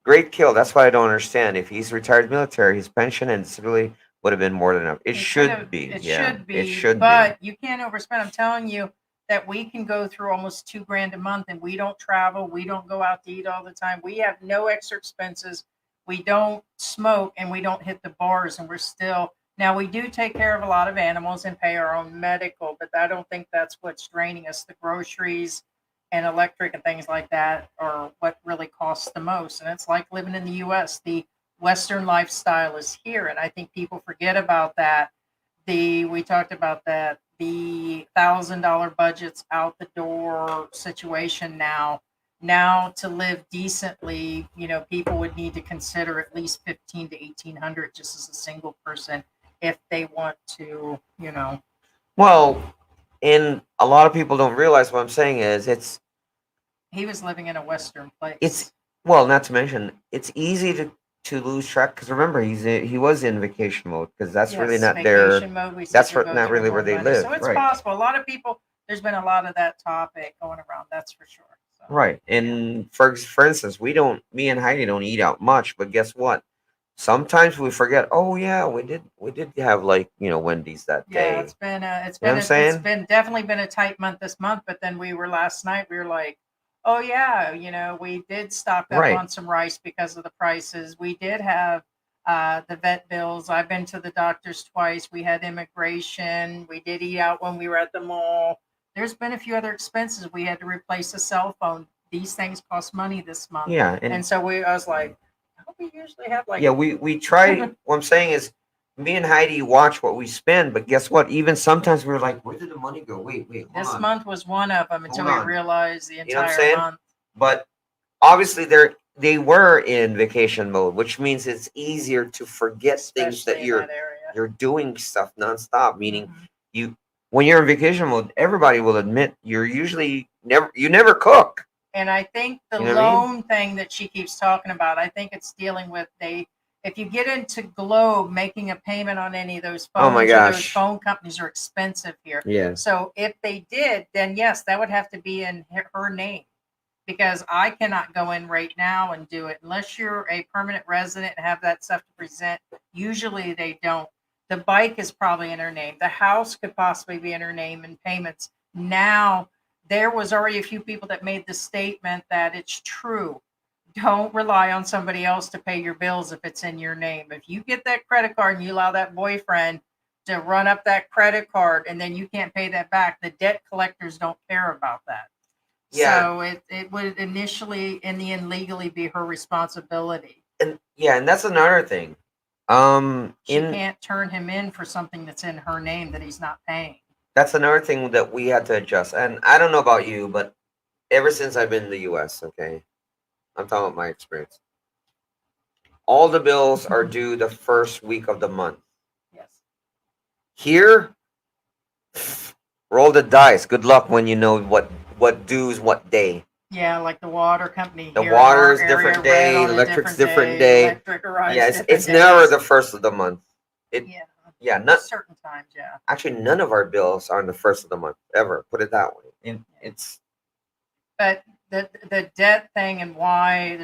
"Great kill. That's what I don't understand. If he's retired military, his pension and disability would have been more than enough. It should be. It Yeah, should it be, should be. but you can't overspend. I'm telling you that we can go through almost $2,000 a month, and we don't travel. We don't go out to eat all the time. We have no extra expenses. We don't smoke, and we don't hit the bars, and we're still. Now we do take care of a lot of animals and pay our own medical, but I don't think that's what's draining us. The groceries and electric and things like that are what really costs the most. And it's like living in the US. The Western lifestyle is here. And I think people forget about that. We talked about that, the $1,000 budgets out the door situation now. Now to live decently, people would need to consider at least 15 to 1800 just as a single person if they want to. Well, and a lot of people don't realize what I'm saying is He was living in a Western place. it's well, not to mention it's easy to lose track because remember he was in vacation mode because that's really Yes, not their vacation mode. We said that's to go not through really where warm they weather. live, So it's right? possible. A lot of people, there's been a lot of that topic going around. That's for sure. So, Right. And for instance, me and Heidi don't eat out much, but guess what? Sometimes we forget, oh yeah, we did have like, Wendy's that yeah, day. it's been You know what I'm saying? definitely been a tight month this month. But then last night we were like, oh yeah, we did stock up Right. on some rice because of the prices. We did have the vet bills. I've been to the doctors twice. We had immigration. We did eat out when we were at the mall. There's been a few other expenses. We had to replace a cell phone. These things cost money this month. Yeah. And so I was like, we usually have like, yeah, we try what I'm saying is me and Heidi watch what we spend, but guess what? Even sometimes we're like, where did the money go? Wait, hold this on. month was one of them until Hold we on. realized the You know what I'm entire saying? month. But obviously they were in vacation mode, which means it's easier to forget things Especially that in that area. you're doing stuff nonstop. Meaning Mhm. you when you're in vacation mode, everybody will admit you never cook. And I think the You know what I mean? loan thing that she keeps talking about, I think it's dealing with if you get into Globe, making a payment on any of those Oh phones, my or those gosh. phone companies are expensive here. Yeah. So if they did, then yes, that would have to be in her name, because I cannot go in right now and do it unless you're a permanent resident and have that stuff to present. Usually they don't. The bike is probably in her name. The house could possibly be in her name and payments. Now, there was already a few people that made the statement that it's true. Don't rely on somebody else to pay your bills if it's in your name. If you get that credit card and you allow that boyfriend to run up that credit card and then you can't pay that back, the debt collectors don't care about that. Yeah. So it would initially, in the end, legally be her responsibility. And that's another thing. She can't turn him in for something that's in her name that he's not paying. That's another thing that we had to adjust. And I don't know about you, but ever since I've been in the US, okay, I'm talking about my experience. All the bills are due the first week of the month. Yes. Here, roll the dice. Good luck when you know what dues what day. Yeah, like the water company. The here water's in our area different day, ran on a electric's different day. Electric arrives Yeah, different it's never days. the first of the month. Yeah, not certain times. Yeah. actually none of our bills are on the first of the month ever. Put it that way. And it's But the debt thing and why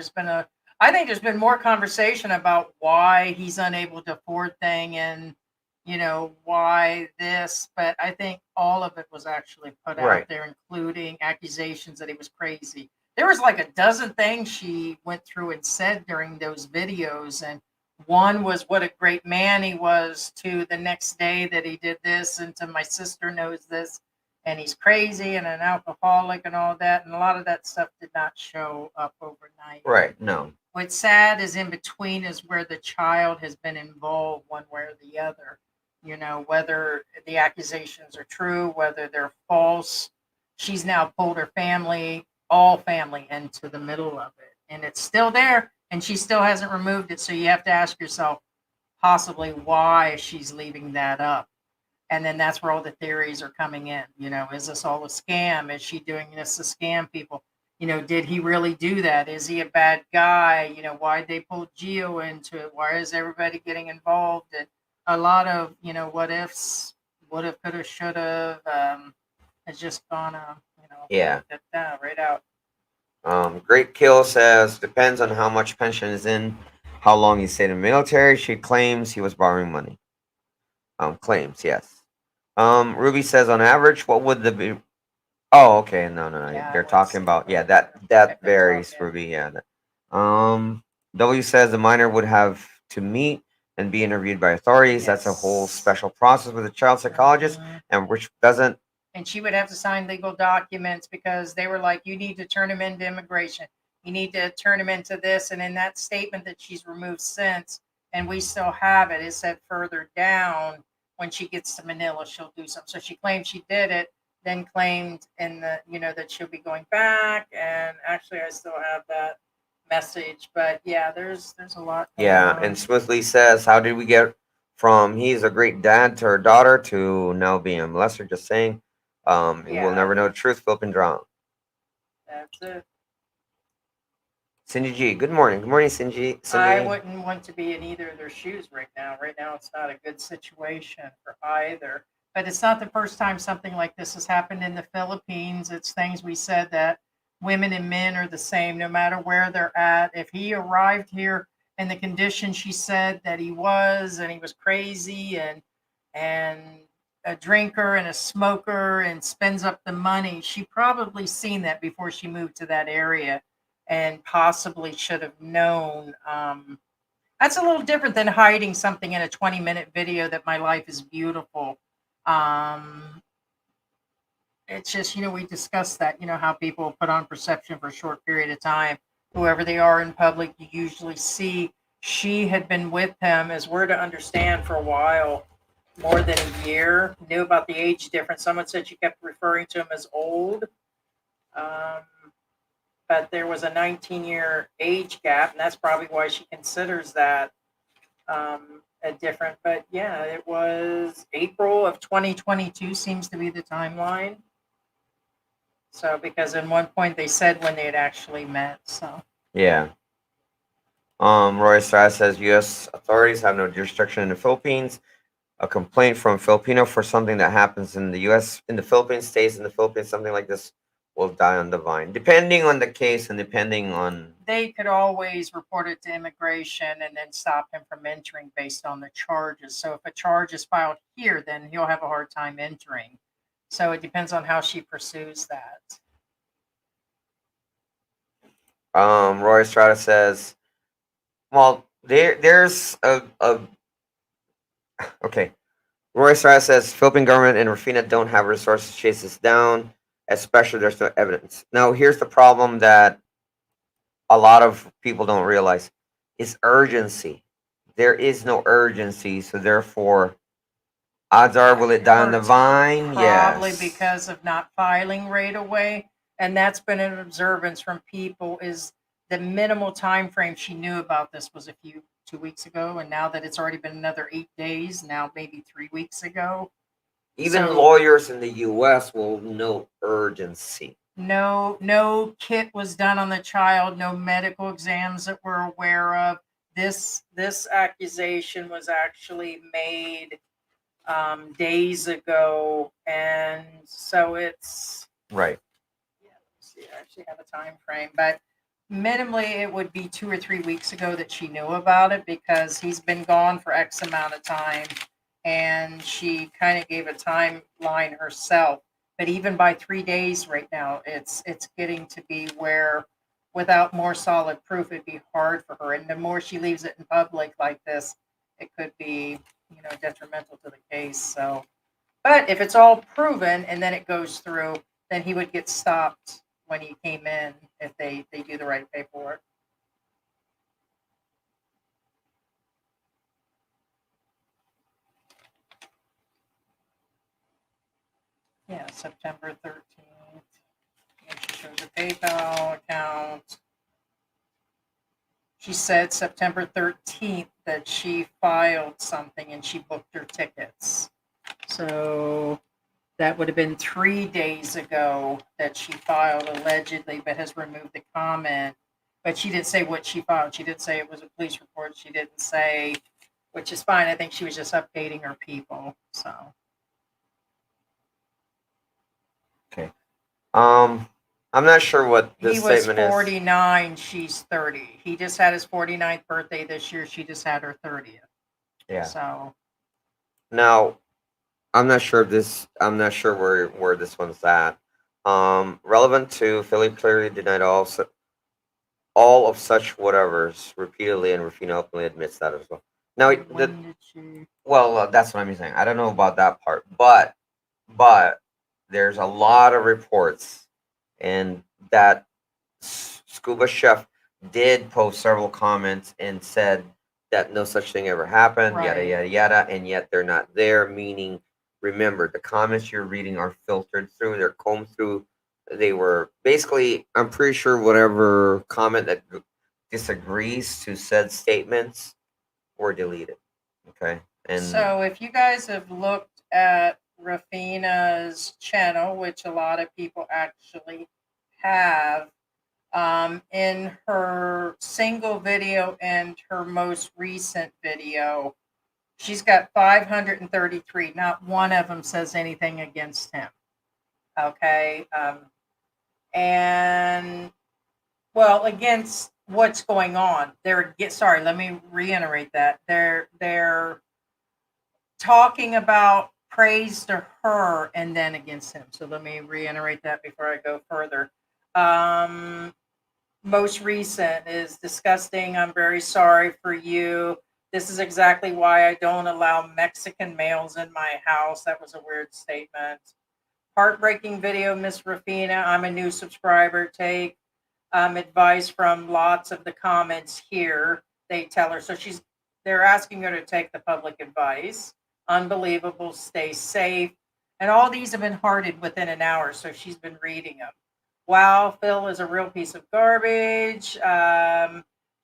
I think there's been more conversation about why he's unable to afford thing and why this, but I think all of it was actually put Right. out there, including accusations that he was crazy. There was like a dozen things she went through and said during those videos, and one was what a great man he was, to the next day that he did this, and to my sister knows this, and he's crazy and an alcoholic and all that, and a lot of that stuff did not show up overnight. right. No. What's sad is in between is where the child has been involved one way or the other. Whether the accusations are true, whether they're false. She's now pulled her all family, into the middle of it. And it's still there, and she still hasn't removed it. So you have to ask yourself possibly why she's leaving that up. And then that's where all the theories are coming in. Is this all a scam? Is she doing this to scam people? Did he really do that? Is he a bad guy? Why'd they pull Geo into it? Why is everybody getting involved? And a lot of, what ifs, would have, could have, should have, has just gone, Yeah. right out. Great Kill says depends on how much pension is in, how long he stayed in the military. She claims he was borrowing money. Claims, yes. Ruby says on average, what would the be? Oh, okay, no. Yeah, They're let's talking see. about that Echo drop varies, in. Ruby. Yeah. W says the minor would have to meet and be interviewed by authorities. That's a whole Yes. special process with a child psychologist, Mhm. and which doesn't. And she would have to sign legal documents because they were like, you need to turn him into immigration. You need to turn him into this. And in that statement that she's removed since, and we still have it, it said further down when she gets to Manila, she'll do something. So she claimed she did it, then claimed in the, that she'll be going back. And actually, I still have that message. But yeah, there's a lot going Yeah, on. and Smoothly says, how did we get from he's a great dad to her daughter to now being a molester? Just saying. We'll never know the truth. Philippine drama. That's it. Cindy G. Good morning. Good morning, Cindy. I Cindy. wouldn't want to be in either of their shoes right now. Right now, it's not a good situation for either. But it's not the first time something like this has happened in the Philippines. It's things we said that women and men are the same no matter where they're at. If he arrived here in the condition she said that he was, and he was crazy and a drinker and a smoker and spends up the money, she probably seen that before she moved to that area and possibly should have known. That's a little different than hiding something in a 20-minute video that my life is beautiful. Um, it's just, we discussed that, how people put on perception for a short period of time. Whoever they are in public, you usually see. She had been with him, as we're to understand, for a while, more than a year, knew about the age difference. Someone said she kept referring to him as old. Um, but there was a 19-year age gap, and that's probably why she considers that a different. But yeah, it was April of 2022 seems to be the timeline. So because at one point they said when they had actually met. So Yeah. Roy Estrada says U.S. authorities have no jurisdiction in the Philippines. A complaint from Filipino for something that happens in the U.S. in the Philippines stays in the Philippines. Something like this will die on the vine, depending on the case and depending on. they could always report it to immigration and then stop him from entering based on the charges. So if a charge is filed here, then he'll have a hard time entering. So it depends on how she pursues that. Roy Estrada says, well, there's a okay. Roy Estrada says Philippine government and Rufina don't have resources to chase this down, especially there's no evidence. Now here's the problem that a lot of people don't realize is urgency. There is no urgency, so therefore, odds are, will it die on the vine? Probably Yes. because of not filing right away. And that's been an observance from people is the minimal time frame she knew about this was 2 weeks ago. And now that it's already been another 8 days, now maybe 3 weeks ago. Even So lawyers in the U.S. will know urgency. no kit was done on the child, no medical exams that we're aware of. This accusation was actually made days ago, and so it's Right. yeah. Let's see, I actually have a time frame, but minimally it would be 2 or 3 weeks ago that she knew about it because he's been gone for X amount of time, and she kind of gave a timeline herself. But even by 3 days right now, it's getting to be where without more solid proof, it'd be hard for her. And the more she leaves it in public like this, it could be detrimental to the case. So, but if it's all proven and then it goes through, then he would get stopped when he came in if they do the right paperwork. Yeah, September 13th. And she shows a PayPal account. She said September 13th that she filed something and she booked her tickets. So That would have been 3 days ago that she filed allegedly, but has removed the comment. But she didn't say what she filed. She did say it was a police report. She didn't say, which is fine. I think she was just updating her people. So Okay. I'm not sure what he this was statement is. 49. She's 30. He just had his 49th birthday this year. She just had her 30th. Yeah. So Now, I'm not sure where this one's at. Relevant to Philly clearly denied all of such whatevers repeatedly, and Rufina openly admits that as well. Now, when did she? well, that's what I'm saying. I don't know about that part, but there's a lot of reports, and that Scuba Chef did post several comments and said that no such thing ever happened, yada Right. yada yada, and yet they're not there. Meaning, remember, the comments you're reading are filtered through, they're combed through. They were basically, I'm pretty sure, whatever comment that disagrees to said statements were deleted. Okay, and So if you guys have looked at Rafina's channel, which a lot of people actually have, in her single video and her most recent video, she's got 533. Not one of them says anything against him. Okay. And well, against what's going on. Sorry, let me reiterate that. They're talking about praise to her and then against him. So let me reiterate that before I go further. Most recent is disgusting. I'm very sorry for you. This is exactly why I don't allow Mexican males in my house. That was a weird statement. Heartbreaking video, Miss Rafina. I'm a new subscriber. Take advice from lots of the comments here. They tell her. So they're asking her to take the public advice. Unbelievable. Stay safe. And all these have been hearted within an hour. So she's been reading them. Wow, Phil is a real piece of garbage.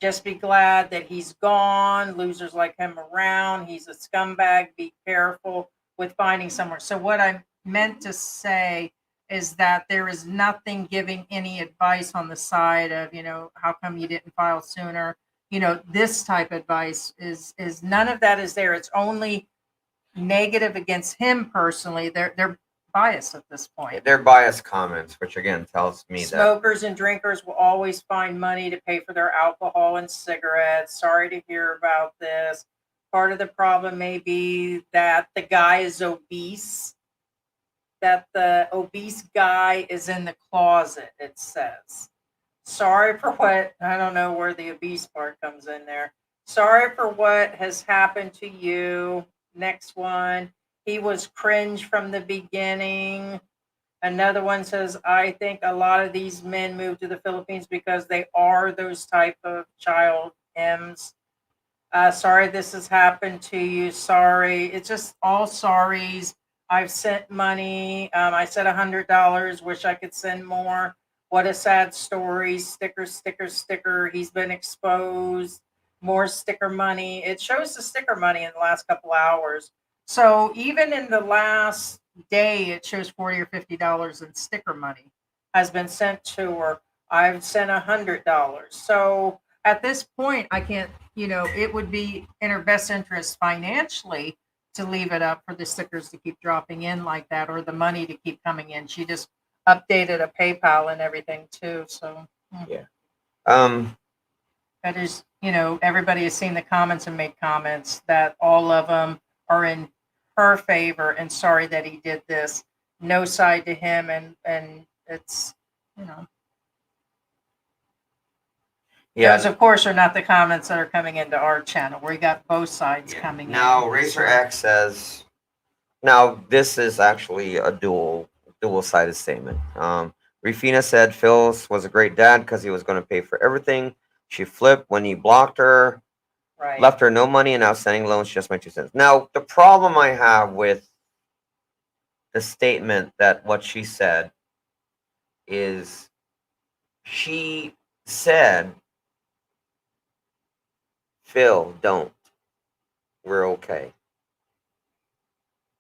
Just be glad that he's gone. Losers like him around. He's a scumbag. Be careful with finding somewhere. So what I meant to say is that there is nothing giving any advice on the side of, how come you didn't file sooner? This type of advice is none of that is there. It's only negative against him personally. They're biased at this point. they're biased comments, which again tells me that Smokers and drinkers will always find money to pay for their alcohol and cigarettes. Sorry to hear about this. Part of the problem may be that the guy is obese, that the obese guy is in the closet, it says. Sorry for what, I don't know where the obese part comes in there. Sorry for what has happened to you. Next one. He was cringe from the beginning. Another one says, I think a lot of these men move to the Philippines because they are those type of child M's. Sorry this has happened to you. Sorry. It's just all sorries. I've sent money. I said $100. Wish I could send more. What a sad story. Sticker, sticker, sticker. He's been exposed. More sticker money. It shows the sticker money in the last couple hours. So even in the last day, it shows $40 or $50 in sticker money has been sent to her. I've sent $100. So at this point, I can't, it would be in her best interest financially to leave it up for the stickers to keep dropping in like that, or the money to keep coming in. She just updated a PayPal and everything too. So yeah. that is, everybody has seen the comments and made comments that all of them are in her favor and sorry that he did this. No side to him, and it's, Yeah. those, of course, are not the comments that are coming into our channel. We got both sides coming Now, in. Razor X says, now this is actually a dual-sided statement. Rufina said Phil was a great dad because he was going to pay for everything. She flipped when he blocked her, Right. left her no money and outstanding loans. Just my 2 cents. Now, the problem I have with the statement that what she said is she said, Phil, don't. We're okay.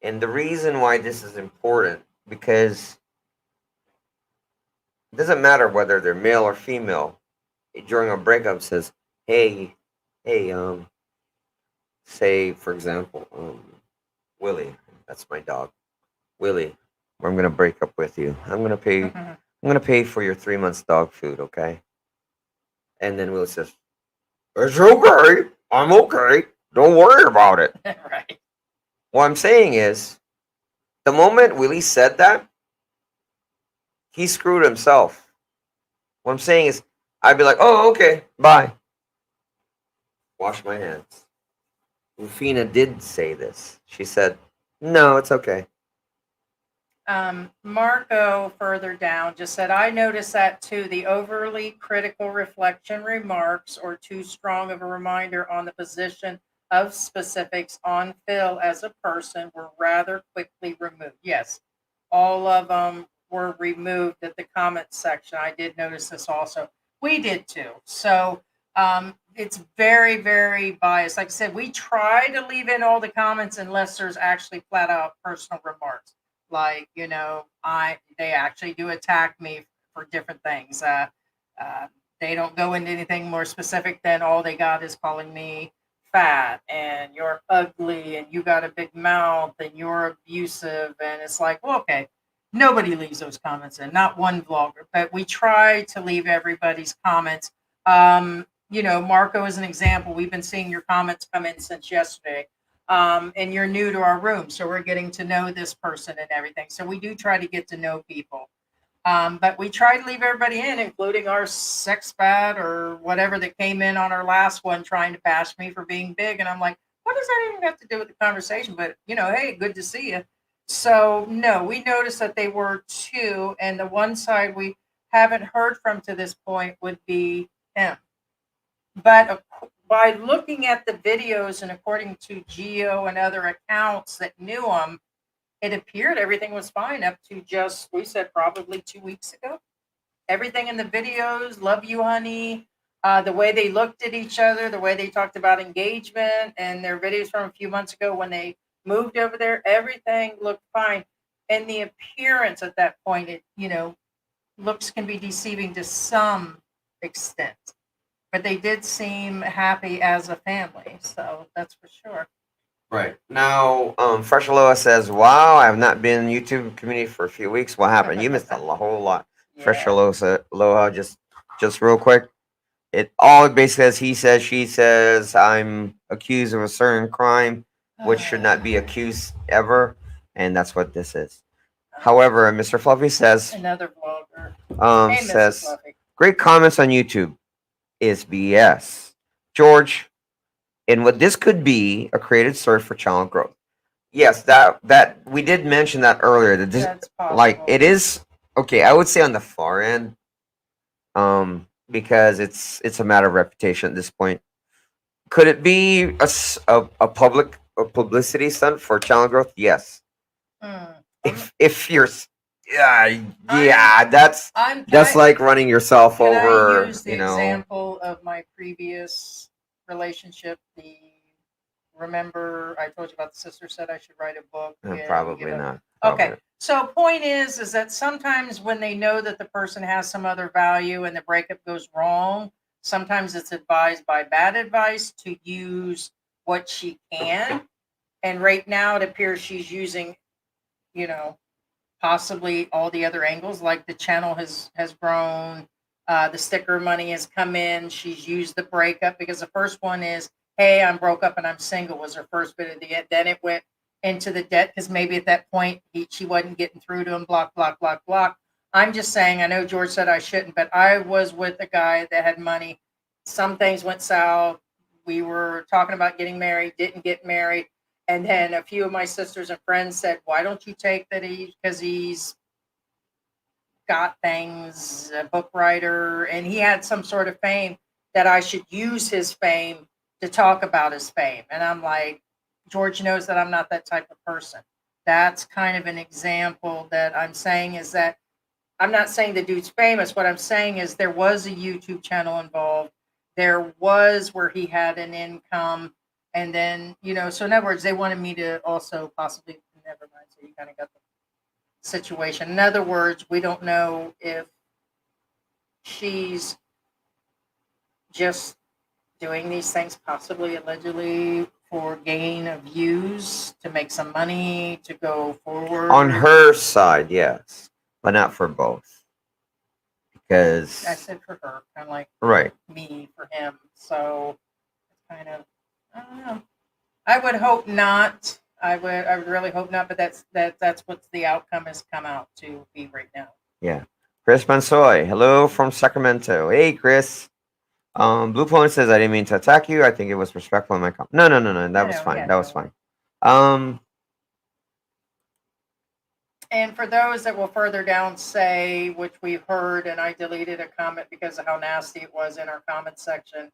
And the reason why this is important, because it doesn't matter whether they're male or female. During a breakup, says, "Hey, hey, say for example, Willie, that's my dog, Willie. I'm gonna break up with you. Mhm. I'm gonna pay for your 3 months dog food, okay?" And then Willie says, "It's okay. I'm okay. Don't worry about it." Right. What I'm saying is, the moment Willie said that, he screwed himself. What I'm saying is, I'd be like, "Oh, okay, bye. Wash my hands." Rufina did say this. She said, "No, it's okay." Marco further down just said, I noticed that too. The overly critical reflection remarks or too strong of a reminder on the position of specifics on Phil as a person were rather quickly removed. Yes, all of them were removed at the comments section. I did notice this also. We did too. So it's very, very biased. Like I said, we try to leave in all the comments unless there's actually flat out personal remarks, like, I they actually do attack me for different things. Uh, they don't go into anything more specific than all they got is calling me fat and you're ugly and you got a big mouth and you're abusive, and it's like, well, okay, nobody leaves those comments in, not one vlogger, but we try to leave everybody's comments. Marco is an example. We've been seeing your comments come in since yesterday, and you're new to our room, so we're getting to know this person and everything. So we do try to get to know people, but we try to leave everybody in, including our sex bad or whatever that came in on our last one, trying to bash me for being big. And I'm like, what does that even have to do with the conversation? But hey, good to see you. So no, we noticed that they were two, and the one side we haven't heard from to this point would be him. But by looking at the videos and according to Geo and other accounts that knew him, it appeared everything was fine up to just, we said, probably 2 weeks ago. Everything in the videos, love you, honey, the way they looked at each other, the way they talked about engagement, and their videos from a few months ago when they moved over there, everything looked fine. And the appearance at that point, looks can be deceiving to some extent, but they did seem happy as a family, so that's for sure. Right. Now, Fresh Aloha says, "Wow, I have not been in YouTube community for a few weeks. What happened? You missed a whole lot." Fresh Yeah. Aloha, just real quick. It basically says, he says, she says, I'm accused of a certain crime, which should not be accused ever, and that's what this is. However, Mr. Fluffy says, Another vlogger. Hey, Mr. says, Fluffy. great comments on YouTube is BS. George, and what this could be a created search for channel growth. Yes, that we did mention that earlier. That this, That's possible. like, it is okay. I would say on the far end, because it's a matter of reputation at this point. Could it be a publicity stunt for channel growth? Yes. Hmm. If you're yeah, I'm that's I'm that's like running yourself can I over. use the example of my previous relationship? Remember I told you about the sister said I should write a book. Probably not. Probably Okay. not. So point is that sometimes when they know that the person has some other value and the breakup goes wrong, sometimes it's advised by bad advice to use what she can. And right now it appears she's using, you know, possibly all the other angles, like the channel has grown, the sticker money has come in, she's used the breakup, because the first one is, hey, I'm broke up and I'm single, was her first bit of the end. Then it went into the debt because maybe at that point she wasn't getting through to him, block, block, block, block. I'm just saying, I know George said I shouldn't, but I was with a guy that had money. Some things went south. We were talking about getting married, didn't get married. And then a few of my sisters and friends said, why don't you take that because he's got things, a book writer, and he had some sort of fame, that I should use his fame to talk about his fame. And I'm like, George knows that I'm not that type of person. That's kind of an example that I'm saying, is that I'm not saying the dude's famous. What I'm saying is there was a YouTube channel involved. There was where he had an income. And then, so in other words, they wanted me to also possibly never You kind of got the situation. In other words, we don't know if she's just doing these things, possibly allegedly for gain of views to make some money to go forward. On her side, yes, but not for both. Because I said for her, kind of like right. me for him. So it's kind of, I don't know. I would hope not. I would really hope not. But that's what the outcome has come out to be right now. Yeah. Chris Mansoy, hello from Sacramento. Hey, Chris. Blue Point says I didn't mean to attack you. I think it was respectful in my comment. No. That was fine. Yeah, That was fine. And for those that will further down say, which we've heard, and I deleted a comment because of how nasty it was in our comment section,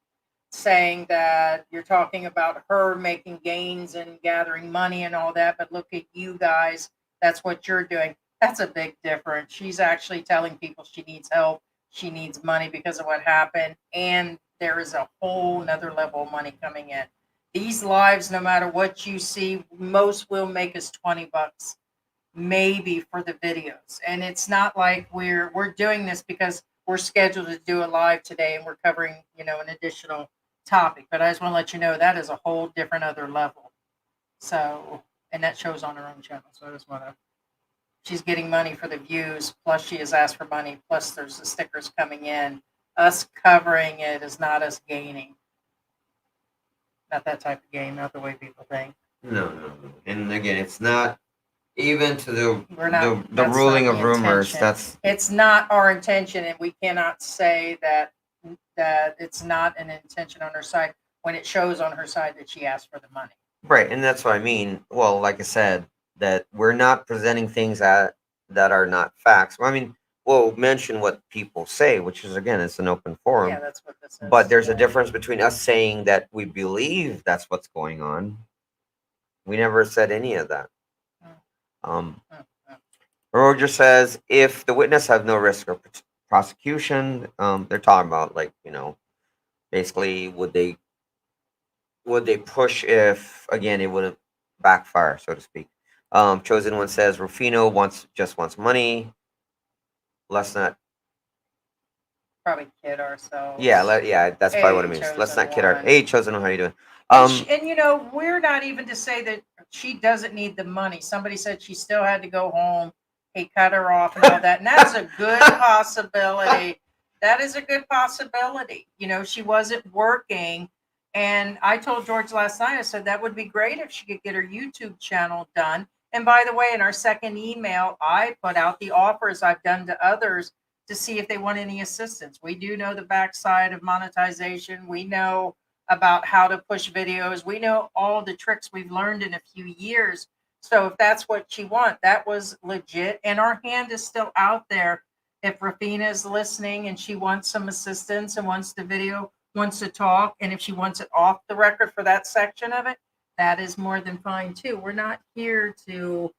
saying that you're talking about her making gains and gathering money and all that, but look at you guys, that's what you're doing. That's a big difference. She's actually telling people she needs help, she needs money because of what happened, and there is a whole nother level of money coming in. These lives, no matter what you see, most will make us $20 maybe for the videos. And it's not like we're doing this because we're scheduled to do a live today and we're covering, an additional topic. But I just want to let you know that is a whole different other level. So, and that shows on her own channel. So I just want to, she's getting money for the views, plus she has asked for money, plus there's the stickers coming in. Us covering it is not us gaining. Not that type of game, not the way people think. No. And again, it's not even to the That's ruling not of the rumors. intention. It's not our intention, and we cannot say that it's not an intention on her side when it shows on her side that she asked for the money. Right, and that's what I mean. Well, like I said, that we're not presenting things that are not facts. Well, I mean, we'll mention what people say, which is again, it's an open forum. Yeah, that's what this is. But there's a difference between us saying that we believe that's what's going on. We never said any of that. Roger says if the witness has no risk of prosecution, they're talking about basically would they push if again it wouldn't backfire, so to speak. Chosen One says Rufino just wants money. Let's not probably kid ourselves. Yeah, that's probably what it means. Let's not kid our. Hey, Chosen One, how you doing? And we're not even to say that she doesn't need the money. Somebody said she still had to go home. He cut her off and all that. And that's a good possibility. That is a good possibility. She wasn't working. And I told George last night, I said that would be great if she could get her YouTube channel done. And by the way, in our second email, I put out the offers I've done to others to see if they want any assistance. We do know the backside of monetization. We know about how to push videos. We know all the tricks we've learned in a few years. So if that's what she wants, that was legit. And our hand is still out there. If Rufina is listening and she wants some assistance and wants the video, wants to talk, and if she wants it off the record for that section of it, that is more than fine too. We're not here to,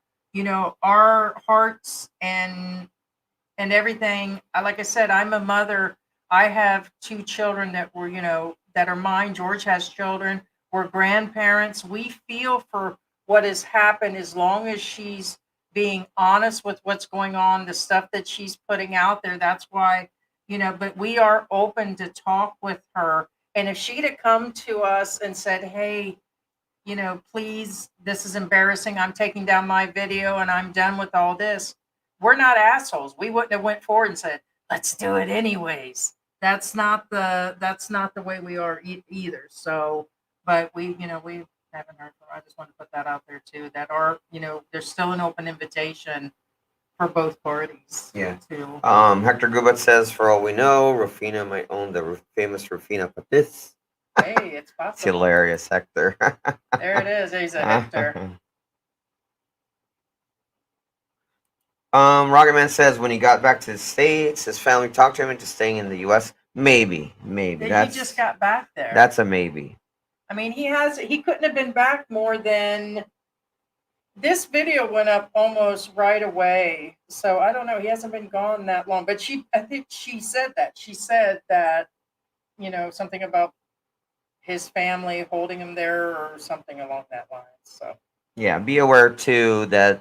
our hearts and everything. Like I said, I'm a mother. I have 2 children that were, that are mine. George has children. We're grandparents. We feel for what has happened as long as she's being honest with what's going on, the stuff that she's putting out there. That's why, but we are open to talk with her. And if she'd have come to us and said, hey, please, this is embarrassing. I'm taking down my video and I'm done with all this. We're not assholes. We wouldn't have went forward and said, let's do it anyways. That's not the way we are either. So, but we haven't heard from her. I just want to put that out there too, that there's still an open invitation for both parties. Yeah. To Hector Gubat says, for all we know, Rufina might own the famous Rufina Patis. Hey, it's possible. It's hilarious, Hector. There it is. He's a Hector. Rocket Man says when he got back to the States, his family talked to him into staying in the U.S. Maybe. He just got back there. That's a maybe. I mean, he couldn't have been back more than, this video went up almost right away. So I don't know. He hasn't been gone that long. But I think she said that. She said that, something about his family holding him there or something along that line. So yeah, be aware too that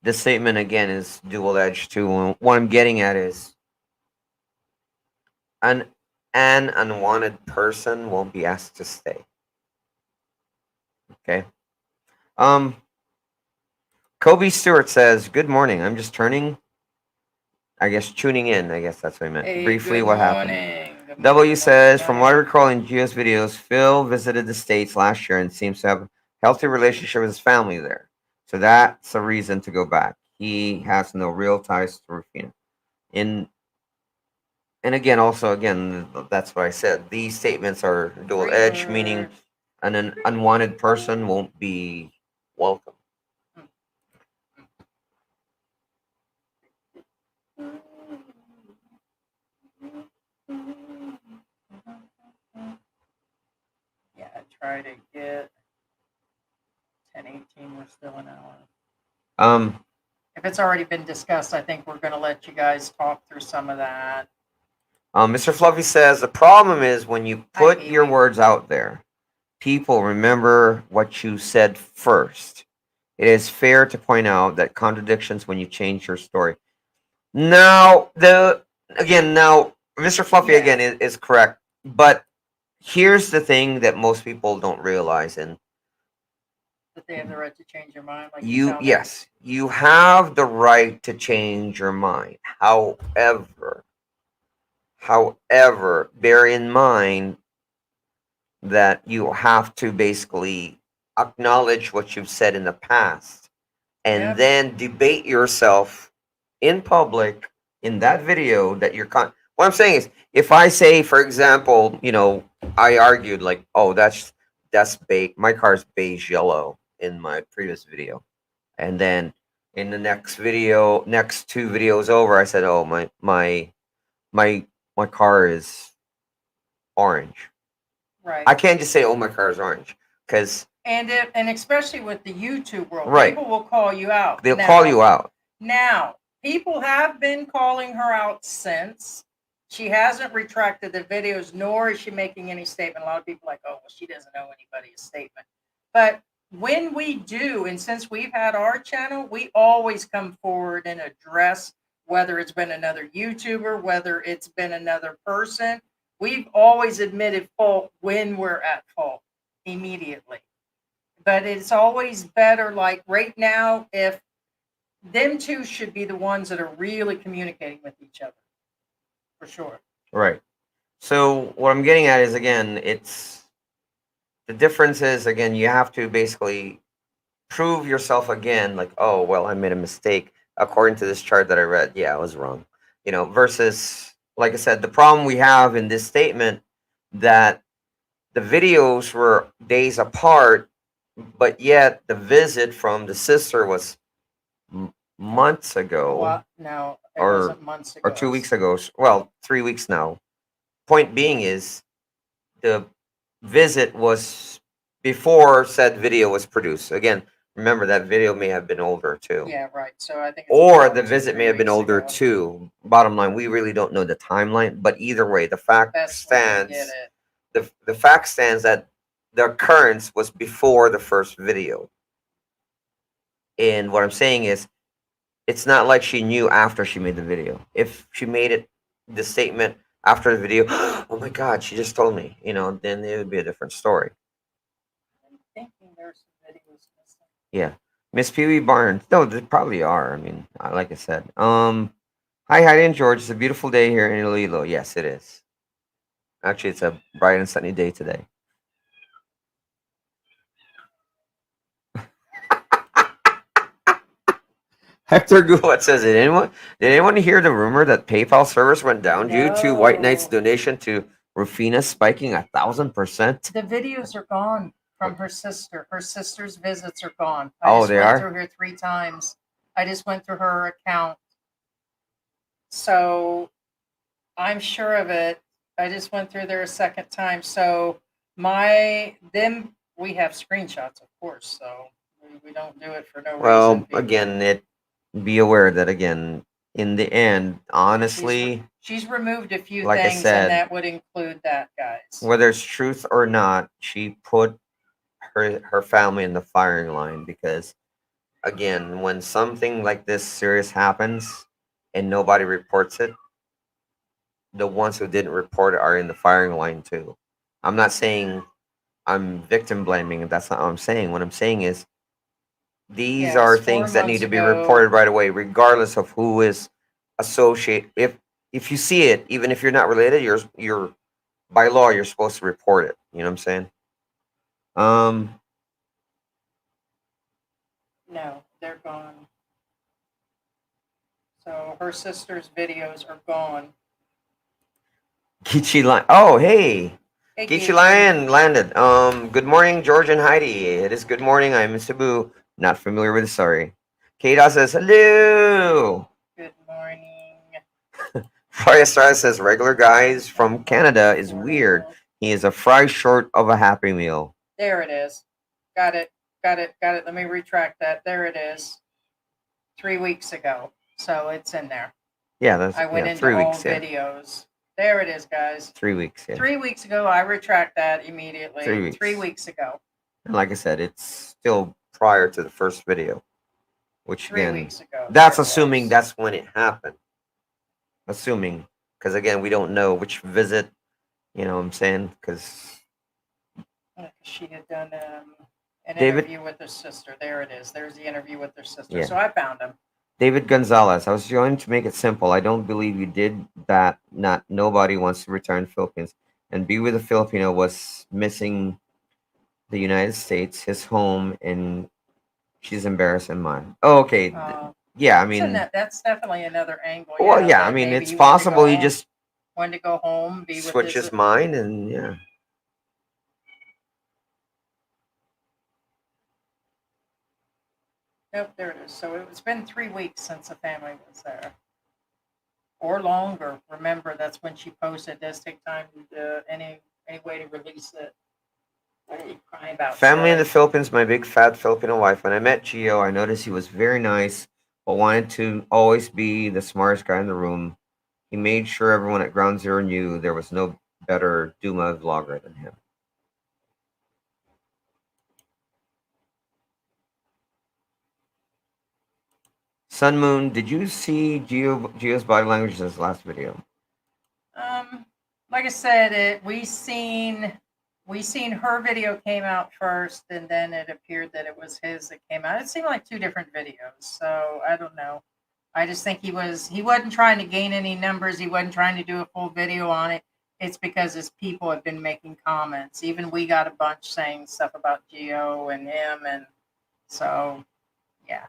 this statement again is dual edged too. What I'm getting at is an an unwanted person won't be asked to stay. Okay. Um, Kobe Stewart says, "Good morning. I'm just turning. I guess tuning in. I guess that's what I meant. Hey, Briefly, good what happened?" morning. Good W morning, says, "From what I morning. recall in Gio's videos, Phil visited the States last year and seems to have a healthy relationship with his family there. So that's a reason to go back. He has no real ties to Rufina. In and again, also again, that's what I said. These statements are dual edged, meaning Freebird. an unwanted person won't be welcome. Yeah, try to get 10:18. We're still an hour. Um, If it's already been discussed, I think we're going to let you guys talk through some of that. Mr. Fluffy says the problem is when you Hi, put your Pee-wee. words out there, people remember what you said first. It is fair to point out that contradictions when you change your story. Now, now, Mr. Fluffy Yeah. again is correct, but here's the thing that most people don't realize, and That they have the right to change your mind, like you, tell me. yes, you have the right to change your mind. However, bear in mind that you have to basically acknowledge what you've said in the past and Yep. then debate yourself in public in that video that what I'm saying is, if I say, for example, I argued like, oh, that's beige, my car's beige yellow in my previous video, and then in the next two videos over, I said, oh, my my car is orange. Right. I can't just say, oh, my car is orange, because And especially with the YouTube world, right, people will call you out. they'll call you out. Now, people have been calling her out since. She hasn't retracted the videos, nor is she making any statement. A lot of people are like, oh, well, she doesn't know anybody's statement. But when we do, and since we've had our channel, we always come forward and address whether it's been another YouTuber, whether it's been another person. We've always admitted fault when we're at fault immediately. But it's always better, like right now, if them two should be the ones that are really communicating with each other, for sure. Right. So what I'm getting at is, again, it's the difference is, again, you have to basically prove yourself again, like, oh, well, I made a mistake according to this chart that I read. Yeah, I was wrong. Versus, like I said, the problem we have in this statement, that the videos were days apart, but yet the visit from the sister was months ago. Well, no, it or wasn't months ago. or 2 weeks ago. Well, 3 weeks now. Point being is, the visit was before said video was produced. Again, remember that video may have been older too. Yeah, right. So I think Or the visit may have been older too. Bottom line, we really don't know the timeline, but either way, the fact stands. The fact stands that the occurrence was before the first video. And what I'm saying is, it's not like she knew after she made the video. If she made the statement after the video, oh my God, she just told me, then it would be a different story. I'm thinking there's some videos missing. Yeah. Miss Pee Wee Barnes. No, they probably are. I mean, like I said. Hi, Heidi and George. It's a beautiful day here in Iloilo. Yes, it is. Actually, it's a bright and sunny day today. Hector Guat says, did anyone hear the rumor that PayPal servers went down due to White Knight's donation to Rufina spiking 1,000%? The videos are gone from her sister. Her sister's visits are gone. Oh, just they went are? through her 3 times. I just went through her account. So I'm sure of it. I just went through there a second time. So we have screenshots, of course. So we don't do it for no reason. Well, again, be aware that, again, in the end, honestly, she's removed a few like I things, said, and that would include that, guys. whether it's truth or not, she put her family in the firing line, because again, when something like this serious happens and nobody reports it, the ones who didn't report it are in the firing line too. I'm not saying I'm victim blaming. That's not what I'm saying. What I'm saying is these are Yes, four things that need months to be ago. reported right away, regardless of who is associate. If you see it, even if you're not related, you're by law you're supposed to report it. You know what I'm saying? Um, No, they're gone. So her sister's videos are gone. Geechee Lion. Oh, hey, Hey, Geechee Geechee. Lion landed. Good morning, George and Heidi. It is good morning. I'm in Cebu. Not familiar with the story. Kata says hello. Good morning. Fry Estrada says regular guys from Canada is weird. He is a fry short of a Happy Meal. There it is. Got it. Got it. Got it. Let me retract that. There it is. 3 weeks ago. So it's in there. Yeah, that's I went into 3 weeks. old Yeah, videos. There it is, guys. 3 weeks. Yeah, 3 weeks ago, I retract that immediately. 3 weeks. 3 weeks ago. And like I said, it's still prior to the first video, which 3 weeks ago. that's There it assuming was. that's when it happened. Assuming, because again, we don't know which visit. You know what I'm saying? Because She had done an David, interview with her sister. There it is. There's the interview with her sister. yeah, So I found him. David Gonzalez. I was going to make it simple. I don't believe you did that. Not nobody wants to return to Philippines and be with a Filipino was missing the United States, his home, and she's embarrassed in mine. Oh, okay. Yeah, I mean, that's definitely another angle. well, Yeah, yeah, I that mean, maybe it's he wanted to go possible he home. just Wanted to go home, be with switch his mind, and yeah. Nope, there it is. So it's been 3 weeks since the family was there, or longer. Remember, that's when she posted. It does take time to any way to release it. What are you crying about? Family in the Sir? Philippines, my big fat Filipino wife. When I met Gio, I noticed he was very nice, but wanted to always be the smartest guy in the room. He made sure everyone at Ground Zero knew there was no better Duma vlogger than him. Sun Moon, did you see Gio's body language in his last video? Like I said, we seen her video came out first, and then it appeared that it was his that came out. It seemed like two different videos, so I don't know. I just think he wasn't trying to gain any numbers. He wasn't trying to do a full video on it. It's because his people have been making comments. Even we got a bunch saying stuff about Gio and him, and so yeah.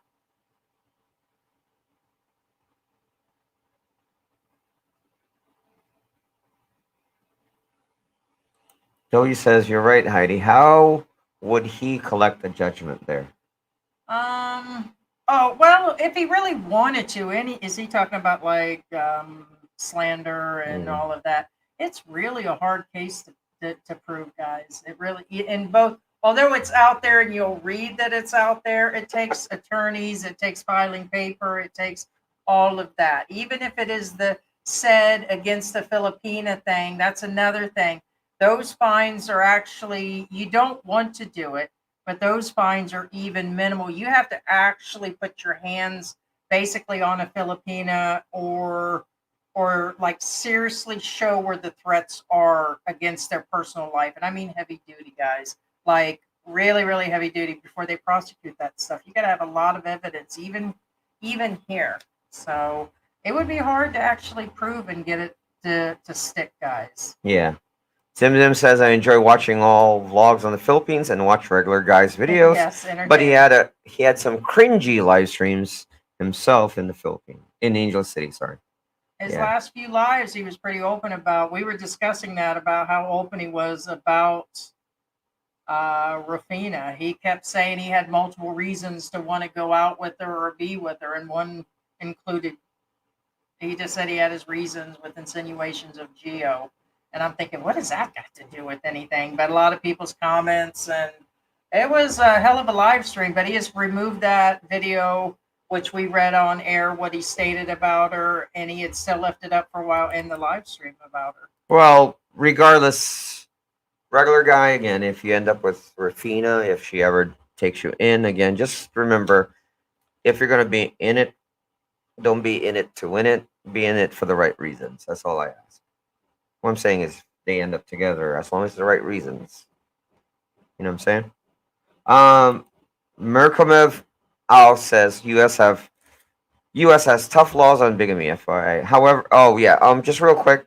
Joey says, you're right, Heidi. How would he collect the judgment there? Oh well, if he really wanted to, is he talking about like slander and all of that? It's really a hard case to prove, guys. It really in both. Although it's out there and you'll read that it's out there, it takes attorneys, it takes filing paper, it takes all of that. Even if it is the said against the Filipina thing, that's another thing. Those fines are actually you don't want to do it, but those fines are even minimal. You have to actually put your hands basically on a Filipina or like seriously show where the threats are against their personal life. And I mean heavy duty, guys. Like really, really heavy duty before they prosecute that stuff. You gotta have a lot of evidence, even here. So it would be hard to actually prove and get it to stick, guys. Yeah. Zim says I enjoy watching all vlogs on the Philippines and watch regular guys' videos. Yes, but he had some cringy live streams himself in the Philippines, in Angel City. Sorry. His last few lives, he was pretty open about. We were discussing that about how open he was about Rufina. He kept saying he had multiple reasons to want to go out with her or be with her, and one included he just said he had his reasons with insinuations of Geo. And I'm thinking, what has that got to do with anything? But a lot of people's comments, and it was a hell of a live stream. But he has removed that video, which we read on air, what he stated about her, and he had still left it up for a while in the live stream about her. Well, regardless, regular guy, again, if you end up with Rufina, if she ever takes you in, again, just remember if you're gonna be in it, don't be in it to win it. Be in it for the right reasons. That's all I ask. What I'm saying is they end up together as long as the right reasons. You know what I'm saying? Merkomev Al says U.S. has tough laws on bigamy. FYI. However, oh yeah. Just real quick,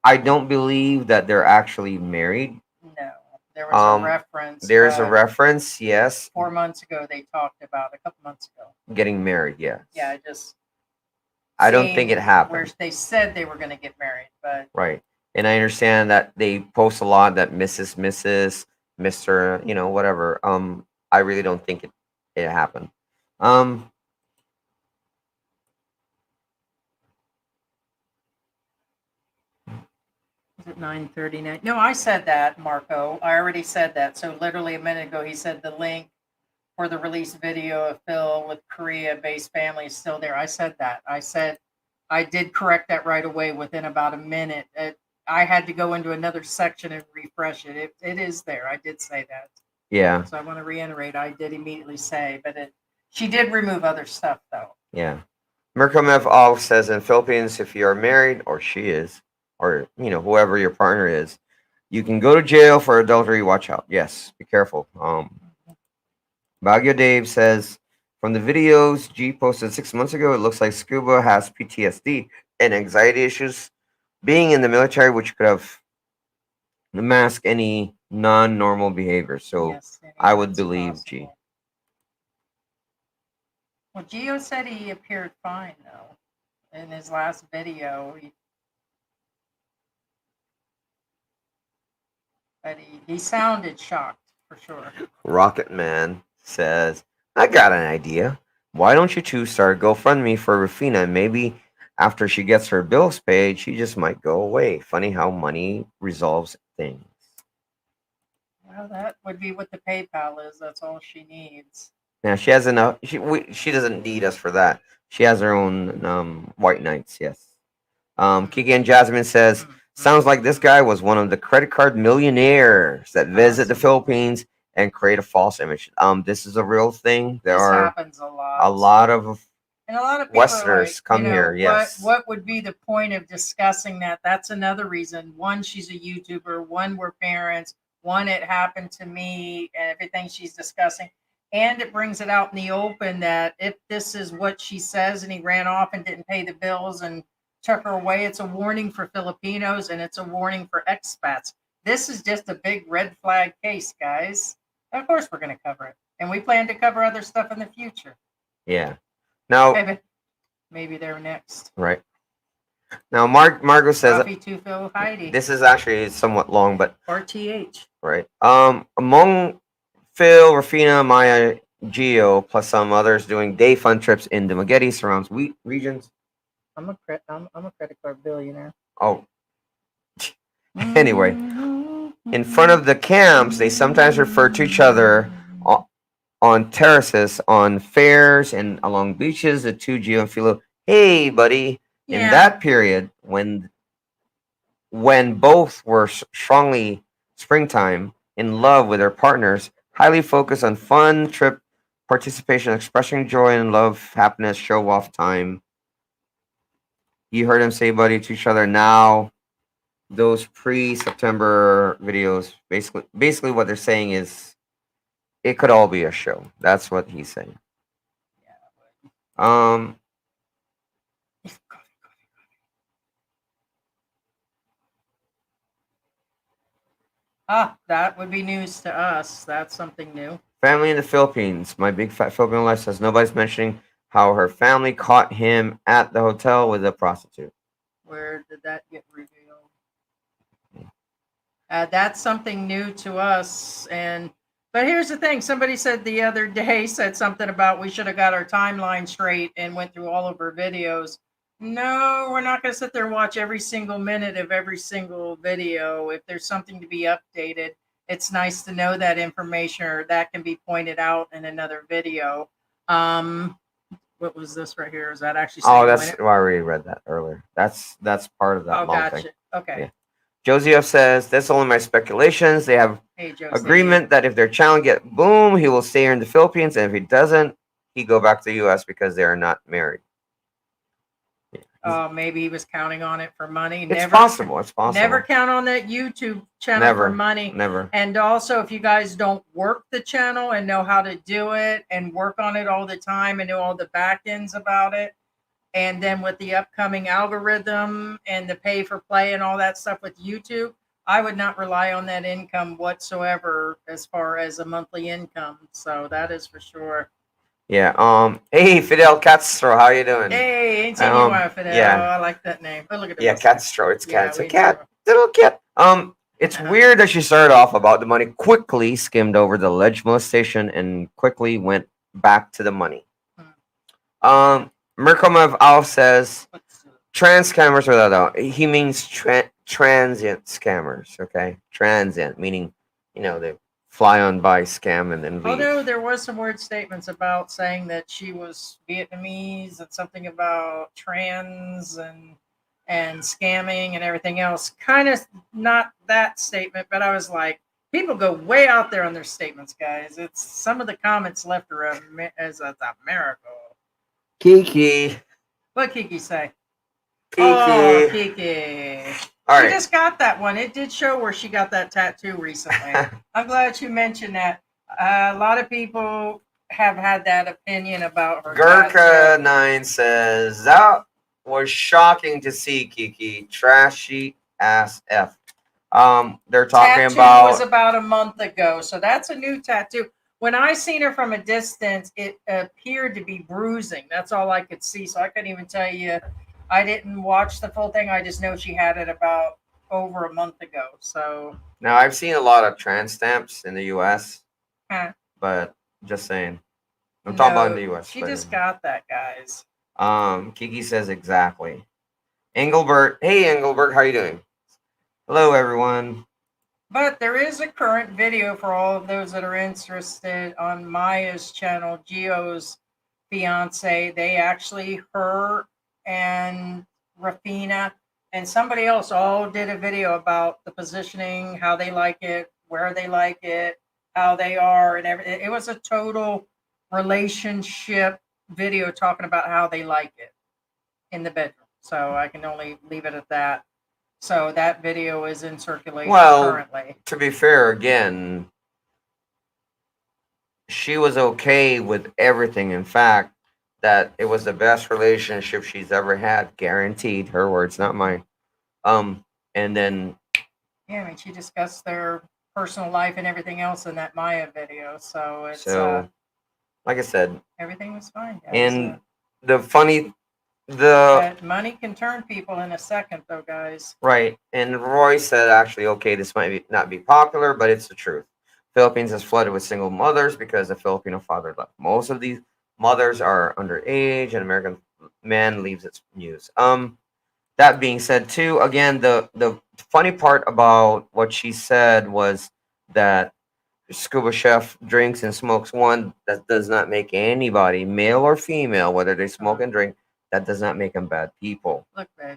I don't believe that they're actually married. No, there was a reference. There's a reference. Yes. 4 months ago, they talked about a couple months ago. Getting married. Yeah. Yeah, I don't think it happened. Where they said they were going to get married, but right. And I understand that they post a lot that Mrs., Mr., whatever. I really don't think it happened. Is it 9:39? No, I said that, Marco. I already said that. So literally a minute ago, he said the link for the released video of Phil with Korea-based family is still there. I said that. I did correct that right away within about a minute. I had to go into another section and refresh it. It is there. I did say that. Yeah. So I want to reiterate. I did immediately say, but she did remove other stuff though. Yeah. Merkomev Al says in Philippines, if you are married, or she is, or whoever your partner is, you can go to jail for adultery. Watch out. Yes, be careful. Baguio Dave says, from the videos G posted 6 months ago, it looks like Scuba has PTSD and anxiety issues. Being in the military, which could have masked any non-normal behavior. So yes, I would believe possible. G. Well, Gio said he appeared fine though in his last video. But he sounded shocked for sure. Rocket Man says, I got an idea. Why don't you two start GoFundMe for Rufina? Maybe after she gets her bills paid, she just might go away. Funny how money resolves things. Well, that would be what the PayPal is. That's all she needs. Yeah, she has enough. She doesn't need us for that. She has her own white knights. Yes. Kiki and Jasmine says, sounds like this guy was one of the credit card millionaires that visit the Philippines and create a false image. This is a real thing. This happens a lot. A lot of Westerners like, come here. Yes. What would be the point of discussing that? That's another reason. One, she's a YouTuber. One, we're parents. One, it happened to me. And everything she's discussing, and it brings it out in the open that if this is what she says, and he ran off and didn't pay the bills and took her away, it's a warning for Filipinos and it's a warning for expats. This is just a big red flag case, guys. And of course, we're going to cover it, and we plan to cover other stuff in the future. Yeah. Now, maybe they're next. Right. Now, Margot says to Phil Heidi. This is actually somewhat long, but RTH. Right. Among Phil, Rufina, Maya, Gio, plus some others doing day fun trips in Dumaguete surrounds regions. I'm a credit card billionaire. Oh. Anyway, in front of the camps, they sometimes refer to each other on terraces, on fairs, and along beaches. The two, Gio and Philo, hey, buddy. Yeah. In that period, when both were strongly springtime, in love with their partners, highly focused on fun, trip, participation, expressing joy and love, happiness, show off time. You heard him say buddy to each other. Now, those pre-September videos, basically what they're saying is it could all be a show. That's what he's saying. That would be news to us. That's something new. Family in the Philippines. My big fat Filipino life says nobody's mentioning how her family caught him at the hotel with a prostitute. Where did that get revealed? That's something new to us. But here's the thing. Somebody said the other day, said something about we should have got our timeline straight and went through all of her videos. No, we're not going to sit there and watch every single minute of every single video. If there's something to be updated, it's nice to know that information, or that can be pointed out in another video. What was this right here? Is that actually? Oh, that's I already read that earlier. That's part of that long thing. Okay. Yeah. Joseph says that's only my speculations. They have agreement that if their channel get boom, he will stay here in the Philippines, and if he doesn't, he go back to the U.S. because they are not married? Maybe he was counting on it for money. It's possible. It's possible. Never count on that YouTube channel for money. Never. And also, if you guys don't work the channel and know how to do it and work on it all the time and know all the back ends about it, and then with the upcoming algorithm and the pay for play and all that stuff with YouTube, I would not rely on that income whatsoever as far as a monthly income. So that is for sure. Yeah. Hey, Fidel Castro, how you doing? Hey, ain't seen you in a while, Fidel. Yeah. I like that name. Oh, look at Yeah, Castro. It's cat. Yeah, It's a we cat. do. Little cat. It's weird that she started off about the money, quickly skimmed over the alleged molestation, and quickly went back to the money. Merkomev Al says trans scammers without doubt. He means transient scammers. Okay, transient meaning they fly on by, scam, and then leave. Although there was some weird statements about saying that she was Vietnamese and something about trans and scamming and everything else. Kind of not that statement, but I was like, people go way out there on their statements, guys. It's some of the comments left are as a miracle. Kiki. What Kiki say? Kiki. Oh, Kiki. All She right. just got that one. It did show where she got that tattoo recently. I'm glad you mentioned that. A lot of people have had that opinion about her. Gurkha9 says that was shocking to see, Kiki. Trashy ass F. They're talking tattoo about was about a month ago, so that's a new tattoo. When I seen her from a distance, it appeared to be bruising. That's all I could see, so I couldn't even tell you. I didn't watch the full thing. I just know she had it about over a month ago. So now I've seen a lot of trans stamps in the U.S., huh. but just saying, I'm talking about in the U.S. She just got that, guys. Kiki says exactly. Engelbert, hey Engelbert, how you doing? Hello everyone. But there is a current video for all of those that are interested on Maya's channel, Gio's fiance. They actually, her and Rufina and somebody else all did a video about the positioning, how they like it, where they like it, how they are, and everything. It was a total relationship video talking about how they like it in the bedroom. So I can only leave it at that. So that video is in circulation currently. To be fair, again, she was okay with everything. In fact, that it was the best relationship she's ever had, guaranteed. Her words, not mine. And then yeah, I mean, she discussed their personal life and everything else in that Maya video. So it's like I said, everything was fine, guys. And the but money can turn people in a second, though, guys. Right. And Roy said, actually, okay, this might not be popular, but it's the truth. Philippines is flooded with single mothers because the Filipino father left. Most of these mothers are underage, and American man leaves its news. That being said, too, again, the funny part about what she said was that Scuba Chef drinks and smokes one. That does not make anybody, male or female, whether they smoke and drink, that does not make them bad people. Look, babe.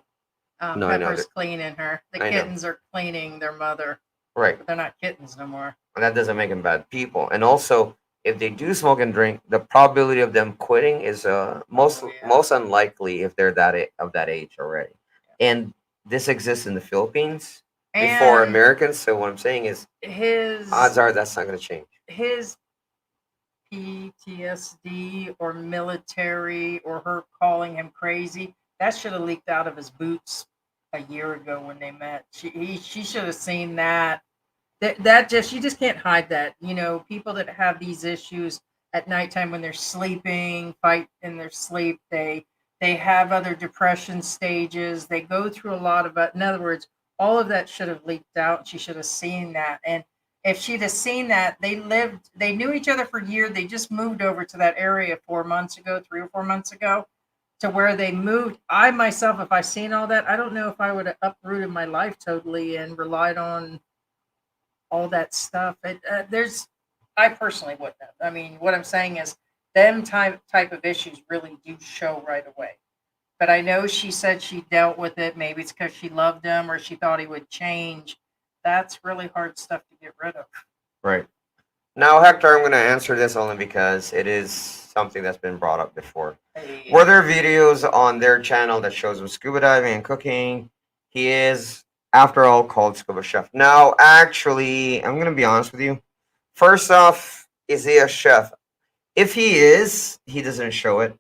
No, Pepper's cleaning her. The kittens are cleaning their mother. Right. But they're not kittens no more. And that doesn't make them bad people. And also, if they do smoke and drink, the probability of them quitting is most unlikely if they're of that age already. Yeah. And this exists in the Philippines before Americans. So what I'm saying is, odds are that's not going to change. His PTSD or military or her calling him crazy, that should have leaked out of his boots a year ago when they met. She should have seen that. She just can't hide that. You know, people that have these issues at nighttime when they're sleeping, fight in their sleep, they have other depression stages. They go through a lot of it. In other words, all of that should have leaked out. She should have seen that. And if she'd have seen that, they knew each other for a year. They just moved over to that area 3 or 4 months ago, to where they moved. I myself, if I seen all that, I don't know if I would have uprooted my life totally and relied on all that stuff. I personally wouldn't have. I mean, what I'm saying is them type of issues really do show right away. But I know she said she dealt with it. Maybe it's because she loved him or she thought he would change. That's really hard stuff to get rid of. Right. Now, Hector, I'm going to answer this only because it is something that's been brought up before. Hey, Were there videos on their channel that shows him scuba diving and cooking? He is, after all, called scuba chef. Now, actually, I'm gonna be honest with you. First off, is he a chef? If he is, he doesn't show it.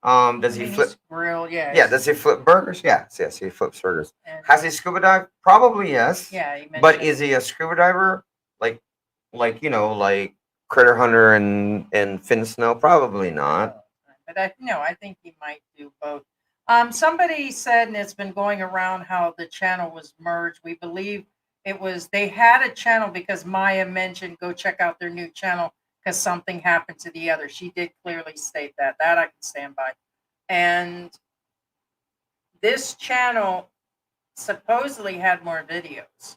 Does I he mean, flip? he's grilled, yeah. Yeah, does he flip burgers? Yes, yes, he flips burgers. And, Has he scuba dived? Probably yes. yeah, he But mentioned. is he a scuba diver? Like like Critter Hunter and Fin Snow? Probably not. But I think he might do both. Somebody said, and it's been going around, how the channel was merged. We believe it was, they had a channel because Maya mentioned go check out their new channel because something happened to the other. She did clearly state that. That I can stand by. And this channel supposedly had more videos.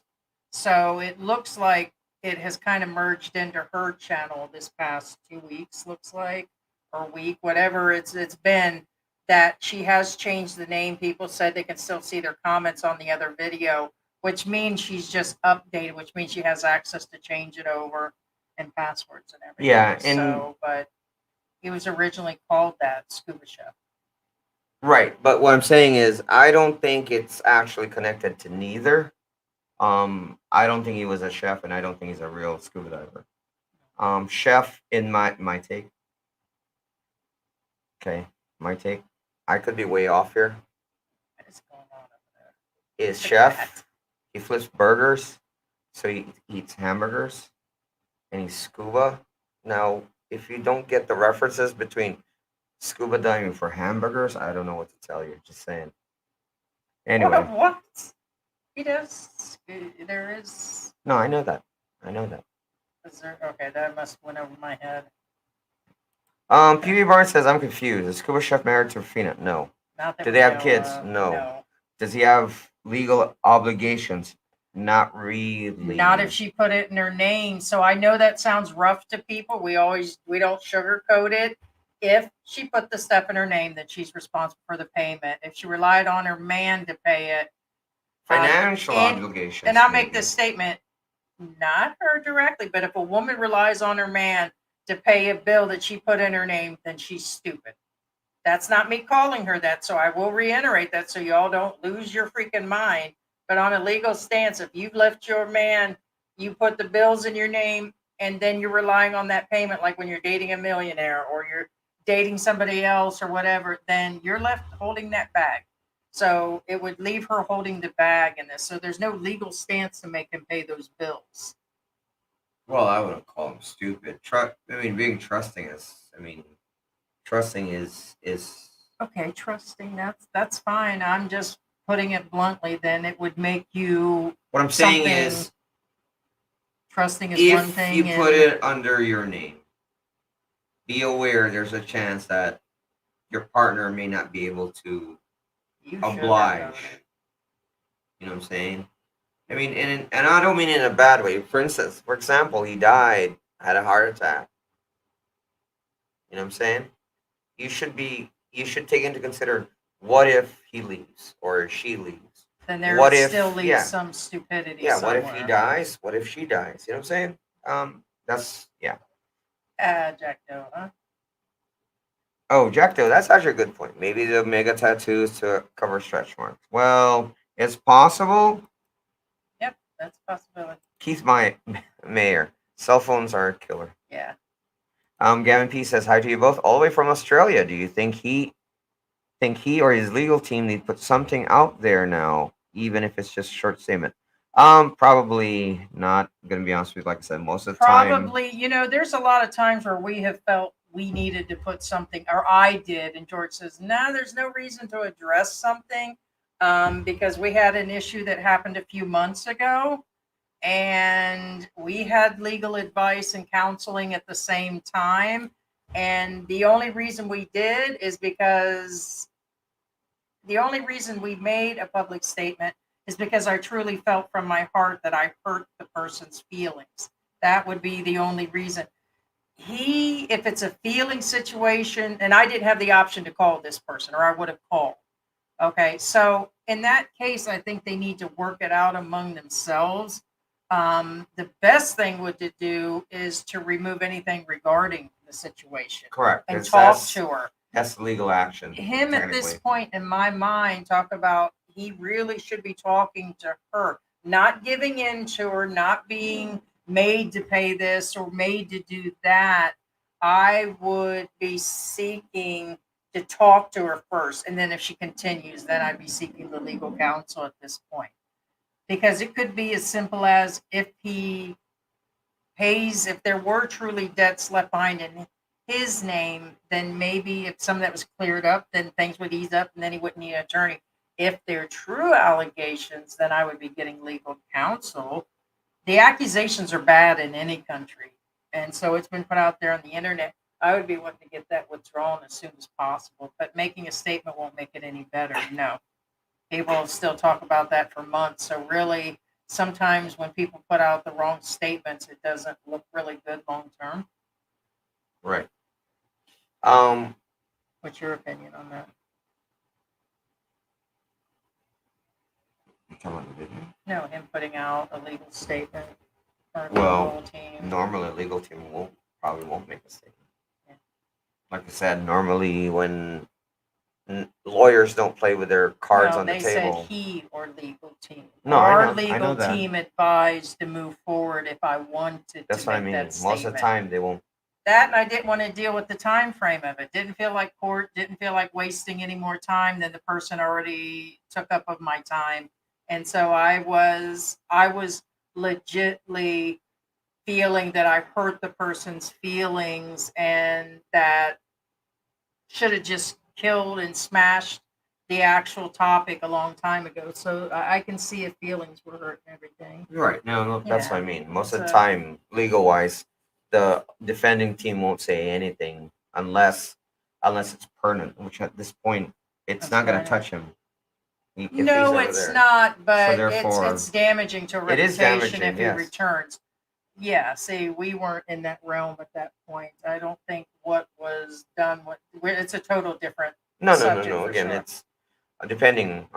So it looks like it has kind of merged into her channel this past 2 weeks, looks like, or week, whatever it's been, that she has changed the name. People said they can still see their comments on the other video, which means she's just updated, which means she has access to change it over and passwords and everything. Yeah, and so, but it was originally called that, Scuba Chef. right, but what I'm saying is I don't think it's actually connected to neither. I don't think he was a chef, and I don't think he's a real scuba diver. Chef, in my take. Okay, my take. I could be way off here. What is going on over there? Is Look at chef? that. He flips burgers, so he eats hamburgers, and he's scuba. Now, if you don't get the references between scuba diving for hamburgers, I don't know what to tell you. Just saying. Anyway, What? He does. There is. no, I know that. I know that. Is there? Okay, that must went over my head. PB Barnes says I'm confused. Is scuba chef married to Rufina? No. Not that Do we they have know kids? of. No. No. Does he have legal obligations? Not really. Not if she put it in her name. So I know that sounds rough to people. We don't sugarcoat it. If she put the stuff in her name, then she's responsible for the payment. If she relied on her man to pay it, Financial and- obligations. and I'll make maybe. this statement, not her directly, but if a woman relies on her man to pay a bill that she put in her name, then she's stupid. That's not me calling her that, so I will reiterate that so y'all don't lose your freaking mind. But on a legal stance, if you've left your man, you put the bills in your name, and then you're relying on that payment, like when you're dating a millionaire or you're dating somebody else or whatever, then you're left holding that bag. So it would leave her holding the bag in this. So there's no legal stance to make him pay those bills. Well, I wouldn't call him stupid. Being trusting is. Trusting is. Okay, trusting, that's fine. I'm just putting it bluntly. Then it would make you What I'm saying something. is, Trusting is one if thing. you put and it under your name, be aware there's a chance that your partner may not be able to you should have oblige. known it. You know what I'm saying? And I don't mean in a bad way. For instance, for example, he died, had a heart attack. You know what I'm saying? You should take into consider what if he leaves or she leaves. Then there What if- still leaves yeah. some stupidity. Yeah, what if he somewhere. dies? What if she dies? You know what I'm saying? That's yeah. Jack Doe, huh? Oh, Jack Doe, that's actually a good point. Maybe the mega tattoos to cover stretch marks. Well, it's possible. Yep, that's a possibility. Keith Mayer, cell phones are a killer. Yeah. Gavin P says hi to you both, all the way from Australia. Do you think he or his legal team need to put something out there now, even if it's just a short statement? Probably not. I'm gonna be honest with you. Like I said, most of the time, Probably, there's a lot of times where we have felt we needed to put something, or I did, and George says, no, there's no reason to address something, because we had an issue that happened a few months ago, and we had legal advice and counseling at the same time, and the only reason we did is because the only reason we made a public statement is because I truly felt from my heart that I hurt the person's feelings. That would be the only reason. If it's a feeling situation, and I didn't have the option to call this person, or I would have called. Okay, so in that case, I think they need to work it out among themselves. The best thing would to do is to remove anything regarding the situation Correct. and 'Cause talk to her. that's legal action. Him at this Technically. point in my mind, talk about he really should be talking to her, not giving in to her, not being made to pay this or made to do that. I would be seeking to talk to her first, and then if she continues, then I'd be seeking the legal counsel at this point, because it could be as simple as if he pays, if there were truly debts left behind in his name, then maybe if some of that was cleared up, then things would ease up and then he wouldn't need an attorney. If they're true allegations, then I would be getting legal counsel. The accusations are bad in any country. And so it's been put out there on the internet. I would be wanting to get that withdrawn as soon as possible. But making a statement won't make it any better. No. People still talk about that for months. So really, sometimes when people put out the wrong statements, it doesn't look really good long term. Right. What's your opinion on that? You talking about the video? No, him putting out a legal statement for a Well, legal team. normally a legal team probably won't make a statement. Yeah. Like I said, normally when lawyers don't play with their cards No, on the they table. said he or legal team. No, I Our know legal that. team advised to move forward if I wanted That's to what I make mean. that Most statement. of the time they won't. That, and I didn't want to deal with the time frame of it. Didn't feel like court, didn't feel like wasting any more time than the person already took up of my time. And so I was legitly feeling that I hurt the person's feelings and that should have just killed and smashed the actual topic a long time ago. So I can see if feelings were hurt and everything. Right. No, that's what I Yeah. mean. Most of the So- time, legal wise, the defending team won't say anything unless it's pertinent. Which at this point, it's That's not going right. to touch him. If he's No, over it's there. not, but therefore- it's damaging to It is reputation damaging, if he yes. returns. Yeah, see, we weren't in that realm at that point. I don't think what was done. It's a total different. No. subject for Again, sure. it's depending.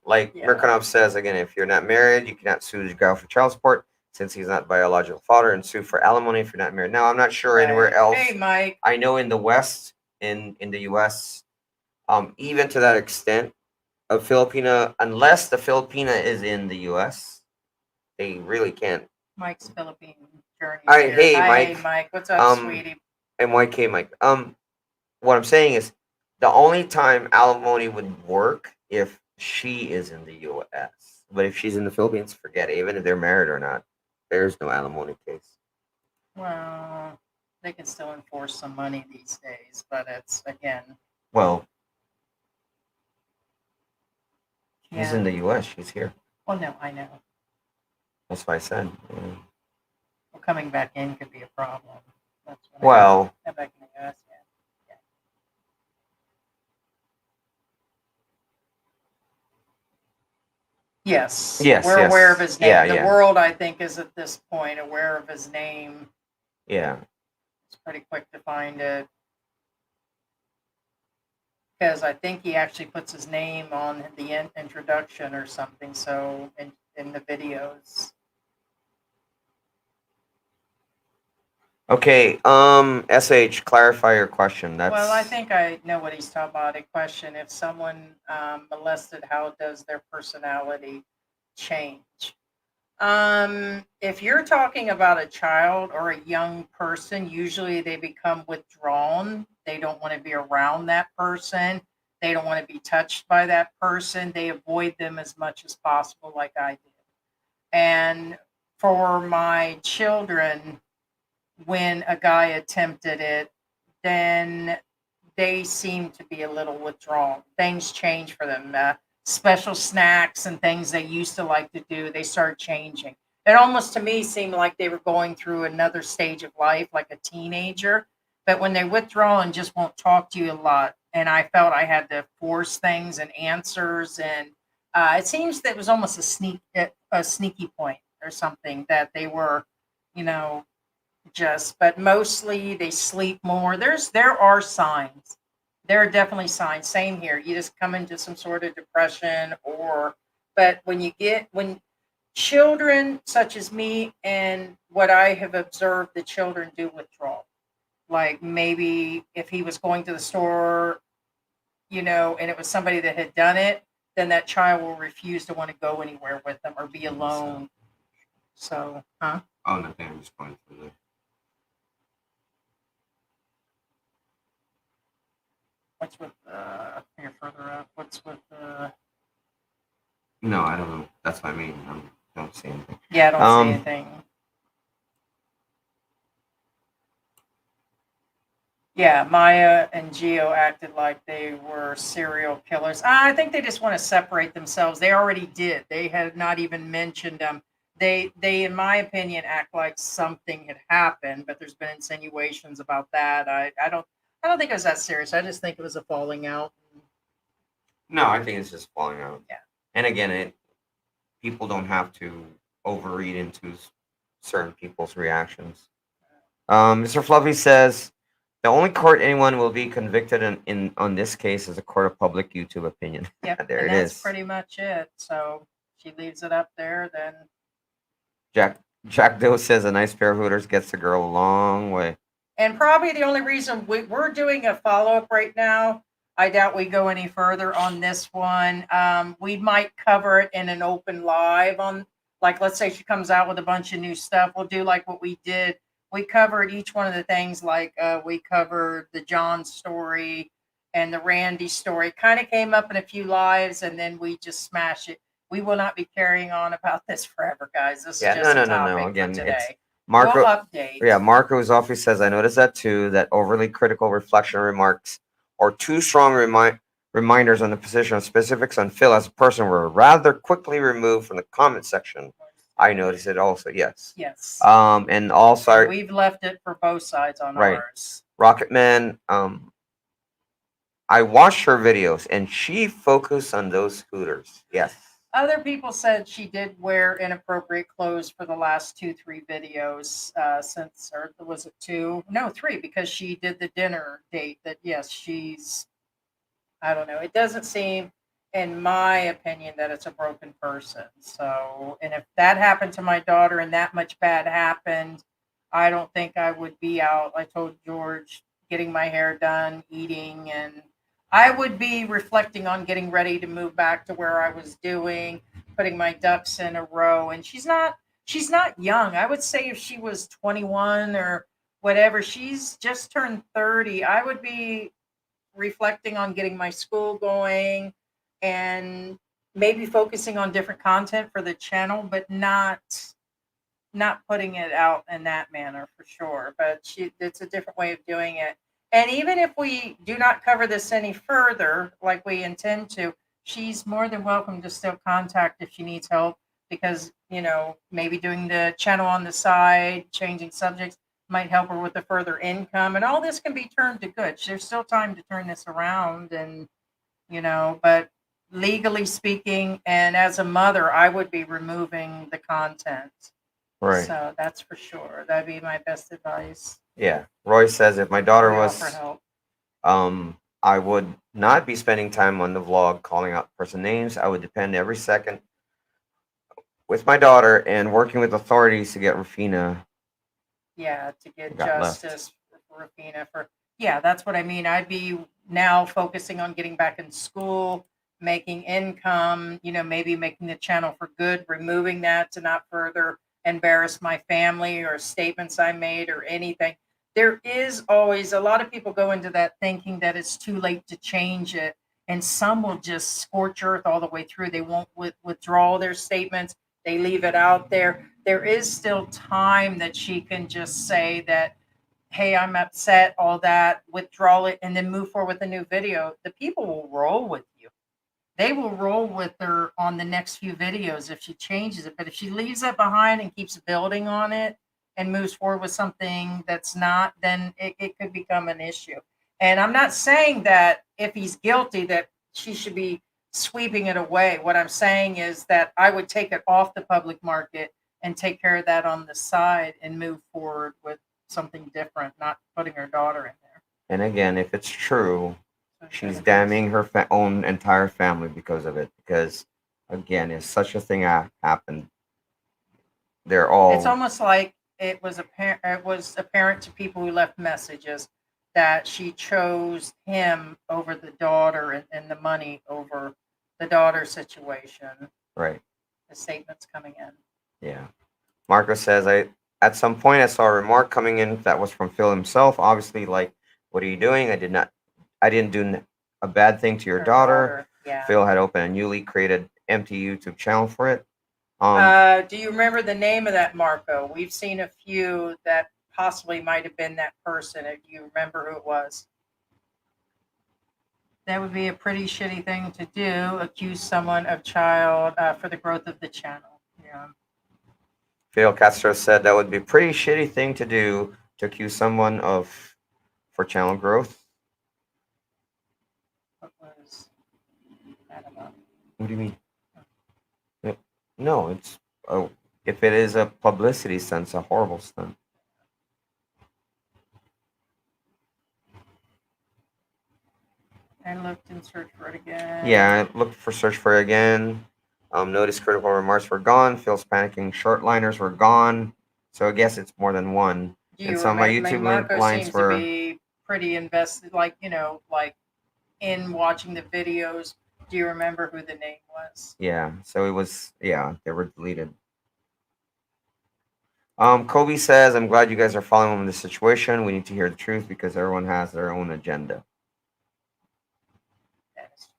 Like Yeah. Mirkanov says, again, if you're not married, you cannot sue the guy for child support since he's not biological father, and sue for alimony if you're not married. Now, I'm not sure anywhere Right. else. Hey, Mike. I know in the West, in the U.S., even to that extent, a Filipina, unless the Filipina is in the U.S., they really can't. Mike's Philippine journey. All right, hey, Mike. Hey, Mike. What's up, sweetie? MYK Mike. What I'm saying is, the only time alimony would work if she is in the U.S. But if she's in the Philippines, forget it. Even if they're married or not, there's no alimony case. Well, they can still enforce some money these days, but it's again. Well, Yeah. she's in the U.S. She's here. Well, no, I know. That's what I said. Yeah. Well, coming back in could be a problem. That's what Well, come back in the US. Yeah. Yes. Yes, We're yes. aware of his name. Yeah, The yeah. world, I think, is at this point aware of his name. yeah. It's pretty quick to find it. Because I think he actually puts his name on the introduction or something. So in the videos. Okay. SH, clarify your question. That's Well, I think I know what he's talking about. A question: if someone molested, how does their personality change? If you're talking about a child or a young person, usually they become withdrawn. They don't want to be around that person. They don't want to be touched by that person. They avoid them as much as possible, like I did. And for my children, when a guy attempted it, then they seem to be a little withdrawn. Things change for them. Special snacks and things they used to like to do, they start changing. It almost to me seemed like they were going through another stage of life, like a teenager. But when they withdraw and just won't talk to you a lot, and I felt I had to force things and answers, and it seems that it was almost a sneaky point or something that they were, but mostly they sleep more. There are signs. There are definitely signs. Same here. You just come into some sort of depression but when children such as me and what I have observed, the children do withdraw. Like maybe if he was going to the store, and it was somebody that had done it, then that child will refuse to want to go anywhere with them or be alone. So, huh? Oh, nothing. I'm just going through the. What's with here further up? What's with No, I don't know. That's what I mean. I don't see anything. Yeah, I don't see anything. Yeah, Maya and Geo acted like they were serial killers. I think they just want to separate themselves. They already did. They had not even mentioned them. They, in my opinion, act like something had happened, but there's been insinuations about that. I don't think it was that serious. I just think it was a falling out. No, I think it's just falling out. Yeah. And again, people don't have to overread into certain people's reactions. Mr. Fluffy says the only court anyone will be convicted in on this case is a court of public YouTube opinion. Yep, There and it that's is. pretty much it. So she leaves it up there. Then Jack Doe says a nice pair of hooters gets the girl a long way. And probably the only reason we're doing a follow up right now, I doubt we go any further on this one. We might cover it in an open live on, like, let's say she comes out with a bunch of new stuff. We'll do like what we did. We covered each one of the things, like we covered the John story and the Randy story. Kind of came up in a few lives, and then we just smash it. We will not be carrying on about this forever, guys. This is just a topic Again, for today. it's Marco. We'll update. Yeah, Marco's office says I noticed that too. That overly critical reflection remarks or too strong reminders on the position of specifics on Phil as a person were rather quickly removed from the comment section. I noticed it also. Yes. Yes. And also We've left it for both sides on Right. ours. Rocketman. I watched her videos and she focused on those hooters. Yes. Other people said she did wear inappropriate clothes for the last 2, 3 videos since, or was it 2? No, 3, because she did the dinner date. That yes, I don't know. It doesn't seem, in my opinion, that it's a broken person. So, and if that happened to my daughter and that much bad happened, I don't think I would be out. I told George, getting my hair done, eating, and I would be reflecting on getting ready to move back to where I was doing, putting my ducks in a row. And she's not young. I would say if she was 21 or whatever, she's just turned 30. I would be reflecting on getting my school going and maybe focusing on different content for the channel, but not putting it out in that manner for sure. But it's a different way of doing it. And even if we do not cover this any further, like we intend to, she's more than welcome to still contact if she needs help, because, maybe doing the channel on the side, changing subjects might help her with the further income. And all this can be turned to good. There's still time to turn this around. And, but legally speaking, and as a mother, I would be removing the content. Right. So that's for sure. That'd be my best advice. Yeah. Roy says if my daughter We was offer help. I would not be spending time on the vlog calling out person names. I would depend every second with my daughter and working with authorities to get Rufina. Yeah, to get Got left. justice for Rufina. Yeah, that's what I mean. I'd be now focusing on getting back in school, making income, maybe making the channel for good, removing that to not further embarrass my family or statements I made or anything. There is always a lot of people go into that thinking that it's too late to change it. And some will just scorch earth all the way through. They won't withdraw their statements. They leave it out there. There is still time that she can just say that, hey, I'm upset, all that, withdraw it, and then move forward with a new video. The people will roll with you. They will roll with her on the next few videos if she changes it. But if she leaves it behind and keeps building on it and moves forward with something that's not, then it could become an issue. And I'm not saying that if he's guilty that she should be sweeping it away. What I'm saying is that I would take it off the public market and take care of that on the side and move forward with something different, not putting her daughter in there. And again, if it's true, she's damning her own entire family because of it. Because again, if such a thing happened, they're all It's almost like it was apparent. It was apparent to people who left messages that she chose him over the daughter and the money over the daughter situation. right. The statements coming in. Yeah. Marco says, I at some point I saw a remark coming in that was from Phil himself. Obviously, like, what are you doing? I didn't do a bad thing to your Her daughter. yeah. Phil had opened a newly created empty YouTube channel for it. Do you remember the name of that Marco? We've seen a few that possibly might have been that person. If you remember who it was, that would be a pretty shitty thing to do. Accuse someone of child for the growth of the channel. Yeah. Fidel Castro said that would be a pretty shitty thing to do to accuse someone of for channel growth. What was that about? What do you mean? No, it's if it is a publicity stunt, it's a horrible stunt. I looked and searched for it again. Yeah, I looked for search for it again. Notice critical remarks were gone. Phil's panicking shortliners were gone. So I guess it's more than one. Do And you some of my remember? YouTube Marco lines seems were to be pretty invested, like like in watching the videos. Do you remember who the name was? yeah. So it was they were deleted. Kobe says, "I'm glad you guys are following this situation. We need to hear the truth because everyone has their own agenda." Yes.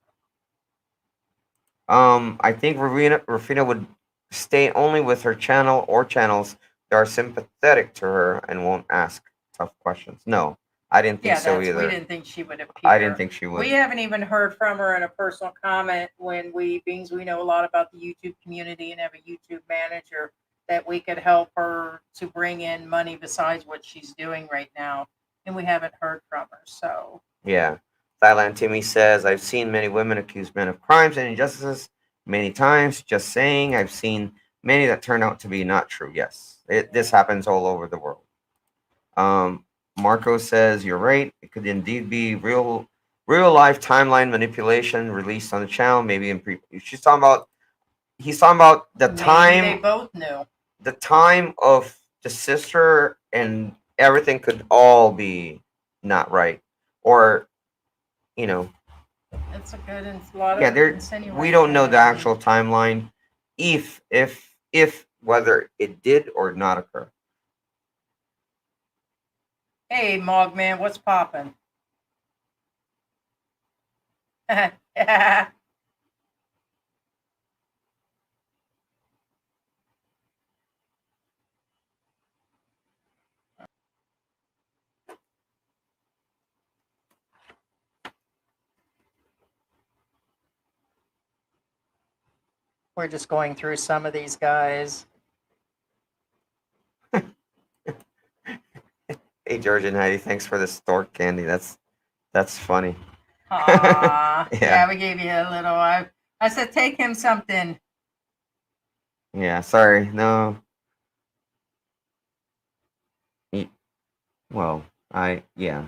I think Rufina would stay only with her channel or channels that are sympathetic to her and won't ask tough questions. No, I didn't think Yeah, so we either. didn't think she would appear. I didn't think she would. We haven't even heard from her in a personal comment when being we know a lot about the YouTube community and have a YouTube manager that we could help her to bring in money besides what she's doing right now. And we haven't heard from her. So Yeah. Thailand Timmy says, I've seen many women accuse men of crimes and injustices many times. Just saying, I've seen many that turn out to be not true. Yes, this happens all over the world. Marco says, you're right. It could indeed be real life timeline manipulation released on the channel. Maybe in he's talking about the maybe time. they both knew. The time of the sister and everything could all be not right. Or, you know, It's a good lot yeah, of there insinuation. we don't know the actual timeline if whether it did or not occur. Hey, Mogman, what's poppin'? We're just going through some of these guys. Hey, George and Heidi, thanks for the stork candy. That's funny. Yeah, we gave you a little. I said, take him something. Yeah, sorry. No. Well, yeah.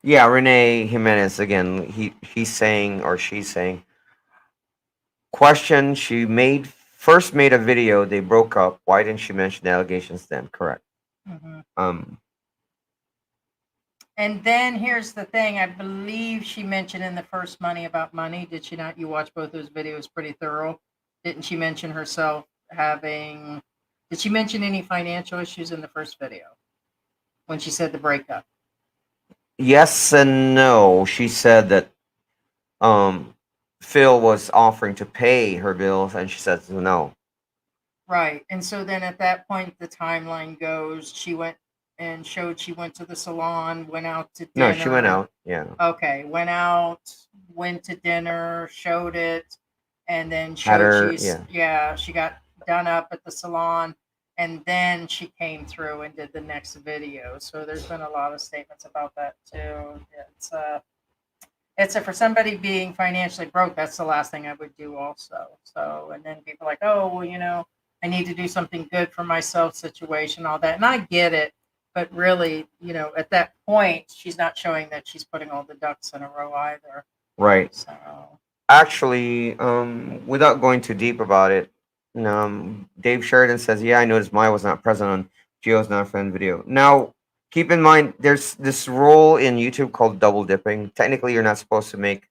Yeah, Renee Jimenez again. He's saying or she's saying. Question: she first made a video. They broke up. Why didn't she mention the allegations then? Correct. Mm-hmm. And then here's the thing. I believe she mentioned in the first Money About Money. Did she not? You watched both those videos pretty thorough. Didn't she mention herself having? Did she mention any financial issues in the first video when she said the breakup? Yes and no. She said that Phil was offering to pay her bills, and she said no. Right. And so then at that point, the timeline goes, she went and showed she went to the salon, went out to dinner. No, she went out. Yeah. Okay. Went out, went to dinner, showed it, and then showed she got done up at the salon. And then she came through and did the next video. So there's been a lot of statements about that too. It's for somebody being financially broke, that's the last thing I would do also. So, and then people are like, oh, well, I need to do something good for myself situation, all that. And I get it. But really, at that point, she's not showing that she's putting all the ducks in a row either. Right. So Actually, without going too deep about it, Dave Sheridan says, "Yeah, I noticed Maya was not present on Gio's non-friend video." Now, keep in mind, there's this rule in YouTube called double dipping. Technically, you're not supposed to make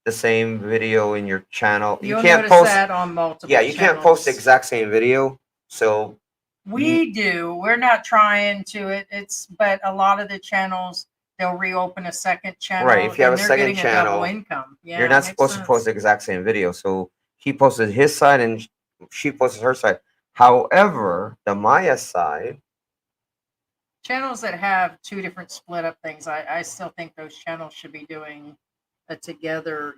the same video in your channel. You You'll can't notice post. that on Yeah, multiple you can't post the channels. exact same video. So, you, We do. We're not trying to. But a lot of the channels they'll reopen a second right, channel, if you have then a they're second getting a double channel, income. you're Yeah, it not makes supposed to post sense. the exact same video. So he posted his side and she posted her side. However, the Maya side, Channels that have two different split up things, I still think those channels should be doing it together,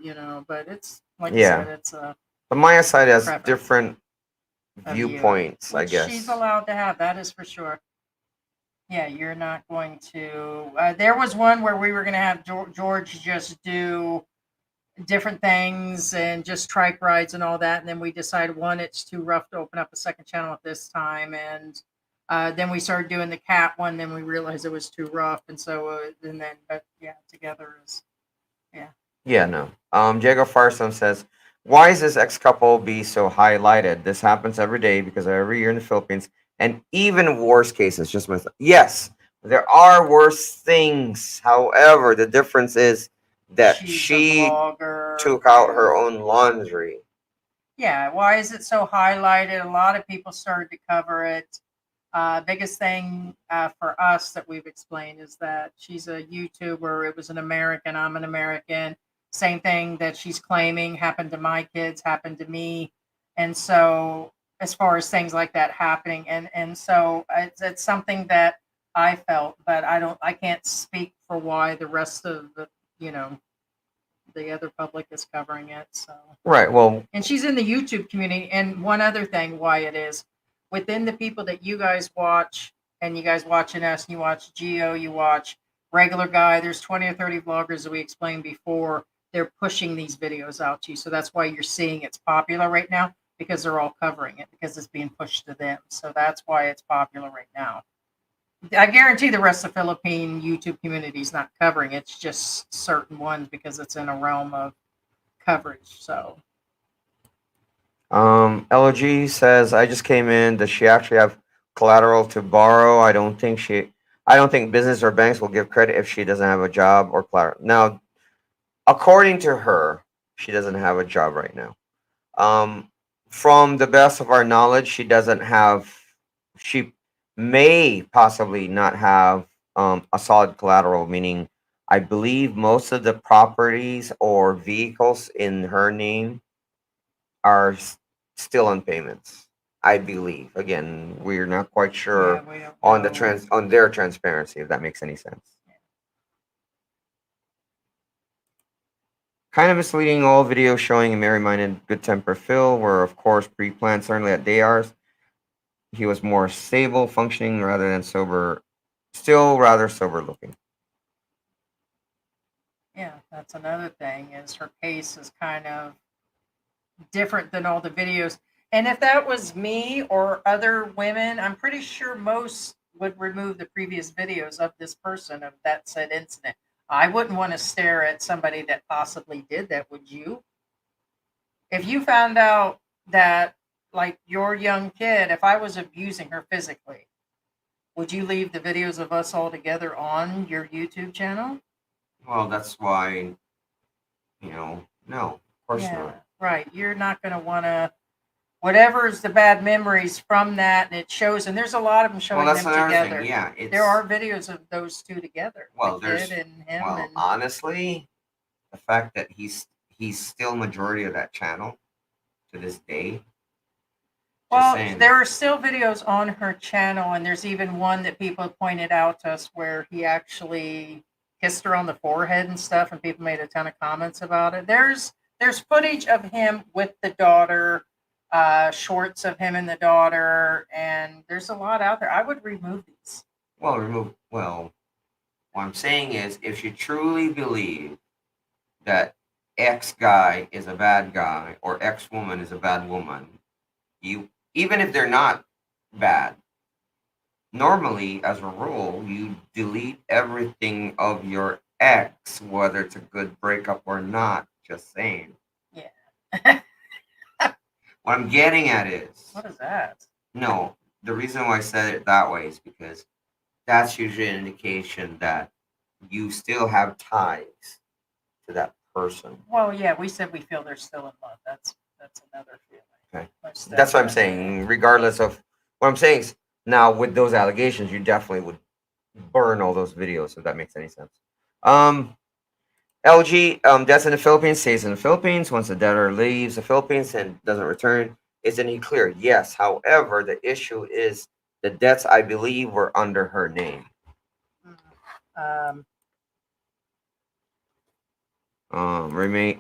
but it's like I yeah, said, it's a the Maya side has preference different of you, viewpoints, I which she's guess. allowed to have. That is for sure. Yeah, you're not going to. There was one where we were going to have George just do different things and just trike rides and all that. And then we decided one, it's too rough to open up a second channel at this time. And then we started doing the cat one. Then we realized it was too rough. And so, but yeah, together is, yeah. Yeah, no. Diego Farson says, "Why is this ex couple be so highlighted? This happens every day because of every year in the Philippines, and even worse cases." Just my yes, there are worse things. However, the difference is that She's a she vlogger. took out Yeah. her own laundry. Yeah. Why is it so highlighted? A lot of people started to cover it. Biggest thing for us that we've explained is that she's a YouTuber. It was an American. I'm an American. Same thing that she's claiming happened to my kids, happened to me. And so, as far as things like that happening, and so it's something that I felt, but I can't speak for why the rest of you know, the other public is covering it. So. Right. Well, And she's in the YouTube community. And one other thing, why it is within the people that you guys watch, and you guys watching us, and you watch Geo, you watch regular guy. There's 20 or 30 vloggers that we explained before. They're pushing these videos out to you, so that's why you're seeing it's popular right now because they're all covering it because it's being pushed to them. So that's why it's popular right now. I guarantee the rest of the Philippine YouTube community is not covering it. It's just certain ones because it's in a realm of coverage. So LOG says, "I just came in. Does she actually have collateral to borrow? I don't think business or banks will give credit if she doesn't have a job or collateral." Now, according to her, she doesn't have a job right now. Um, from the best of our knowledge, she doesn't have. She may possibly not have a solid collateral, meaning I believe most of the properties or vehicles in her name are still on payments. I believe. Again, we're not quite yeah, sure we don't on know. on their transparency, if that makes any sense. Kind of misleading. All videos showing a merry-minded, good-tempered Phil were, of course, pre-planned. Certainly at DR's, he was more stable, functioning rather than sober. Still rather sober-looking. Yeah, that's another thing is her case is kind of different than all the videos. And if that was me or other women, I'm pretty sure most would remove the previous videos of this person of that said incident. I wouldn't want to stare at somebody that possibly did that, would you? If you found out that like your young kid, if I was abusing her physically, would you leave the videos of us all together on your YouTube channel? Well, that's why, no, of course Yeah, not. right. You're not going to want to, whatever is the bad memories from that, and it shows, and there's a lot of them Well, showing that's them another thing. together. Yeah, There it's are videos of those two together, the well, kid there's and him, well, and honestly, the fact that he's still majority of that channel to this day. Just well, saying. there are still videos on her channel, and there's even one that people pointed out to us where he actually kissed her on the forehead and stuff, and people made a ton of comments about it. There's footage of him with the daughter, shorts of him and the daughter, and there's a lot out there. I would remove these. Well, remove. Well, what I'm saying is, if you truly believe that X guy is a bad guy or X woman is a bad woman, you even if they're not bad, normally as a rule, you delete everything of your ex, whether it's a good breakup or not. Just saying. Yeah. What I'm getting at is What is that? no. The reason why I said it that way is because that's usually an indication that you still have ties to that person. Well, yeah, we said we feel they're still in love. That's another feeling. Okay. Most That's what I'm definitely. saying. Regardless of what I'm saying is now with those allegations, you definitely would burn all those videos if that makes any sense. Um, LG, deaths in the Philippines, stays in the Philippines. Once the debtor leaves the Philippines and doesn't return, isn't he clear? Yes. However, the issue is the debts, I believe, were under her name. Um, Renee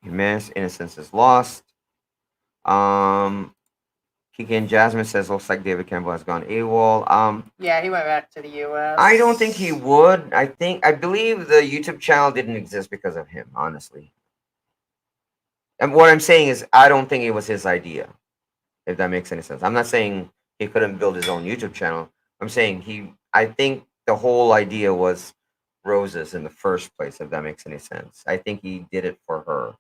Jimenez, innocence is lost. Kiki and Jasmine says looks like David Campbell has gone AWOL. yeah, he went back to the U.S. I don't think he would. I believe the YouTube channel didn't exist because of him, honestly. And what I'm saying is, I don't think it was his idea. If that makes any sense, I'm not saying he couldn't build his own YouTube channel. I'm saying he. I think the whole idea was Rose's in the first place. If that makes any sense, I think he did it for her.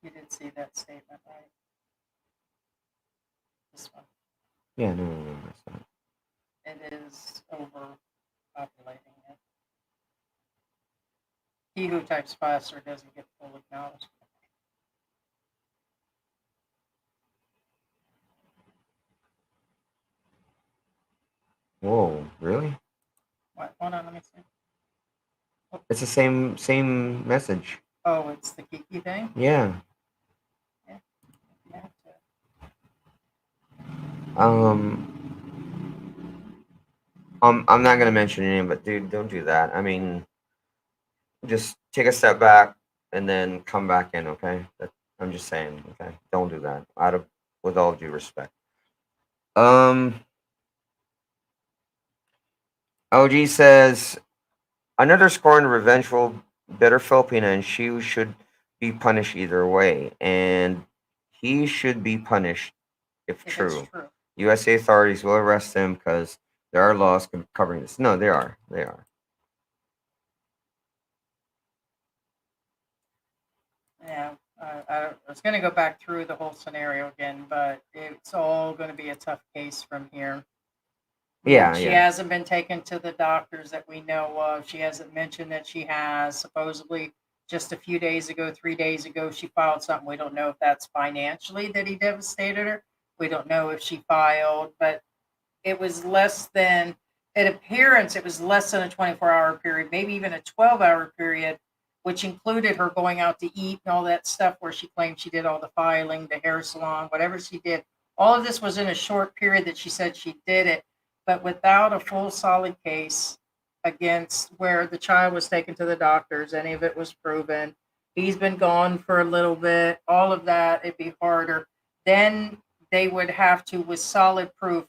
You did see that statement, right? This one. Yeah, no, that's not. It is overpopulating it. He who types faster doesn't get full acknowledgement. Whoa, really? What? Hold on, let me see. It's the same message. Oh, it's the Kiki thing? Yeah. Yeah. Yeah. Um. I'm not gonna mention your name, but dude, don't do that. I mean, just take a step back and then come back in. Okay. I'm just saying. Okay. Don't do that. With all due respect. Um. OG says another scorned, revengeful, bitter Filipina, and she should be punished either way, and he should be punished if If true. it's true. USA authorities will arrest him because there are laws covering this. No, they are. They are. Yeah. I was going to go back through the whole scenario again, but it's all going to be a tough case from here. Yeah, She yeah. hasn't been taken to the doctors that we know of. She hasn't mentioned that she has. Supposedly, just a few days ago, 3 days ago, she filed something. We don't know if that's financially that he devastated her. We don't know if she filed, but it was less than, in appearance, it was less than a 24-hour period, maybe even a 12-hour period, which included her going out to eat and all that stuff where she claimed she did all the filing, the hair salon, whatever she did. All of this was in a short period that she said she did it, but without a full solid case against where the child was taken to the doctors, any of it was proven. He's been gone for a little bit, all of that, it'd be harder. Then they would have to, with solid proof,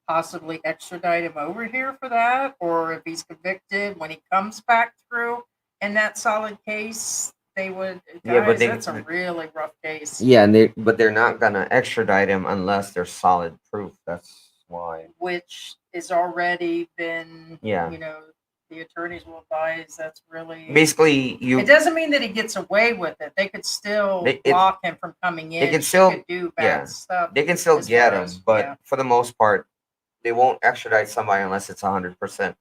possibly extradite him over here for that, or if he's convicted, when he comes back through in that solid case, they would. Yeah, but Guys, that's a really rough case. yeah, but they're not gonna extradite him unless there's solid proof. That's why. Which is already been, Yeah. the attorneys will advise that's really. Basically, It doesn't mean that he gets away with it. They could still block him from coming in. they can She still could do yeah, bad stuff. they can still as get far him, as- but yeah. for the most part, they won't extradite somebody unless it's 100%.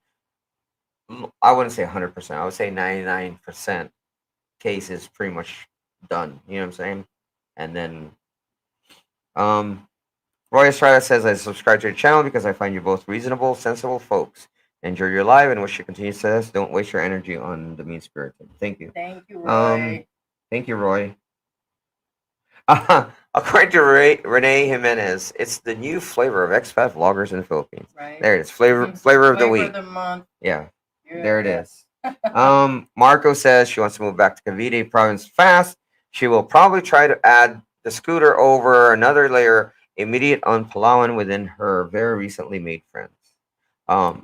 I wouldn't say 100%. I would say 99% case is pretty much done. You know what I'm saying? And then, Roy Estrada says, I subscribe to your channel because I find you both reasonable, sensible folks. Enjoy your live and wish you continue success. Don't waste your energy on the mean spirited. Thank you. Thank you, Roy. Thank you, Roy. According to Renee Jimenez, it's the new flavor of expat vloggers in the Philippines. Right. There it is. Flavor of the Flavor week. of the month. Yeah. Yeah. There it is. Marco says she wants to move back to Cavite province fast. She will probably try to add the scooter over another layer immediate on Palawan within her very recently made friends.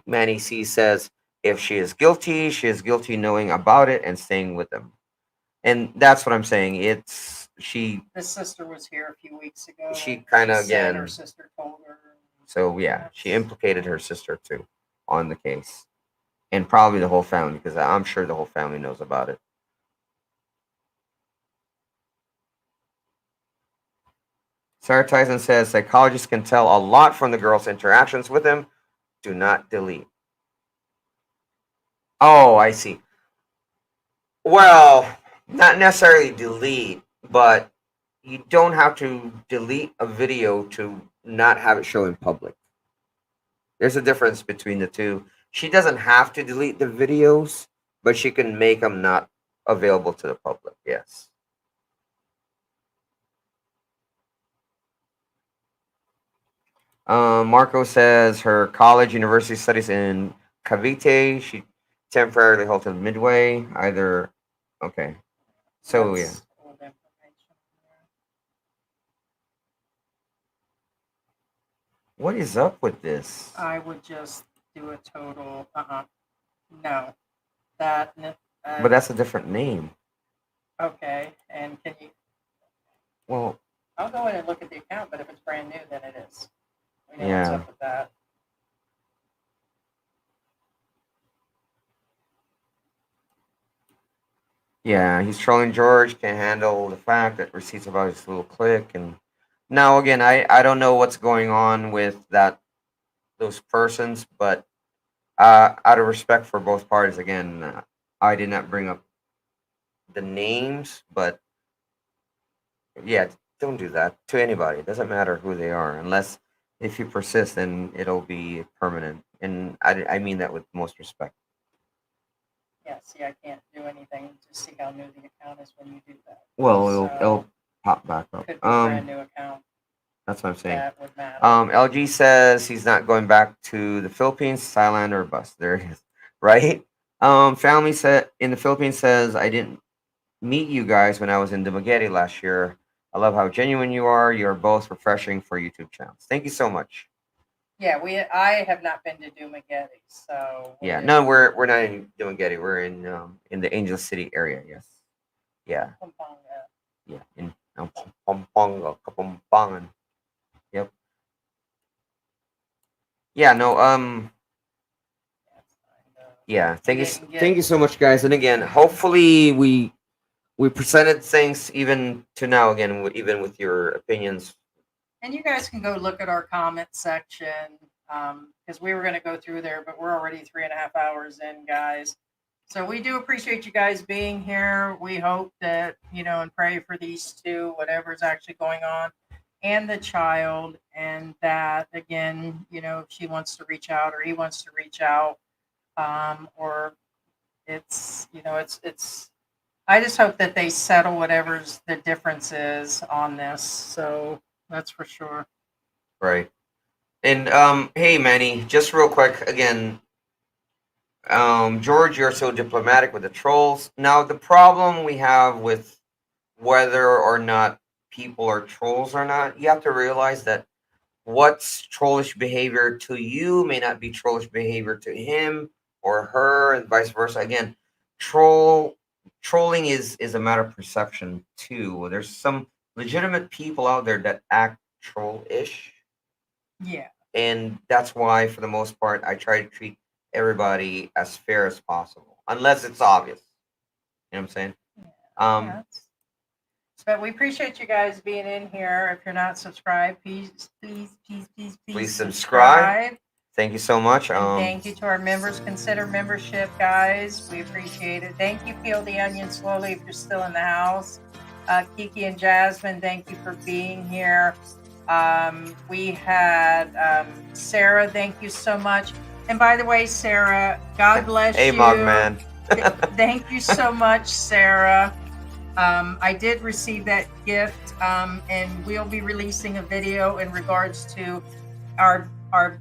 Manny C says if she is guilty knowing about it and staying with them. And that's what I'm saying. It's she. This sister was here a few weeks ago. She kind of said again. her sister told her. So yeah, she implicated her sister too on the case. and probably the whole family, because I'm sure the whole family knows about it. Sarah Tyson says psychologists can tell a lot from the girl's interactions with him. Do not delete. Oh, I see. Well, not necessarily delete, but you don't have to delete a video to not have it show in public. There's a difference between the two. She doesn't have to delete the videos, but she can make them not available to the public. Yes. Marco says her college university studies in Cavite. She temporarily halted midway. Either okay. So yeah. That's old information there. What is up with this? I would just do a total. No, that. But that's a different name. Okay, and can you? Well, I'll go in and look at the account, but if it's brand new, then it is. We know Yeah. what's up with that. yeah, he's trolling George. Can't handle the fact that receipts about his little click. And now again, I don't know what's going on with those persons, but out of respect for both parties, again, I did not bring up the names, but yeah, don't do that to anybody. It doesn't matter who they are, unless if you persist, then it'll be permanent. And I mean that with most respect. Yeah, see, I can't do anything to see how new the account is when you do that. Well, So, it'll pop back up. Could be a brand new account. That's what I'm saying. That would matter. LG says he's not going back to the Philippines, Thailand, or bust. There it is. Right? Family said in the Philippines says I didn't meet you guys when I was in Dumaguete last year. I love how genuine you are. You're both refreshing for YouTube channels. Thank you so much. Yeah, I have not been to Dumaguete, so Yeah, no, we're not in Dumaguete. We're in the Angel City area. Yes. Yeah. Pampanga. Yeah. In Pampanga, Kapampangan. Yep. Yeah. No. Yeah. Thank you so much, guys. And again, hopefully we presented things even to now again, even with your opinions. And you guys can go look at our comment section because we were going to go through there, but we're already 3.5 hours in, guys. So we do appreciate you guys being here. We hope that, and pray for these two, whatever's actually going on, and the child, and that, again, if she wants to reach out or he wants to reach out, or it's, it's, I just hope that they settle whatever's the difference is on this. So that's for sure. Right. And hey Manny, just real quick again, George, you're so diplomatic with the trolls. Now the problem we have with whether or not people are trolls or not, you have to realize that what's trollish behavior to you may not be trollish behavior to him or her, and vice versa. Again, trolling is a matter of perception too. There's some legitimate people out there that act troll-ish, Yeah. and that's why for the most part I try to treat everybody as fair as possible, unless it's obvious. You know what I'm saying? Yeah. But we appreciate you guys being in here. If you're not subscribed, please subscribe. Thank you so much. And thank you to our members. Consider membership, guys. We appreciate it. Thank you, Peel the Onion Slowly, if you're still in the house. Kiki and Jasmine, thank you for being here. We had Sarah, thank you so much. And by the way, Sarah, God bless you. Hey, Mogman. Thank you so much, Sarah. I did receive that gift, and we'll be releasing a video in regards to our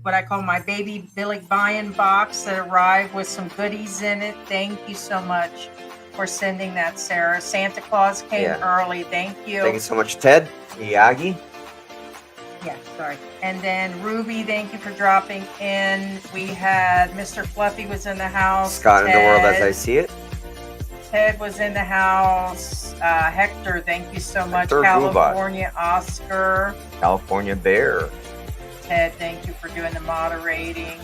what I call my baby Billy buy-in box that arrived with some goodies in it. Thank you so much for sending that, Sarah. Santa Claus came early. Thank you. Thank you so much, Ted Miyagi. Yeah, sorry. And then Ruby, thank you for dropping in. We had Mr. Fluffy was in the house. Scott in the world as I see it. Ted was in the house. Hector, thank you so much. Hector California Oscar. California Bear. Ted, thank you for doing the moderating.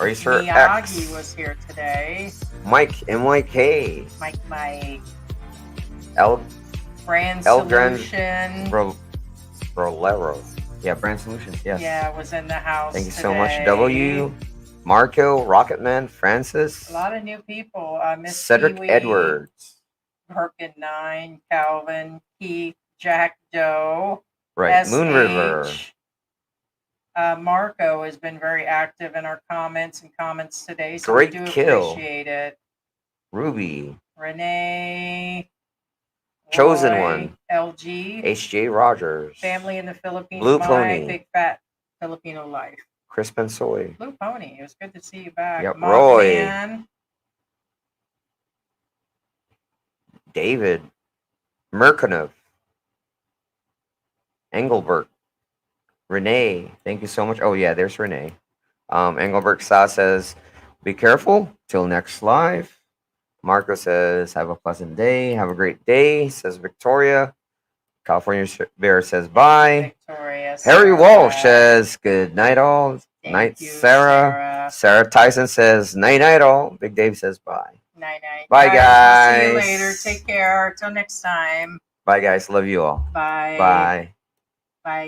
Racer Miyagi X. was here today. Mike MYK. Mike, El Brand El Gran Solution. Rolero. Yeah, Brand Solutions. Yes. Yeah, was in the house. Thank you today. so much. W. Marco, Rocketman, Francis. A lot of new people. Miss Cedric Kiwi, Edwards. Perkin 9, Calvin, Keith, Jack Doe. Right. SH. Moon River. Marco has been very active in our comments today, so Great we do kill. appreciate it. Ruby. Renee. Chosen Roy, One. LG. HJ Rogers. Family in the Philippines. Blue My Pony. Big Fat Filipino Life. Crispin Soy. Blue Pony. It was good to see you back. Yep. Roy. Man. David. Merkanov. Engelbert. Renee. Thank you so much. Oh, yeah, there's Renee. Engelbert Sa says, be careful. Till next live. Marco says, have a pleasant day. Have a great day, says Victoria. California Bear says, bye. Victoria. Harry Walsh says, good night, all. Night, Sarah. Sarah Tyson says, night, all. Big Dave says, bye. Night. Bye, guys. We'll see you later. Take care. Till next time. Bye, guys. Love you all. Bye. Bye.